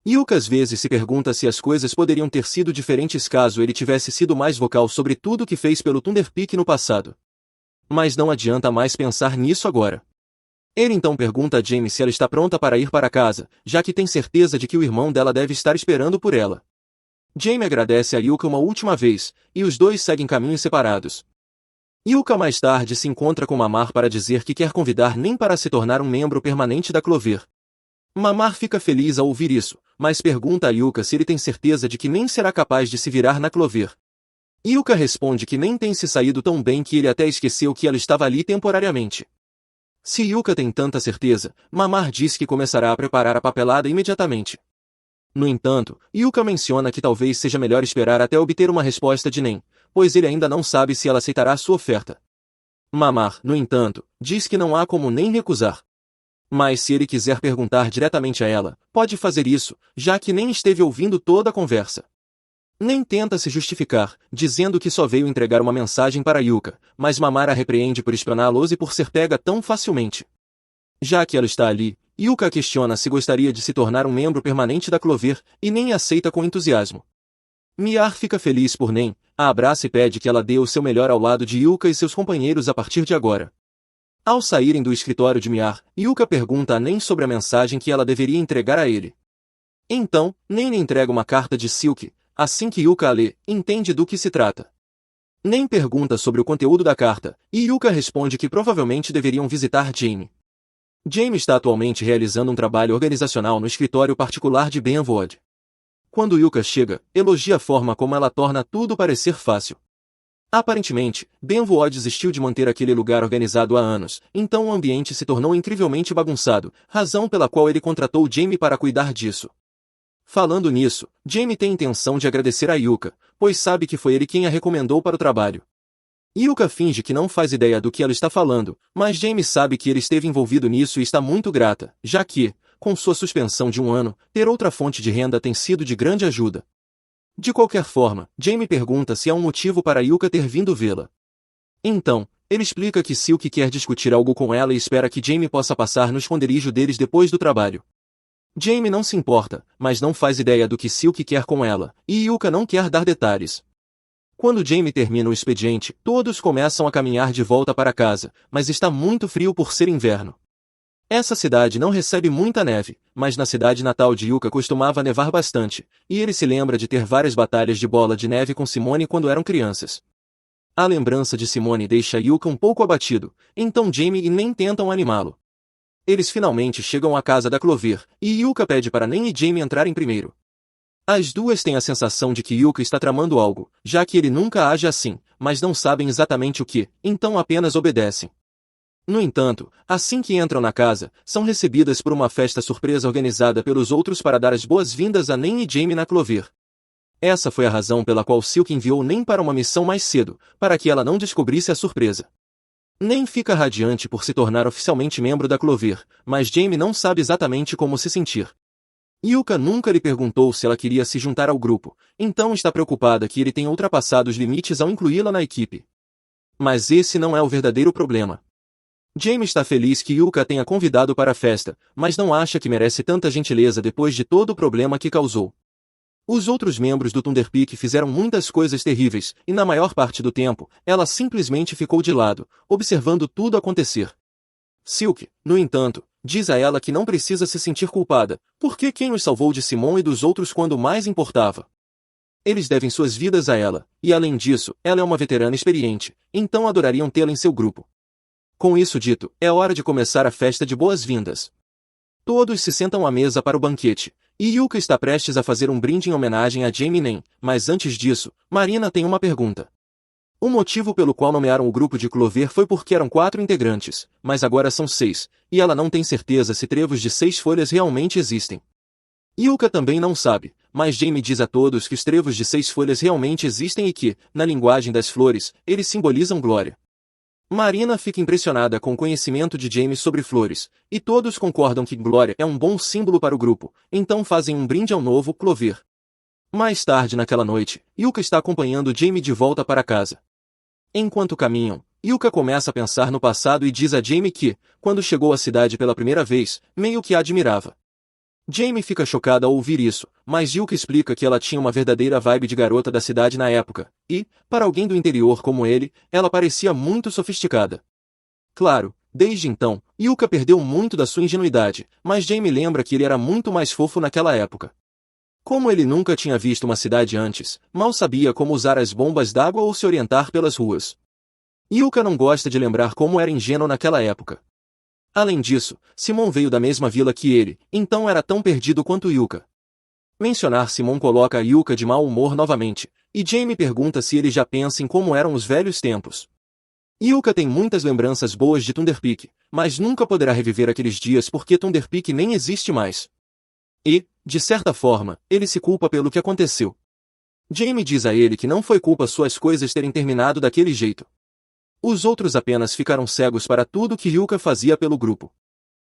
Yuka às vezes se pergunta se as coisas poderiam ter sido diferentes caso ele tivesse sido mais vocal sobre tudo o que fez pelo Thunderpeak no passado. Mas não adianta mais pensar nisso agora. Ele então pergunta a Jamie se ela está pronta para ir para casa, já que tem certeza de que o irmão dela deve estar esperando por ela. Jamie agradece a Yuka uma última vez, e os dois seguem caminhos separados. Yuka mais tarde se encontra com Mamar para dizer que quer convidar Nem para se tornar um membro permanente da Clover. Mamar fica feliz ao ouvir isso, mas pergunta a Yuka se ele tem certeza de que Nem será capaz de se virar na Clover. Yuka responde que Nem tem se saído tão bem que ele até esqueceu que ela estava ali temporariamente. Se Yuka tem tanta certeza, Mamar diz que começará a preparar a papelada imediatamente. No entanto, Yuka menciona que talvez seja melhor esperar até obter uma resposta de Nem, pois ele ainda não sabe se ela aceitará sua oferta. Mamar, no entanto, diz que não há como Nem recusar. Mas se ele quiser perguntar diretamente a ela, pode fazer isso, já que Nem esteve ouvindo toda a conversa. Nem tenta se justificar, dizendo que só veio entregar uma mensagem para Yuka, mas Mamar a repreende por espioná-los e por ser pega tão facilmente. Já que ela está ali, Yuka questiona se gostaria de se tornar um membro permanente da Clover, e Nem aceita com entusiasmo. Miar fica feliz por Nem, a abraça e pede que ela dê o seu melhor ao lado de Yuka e seus companheiros a partir de agora. Ao saírem do escritório de Miar, Yuka pergunta a Nem sobre a mensagem que ela deveria entregar a ele. Então, Nem lhe entrega uma carta de Silk. Assim que Yuka a lê, entende do que se trata. Nem pergunta sobre o conteúdo da carta, e Yuka responde que provavelmente deveriam visitar Jamie. Jamie está atualmente realizando um trabalho organizacional no escritório particular de Benwood. Quando Yuka chega, elogia a forma como ela torna tudo parecer fácil. Aparentemente, Benwood desistiu de manter aquele lugar organizado há anos, então o ambiente se tornou incrivelmente bagunçado, razão pela qual ele contratou Jamie para cuidar disso. Falando nisso, Jamie tem intenção de agradecer a Yuka, pois sabe que foi ele quem a recomendou para o trabalho. Yuka finge que não faz ideia do que ela está falando, mas Jamie sabe que ele esteve envolvido nisso e está muito grata, já que, com sua suspensão de 1 ano, ter outra fonte de renda tem sido de grande ajuda. De qualquer forma, Jamie pergunta se há um motivo para Yuka ter vindo vê-la. Então, ele explica que Silk quer discutir algo com ela e espera que Jamie possa passar no esconderijo deles depois do trabalho. Jamie não se importa, mas não faz ideia do que Silk quer com ela, e Yuka não quer dar detalhes. Quando Jamie termina o expediente, todos começam a caminhar de volta para casa, mas está muito frio por ser inverno. Essa cidade não recebe muita neve, mas na cidade natal de Yuka costumava nevar bastante, e ele se lembra de ter várias batalhas de bola de neve com Simone quando eram crianças. A lembrança de Simone deixa Yuka um pouco abatido, então Jamie e Nem tentam animá-lo. Eles finalmente chegam à casa da Clover, e Yuka pede para Nem e Jamie entrarem primeiro. As duas têm a sensação de que Yuka está tramando algo, já que ele nunca age assim, mas não sabem exatamente o que, então apenas obedecem. No entanto, assim que entram na casa, são recebidas por uma festa surpresa organizada pelos outros para dar as boas-vindas a Nem e Jamie na Clover. Essa foi a razão pela qual Silk enviou Nem para uma missão mais cedo, para que ela não descobrisse a surpresa. Nem fica radiante por se tornar oficialmente membro da Clover, mas Jamie não sabe exatamente como se sentir. Yuka nunca lhe perguntou se ela queria se juntar ao grupo, então está preocupada que ele tenha ultrapassado os limites ao incluí-la na equipe. Mas esse não é o verdadeiro problema. Jamie está feliz que Yuka a tenha convidado para a festa, mas não acha que merece tanta gentileza depois de todo o problema que causou. Os outros membros do Thunderpeak fizeram muitas coisas terríveis, e na maior parte do tempo, ela simplesmente ficou de lado, observando tudo acontecer. Silk, no entanto, diz a ela que não precisa se sentir culpada, porque quem os salvou de Simon e dos outros quando mais importava. Eles devem suas vidas a ela, e além disso, ela é uma veterana experiente, então adorariam tê-la em seu grupo. Com isso dito, é hora de começar a festa de boas-vindas. Todos se sentam à mesa para o banquete, e Yuka está prestes a fazer um brinde em homenagem a Jamie Nen, mas antes disso, Marina tem uma pergunta. O motivo pelo qual nomearam o grupo de Clover foi porque eram 4 integrantes, mas agora são 6, e ela não tem certeza se trevos de 6 folhas realmente existem. Yuka também não sabe, mas Jamie diz a todos que os trevos de 6 folhas realmente existem e que, na linguagem das flores, eles simbolizam glória. Marina fica impressionada com o conhecimento de Jamie sobre flores, e todos concordam que glória é um bom símbolo para o grupo, então fazem um brinde ao novo Clover. Mais tarde naquela noite, Yuka está acompanhando Jamie de volta para casa. Enquanto caminham, Yuka começa a pensar no passado e diz a Jamie que, quando chegou à cidade pela primeira vez, meio que a admirava. Jamie fica chocada ao ouvir isso, mas Yuka explica que ela tinha uma verdadeira vibe de garota da cidade na época, e, para alguém do interior como ele, ela parecia muito sofisticada. Claro, desde então, Yuka perdeu muito da sua ingenuidade, mas Jamie lembra que ele era muito mais fofo naquela época. Como ele nunca tinha visto uma cidade antes, mal sabia como usar as bombas d'água ou se orientar pelas ruas. Yuka não gosta de lembrar como era ingênuo naquela época. Além disso, Simon veio da mesma vila que ele, então era tão perdido quanto Yuka. Mencionar Simon coloca Yuka de mau humor novamente, e Jamie pergunta se ele já pensa em como eram os velhos tempos. Yuka tem muitas lembranças boas de Thunder Peak, mas nunca poderá reviver aqueles dias porque Thunder Peak nem existe mais. E, de certa forma, ele se culpa pelo que aconteceu. Jamie diz a ele que não foi culpa suas coisas terem terminado daquele jeito. Os outros apenas ficaram cegos para tudo que Yuka fazia pelo grupo.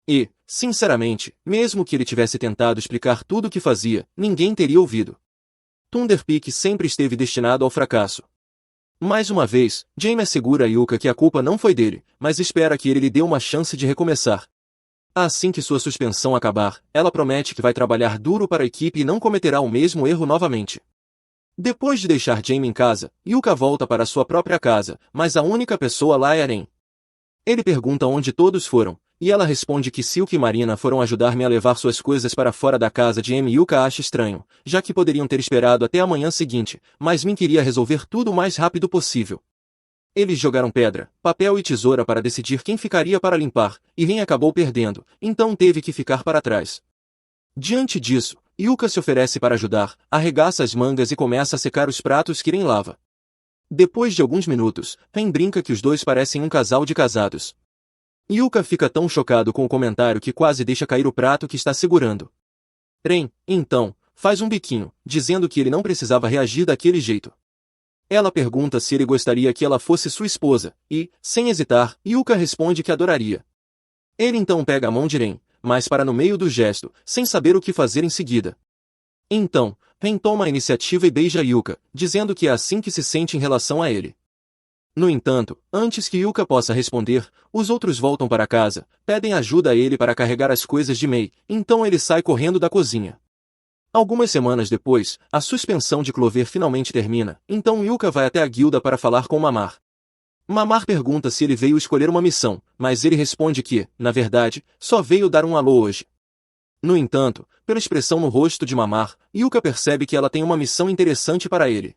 E, sinceramente, mesmo que ele tivesse tentado explicar tudo o que fazia, ninguém teria ouvido. Thunder Peak sempre esteve destinado ao fracasso. Mais uma vez, Jamie assegura a Yuka que a culpa não foi dele, mas espera que ele lhe dê uma chance de recomeçar. Assim que sua suspensão acabar, ela promete que vai trabalhar duro para a equipe e não cometerá o mesmo erro novamente. Depois de deixar Jamie em casa, Yuka volta para sua própria casa, mas a única pessoa lá é Eren. Ele pergunta onde todos foram, e ela responde que Silk e Marina foram ajudar-me a levar suas coisas para fora da casa de Amy. Yuka acha estranho, já que poderiam ter esperado até a manhã seguinte, mas Min queria resolver tudo o mais rápido possível. Eles jogaram pedra, papel e tesoura para decidir quem ficaria para limpar, e Ren acabou perdendo, então teve que ficar para trás. Diante disso, Yuka se oferece para ajudar, arregaça as mangas e começa a secar os pratos que Ren lava. Depois de alguns minutos, Ren brinca que os dois parecem um casal de casados. Yuka fica tão chocado com o comentário que quase deixa cair o prato que está segurando. Ren, então, faz um biquinho, dizendo que ele não precisava reagir daquele jeito. Ela pergunta se ele gostaria que ela fosse sua esposa, e, sem hesitar, Yuka responde que adoraria. Ele então pega a mão de Ren, mas para no meio do gesto, sem saber o que fazer em seguida. Então, Ren toma a iniciativa e beija Yuka, dizendo que é assim que se sente em relação a ele. No entanto, antes que Yuka possa responder, os outros voltam para casa, pedem ajuda a ele para carregar as coisas de Mei, então ele sai correndo da cozinha. Algumas semanas depois, a suspensão de Clover finalmente termina, então Yuka vai até a guilda para falar com Mamar. Mamar pergunta se ele veio escolher uma missão, mas ele responde que, na verdade, só veio dar um alô hoje. No entanto, pela expressão no rosto de Mamar, Yuka percebe que ela tem uma missão interessante para ele.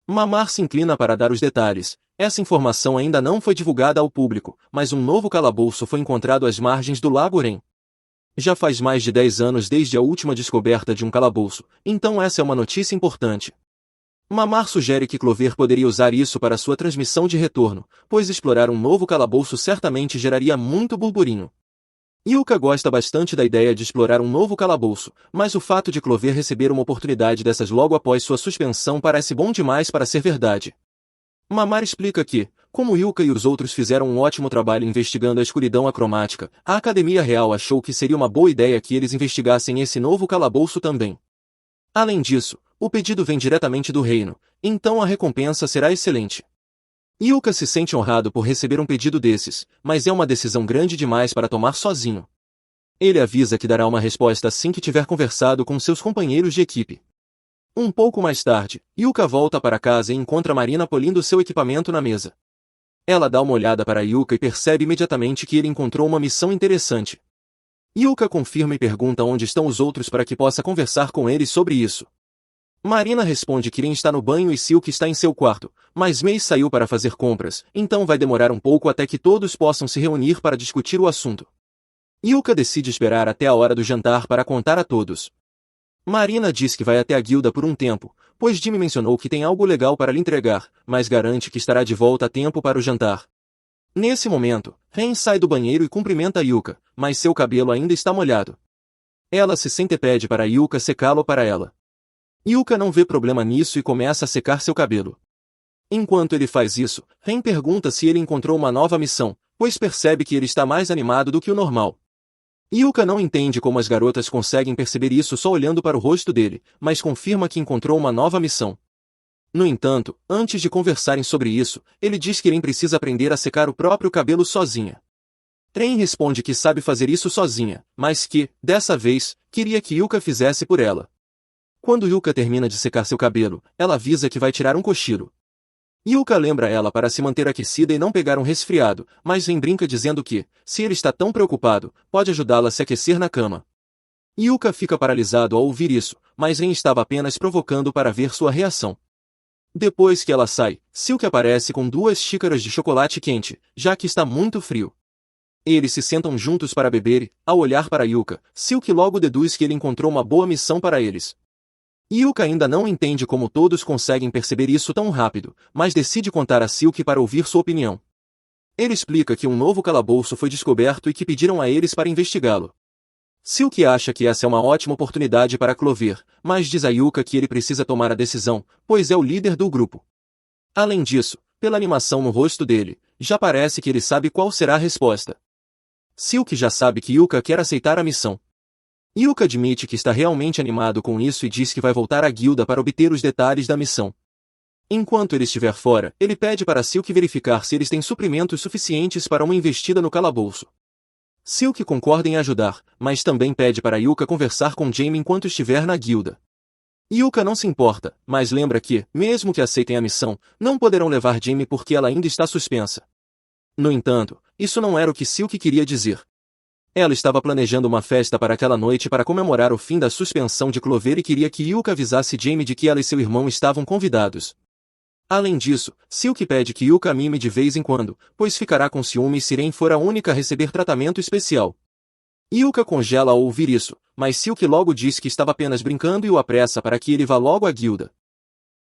Mamar se inclina para dar os detalhes. Essa informação ainda não foi divulgada ao público, mas um novo calabouço foi encontrado às margens do Lago Ren. Já faz mais de 10 anos desde a última descoberta de um calabouço, então essa é uma notícia importante. Mamar sugere que Clover poderia usar isso para sua transmissão de retorno, pois explorar um novo calabouço certamente geraria muito burburinho. Yuka gosta bastante da ideia de explorar um novo calabouço, mas o fato de Clover receber uma oportunidade dessas logo após sua suspensão parece bom demais para ser verdade. Mamar explica que, como Yuka e os outros fizeram um ótimo trabalho investigando a escuridão acromática, a Academia Real achou que seria uma boa ideia que eles investigassem esse novo calabouço também. Além disso, o pedido vem diretamente do reino, então a recompensa será excelente. Yuka se sente honrado por receber um pedido desses, mas é uma decisão grande demais para tomar sozinho. Ele avisa que dará uma resposta assim que tiver conversado com seus companheiros de equipe. Um pouco mais tarde, Yuka volta para casa e encontra Marina polindo seu equipamento na mesa. Ela dá uma olhada para Yuka e percebe imediatamente que ele encontrou uma missão interessante. Yuka confirma e pergunta onde estão os outros para que possa conversar com eles sobre isso. Marina responde que Rin está no banho e Silk está em seu quarto, mas Mei saiu para fazer compras, então vai demorar um pouco até que todos possam se reunir para discutir o assunto. Yuka decide esperar até a hora do jantar para contar a todos. Marina diz que vai até a guilda por um tempo, pois Jimmy mencionou que tem algo legal para lhe entregar, mas garante que estará de volta a tempo para o jantar. Nesse momento, Ren sai do banheiro e cumprimenta Yuka, mas seu cabelo ainda está molhado. Ela se senta e pede para Yuka secá-lo para ela. Yuka não vê problema nisso e começa a secar seu cabelo. Enquanto ele faz isso, Ren pergunta se ele encontrou uma nova missão, pois percebe que ele está mais animado do que o normal. Yuka não entende como as garotas conseguem perceber isso só olhando para o rosto dele, mas confirma que encontrou uma nova missão. No entanto, antes de conversarem sobre isso, ele diz que Ren precisa aprender a secar o próprio cabelo sozinha. Ren responde que sabe fazer isso sozinha, mas que, dessa vez, queria que Yuka fizesse por ela. Quando Yuka termina de secar seu cabelo, ela avisa que vai tirar um cochilo. Yuka lembra ela para se manter aquecida e não pegar um resfriado, mas Ren brinca dizendo que, se ele está tão preocupado, pode ajudá-la a se aquecer na cama. Yuka fica paralisado ao ouvir isso, mas Ren estava apenas provocando para ver sua reação. Depois que ela sai, Silk aparece com 2 xícaras de chocolate quente, já que está muito frio. Eles se sentam juntos para beber e, ao olhar para Yuka, Silk logo deduz que ele encontrou uma boa missão para eles. Yuka ainda não entende como todos conseguem perceber isso tão rápido, mas decide contar a Silk para ouvir sua opinião. Ele explica que um novo calabouço foi descoberto e que pediram a eles para investigá-lo. Silk acha que essa é uma ótima oportunidade para Clover, mas diz a Yuka que ele precisa tomar a decisão, pois é o líder do grupo. Além disso, pela animação no rosto dele, já parece que ele sabe qual será a resposta. Silk já sabe que Yuka quer aceitar a missão. Yuka admite que está realmente animado com isso e diz que vai voltar à guilda para obter os detalhes da missão. Enquanto ele estiver fora, ele pede para Silk verificar se eles têm suprimentos suficientes para uma investida no calabouço. Silk concorda em ajudar, mas também pede para Yuka conversar com Jamie enquanto estiver na guilda. Yuka não se importa, mas lembra que, mesmo que aceitem a missão, não poderão levar Jamie porque ela ainda está suspensa. No entanto, isso não era o que Silk queria dizer. Ela estava planejando uma festa para aquela noite para comemorar o fim da suspensão de Clover e queria que Yuka avisasse Jamie de que ela e seu irmão estavam convidados. Além disso, Silk pede que Yuka mime de vez em quando, pois ficará com ciúme se Ren for a única a receber tratamento especial. Yuka congela ao ouvir isso, mas Silk logo diz que estava apenas brincando e o apressa para que ele vá logo à guilda.